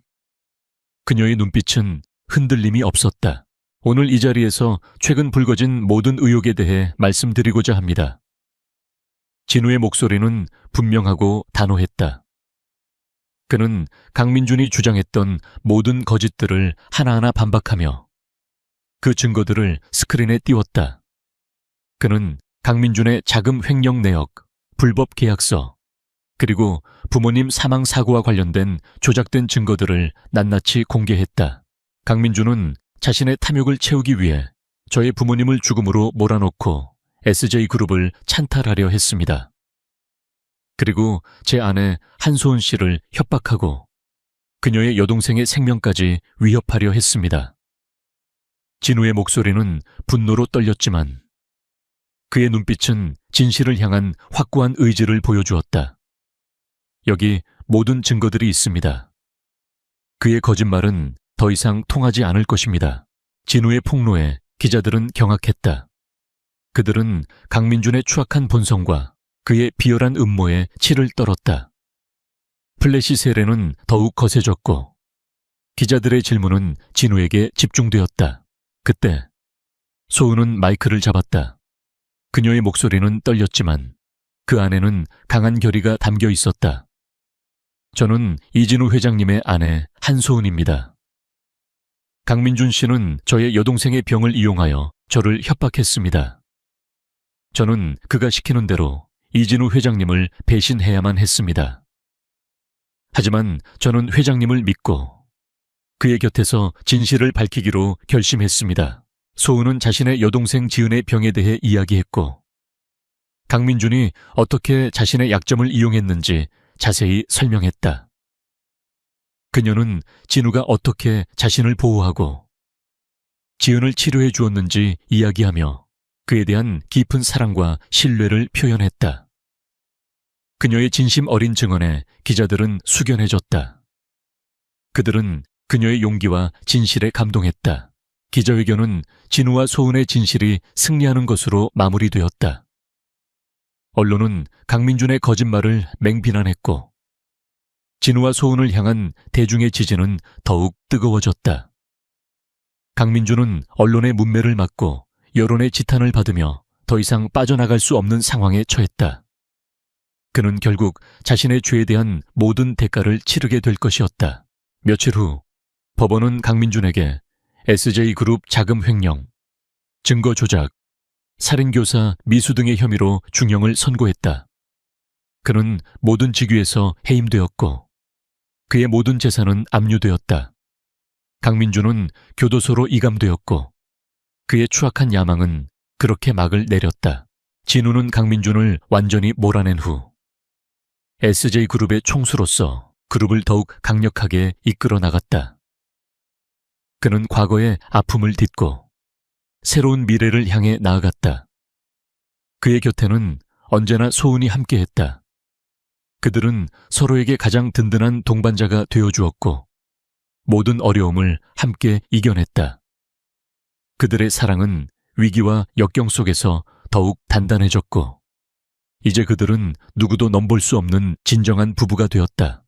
Speaker 1: 그녀의 눈빛은 흔들림이 없었다. 오늘 이 자리에서 최근 불거진 모든 의혹에 대해 말씀드리고자 합니다. 진우의 목소리는 분명하고 단호했다. 그는 강민준이 주장했던 모든 거짓들을 하나하나 반박하며 그 증거들을 스크린에 띄웠다. 그는 강민준의 자금 횡령 내역, 불법 계약서, 그리고 부모님 사망 사고와 관련된 조작된 증거들을 낱낱이 공개했다. 강민준은 자신의 탐욕을 채우기 위해 저의 부모님을 죽음으로 몰아넣고 SJ그룹을 찬탈하려 했습니다. 그리고 제 아내 한소은 씨를 협박하고 그녀의 여동생의 생명까지 위협하려 했습니다. 진우의 목소리는 분노로 떨렸지만 그의 눈빛은 진실을 향한 확고한 의지를 보여주었다. 여기 모든 증거들이 있습니다. 그의 거짓말은 더 이상 통하지 않을 것입니다. 진우의 폭로에 기자들은 경악했다. 그들은 강민준의 추악한 본성과 그의 비열한 음모에 치를 떨었다. 플래시 세례는 더욱 거세졌고 기자들의 질문은 진우에게 집중되었다. 그때 소은은 마이크를 잡았다. 그녀의 목소리는 떨렸지만 그 안에는 강한 결의가 담겨 있었다. 저는 이진우 회장님의 아내 한소은입니다. 강민준 씨는 저의 여동생의 병을 이용하여 저를 협박했습니다. 저는 그가 시키는 대로 이진우 회장님을 배신해야만 했습니다. 하지만 저는 회장님을 믿고 그의 곁에서 진실을 밝히기로 결심했습니다. 소은은 자신의 여동생 지은의 병에 대해 이야기했고 강민준이 어떻게 자신의 약점을 이용했는지 자세히 설명했다. 그녀는 진우가 어떻게 자신을 보호하고 지은을 치료해 주었는지 이야기하며 그에 대한 깊은 사랑과 신뢰를 표현했다. 그녀의 진심 어린 증언에 기자들은 숙연해졌다. 그들은 그녀의 용기와 진실에 감동했다. 기자회견은 진우와 소은의 진실이 승리하는 것으로 마무리되었다. 언론은 강민준의 거짓말을 맹비난했고 진우와 소은을 향한 대중의 지지는 더욱 뜨거워졌다. 강민준은 언론의 문매를 맞고 여론의 지탄을 받으며 더 이상 빠져나갈 수 없는 상황에 처했다. 그는 결국 자신의 죄에 대한 모든 대가를 치르게 될 것이었다. 며칠 후 법원은 강민준에게 SJ그룹 자금 횡령, 증거 조작, 살인교사 미수 등의 혐의로 중형을 선고했다. 그는 모든 직위에서 해임되었고 그의 모든 재산은 압류되었다. 강민준은 교도소로 이감되었고 그의 추악한 야망은 그렇게 막을 내렸다. 진우는 강민준을 완전히 몰아낸 후 SJ그룹의 총수로서 그룹을 더욱 강력하게 이끌어 나갔다. 그는 과거의 아픔을 딛고 새로운 미래를 향해 나아갔다. 그의 곁에는 언제나 소은이 함께했다. 그들은 서로에게 가장 든든한 동반자가 되어주었고 모든 어려움을 함께 이겨냈다. 그들의 사랑은 위기와 역경 속에서 더욱 단단해졌고 이제 그들은 누구도 넘볼 수 없는 진정한 부부가 되었다.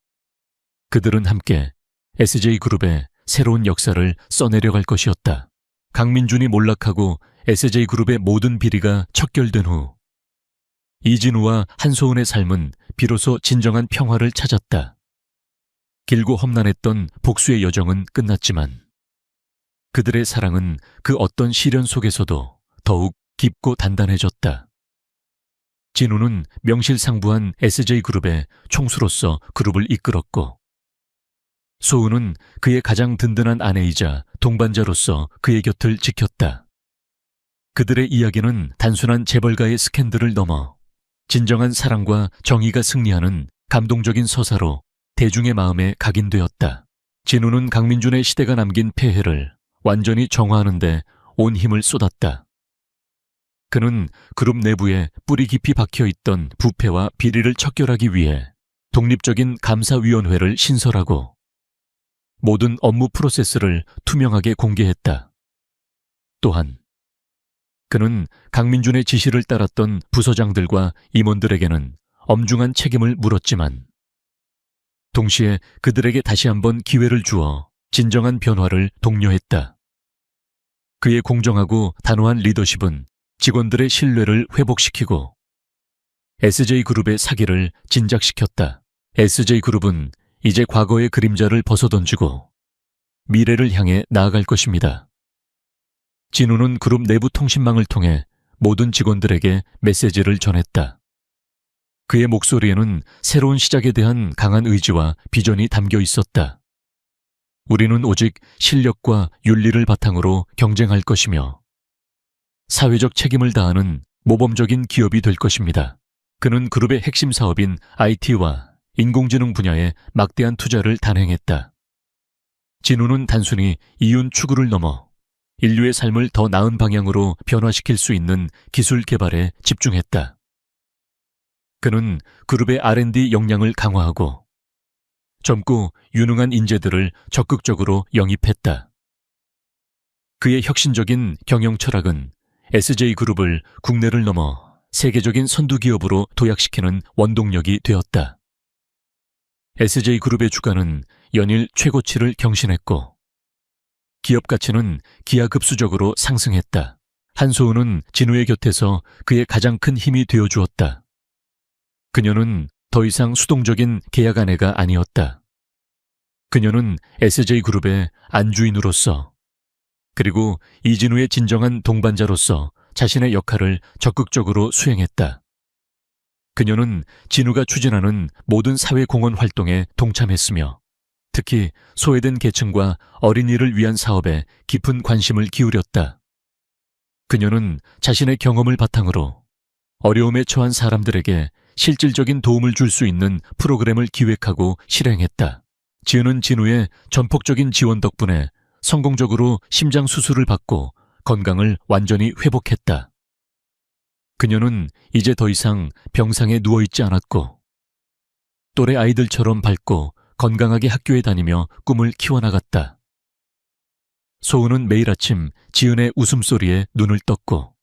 Speaker 1: 그들은 함께 SJ그룹의 새로운 역사를 써내려갈 것이었다. 강민준이 몰락하고 SJ그룹의 모든 비리가 척결된 후 이진우와 한소은의 삶은 비로소 진정한 평화를 찾았다. 길고 험난했던 복수의 여정은 끝났지만 그들의 사랑은 그 어떤 시련 속에서도 더욱 깊고 단단해졌다. 진우는 명실상부한 SJ그룹의 총수로서 그룹을 이끌었고 소은은 그의 가장 든든한 아내이자 동반자로서 그의 곁을 지켰다. 그들의 이야기는 단순한 재벌가의 스캔들을 넘어 진정한 사랑과 정의가 승리하는 감동적인 서사로 대중의 마음에 각인되었다. 진우는 강민준의 시대가 남긴 폐해를 완전히 정화하는 데 온 힘을 쏟았다. 그는 그룹 내부에 뿌리 깊이 박혀있던 부패와 비리를 척결하기 위해 독립적인 감사위원회를 신설하고 모든 업무 프로세스를 투명하게 공개했다. 또한 그는 강민준의 지시를 따랐던 부서장들과 임원들에게는 엄중한 책임을 물었지만 동시에 그들에게 다시 한번 기회를 주어 진정한 변화를 독려했다. 그의 공정하고 단호한 리더십은 직원들의 신뢰를 회복시키고 SJ그룹의 사기를 진작시켰다. SJ그룹은 이제 과거의 그림자를 벗어던지고 미래를 향해 나아갈 것입니다. 진우는 그룹 내부 통신망을 통해 모든 직원들에게 메시지를 전했다. 그의 목소리에는 새로운 시작에 대한 강한 의지와 비전이 담겨 있었다. 우리는 오직 실력과 윤리를 바탕으로 경쟁할 것이며 사회적 책임을 다하는 모범적인 기업이 될 것입니다. 그는 그룹의 핵심 사업인 IT와 인공지능 분야에 막대한 투자를 단행했다. 진우는 단순히 이윤 추구를 넘어 인류의 삶을 더 나은 방향으로 변화시킬 수 있는 기술 개발에 집중했다. 그는 그룹의 R&D 역량을 강화하고 젊고 유능한 인재들을 적극적으로 영입했다. 그의 혁신적인 경영 철학은 SJ그룹을 국내를 넘어 세계적인 선두기업으로 도약시키는 원동력이 되었다. SJ그룹의 주가는 연일 최고치를 경신했고 기업 가치는 기하급수적으로 상승했다. 한소은은 진우의 곁에서 그의 가장 큰 힘이 되어주었다. 그녀는 더 이상 수동적인 계약 아내가 아니었다. 그녀는 SJ그룹의 안주인으로서 그리고 이진우의 진정한 동반자로서 자신의 역할을 적극적으로 수행했다. 그녀는 진우가 추진하는 모든 사회공헌 활동에 동참했으며 특히 소외된 계층과 어린이를 위한 사업에 깊은 관심을 기울였다. 그녀는 자신의 경험을 바탕으로 어려움에 처한 사람들에게 실질적인 도움을 줄 수 있는 프로그램을 기획하고 실행했다. 지은은 진우의 전폭적인 지원 덕분에 성공적으로 심장 수술을 받고 건강을 완전히 회복했다. 그녀는 이제 더 이상 병상에 누워있지 않았고 또래 아이들처럼 밝고 건강하게 학교에 다니며 꿈을 키워나갔다. 소은은 매일 아침 지은의 웃음소리에 눈을 떴고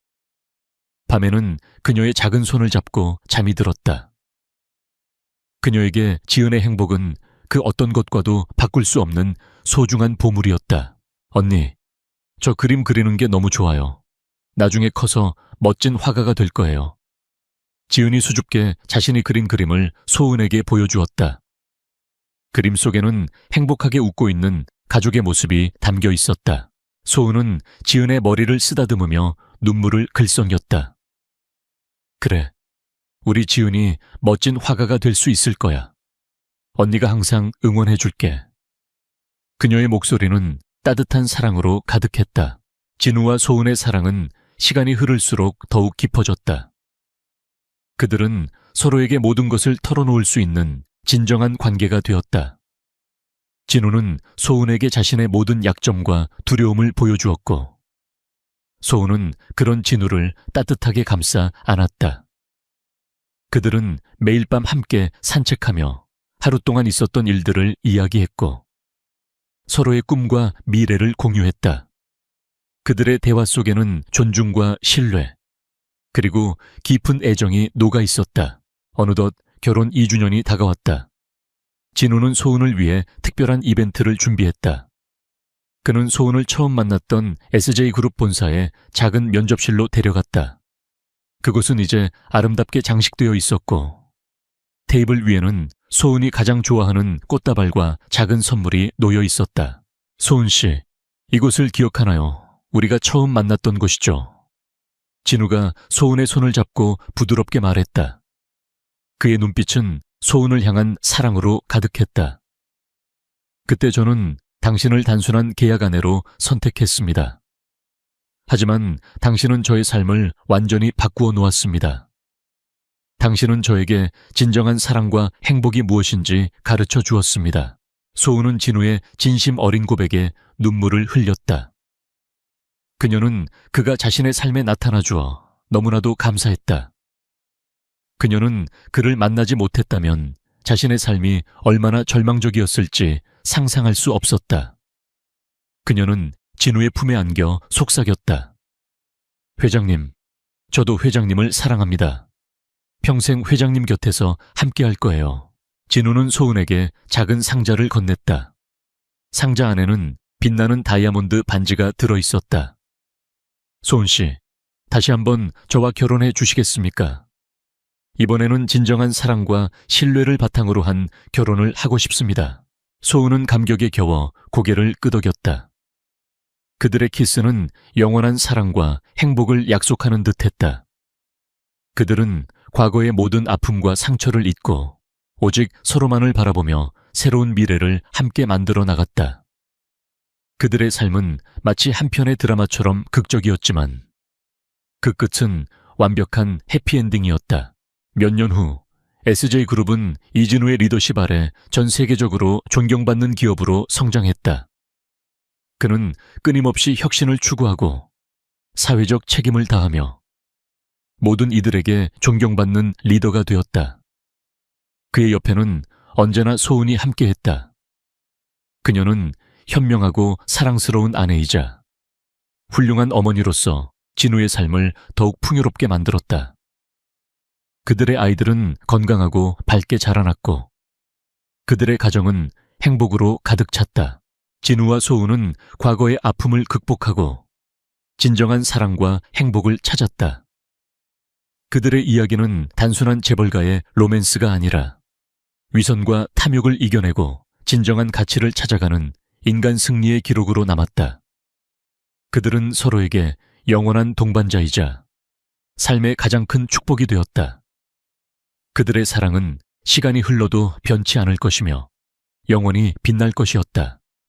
Speaker 1: 밤에는 그녀의 작은 손을 잡고 잠이 들었다. 그녀에게 지은의 행복은 그 어떤 것과도 바꿀 수 없는 소중한 보물이었다. 언니, 저 그림 그리는 게 너무 좋아요. 나중에 커서 멋진 화가가 될 거예요. 지은이 수줍게 자신이 그린 그림을 소은에게 보여주었다. 그림 속에는 행복하게 웃고 있는 가족의 모습이 담겨 있었다. 소은은 지은의 머리를 쓰다듬으며 눈물을 글썽였다. 그래, 우리 지은이 멋진 화가가 될 수 있을 거야. 언니가 항상 응원해 줄게. 그녀의 목소리는 따뜻한 사랑으로 가득했다. 진우와 소은의 사랑은 시간이 흐를수록 더욱 깊어졌다. 그들은 서로에게 모든 것을 털어놓을 수 있는 진정한 관계가 되었다. 진우는 소은에게 자신의 모든 약점과 두려움을 보여주었고 소은은 그런 진우를 따뜻하게 감싸 안았다. 그들은 매일 밤 함께 산책하며 하루 동안 있었던 일들을 이야기했고 서로의 꿈과 미래를 공유했다. 그들의 대화 속에는 존중과 신뢰, 그리고 깊은 애정이 녹아 있었다. 어느덧 결혼 2주년이 다가왔다. 진우는 소은을 위해 특별한 이벤트를 준비했다. 그는 소은을 처음 만났던 SJ그룹 본사의 작은 면접실로 데려갔다. 그곳은 이제 아름답게 장식되어 있었고 테이블 위에는 소은이 가장 좋아하는 꽃다발과 작은 선물이 놓여 있었다. 소은 씨, 이곳을 기억하나요? 우리가 처음 만났던 곳이죠. 진우가 소은의 손을 잡고 부드럽게 말했다. 그의 눈빛은 소은을 향한 사랑으로 가득했다. 그때 저는 당신을 단순한 계약 아내로 선택했습니다. 하지만 당신은 저의 삶을 완전히 바꾸어 놓았습니다. 당신은 저에게 진정한 사랑과 행복이 무엇인지 가르쳐 주었습니다. 소은은 진우의 진심 어린 고백에 눈물을 흘렸다. 그녀는 그가 자신의 삶에 나타나 주어 너무나도 감사했다. 그녀는 그를 만나지 못했다면 자신의 삶이 얼마나 절망적이었을지 상상할 수 없었다. 그녀는 진우의 품에 안겨 속삭였다. 회장님, 저도 회장님을 사랑합니다. 평생 회장님 곁에서 함께 할 거예요. 진우는 소은에게 작은 상자를 건넸다. 상자 안에는 빛나는 다이아몬드 반지가 들어있었다. 소은 씨, 다시 한번 저와 결혼해 주시겠습니까? 이번에는 진정한 사랑과 신뢰를 바탕으로 한 결혼을 하고 싶습니다. 소은은 감격에 겨워 고개를 끄덕였다. 그들의 키스는 영원한 사랑과 행복을 약속하는 듯했다. 그들은 과거의 모든 아픔과 상처를 잊고 오직 서로만을 바라보며 새로운 미래를 함께 만들어 나갔다. 그들의 삶은 마치 한 편의 드라마처럼 극적이었지만 그 끝은 완벽한 해피엔딩이었다. 몇 년 후 SJ그룹은 이진우의 리더십 아래 전 세계적으로 존경받는 기업으로 성장했다. 그는 끊임없이 혁신을 추구하고 사회적 책임을 다하며 모든 이들에게 존경받는 리더가 되었다. 그의 옆에는 언제나 소은이 함께했다. 그녀는 현명하고 사랑스러운 아내이자 훌륭한 어머니로서 진우의 삶을 더욱 풍요롭게 만들었다. 그들의 아이들은 건강하고 밝게 자라났고 그들의 가정은 행복으로 가득 찼다. 진우와 소은은 과거의 아픔을 극복하고 진정한 사랑과 행복을 찾았다. 그들의 이야기는 단순한 재벌가의 로맨스가 아니라 위선과 탐욕을 이겨내고 진정한 가치를 찾아가는 인간 승리의 기록으로 남았다. 그들은 서로에게 영원한 동반자이자 삶의 가장 큰 축복이 되었다. 그들의 사랑은 시간이 흘러도 변치 않을 것이며 영원히 빛날 것이었다.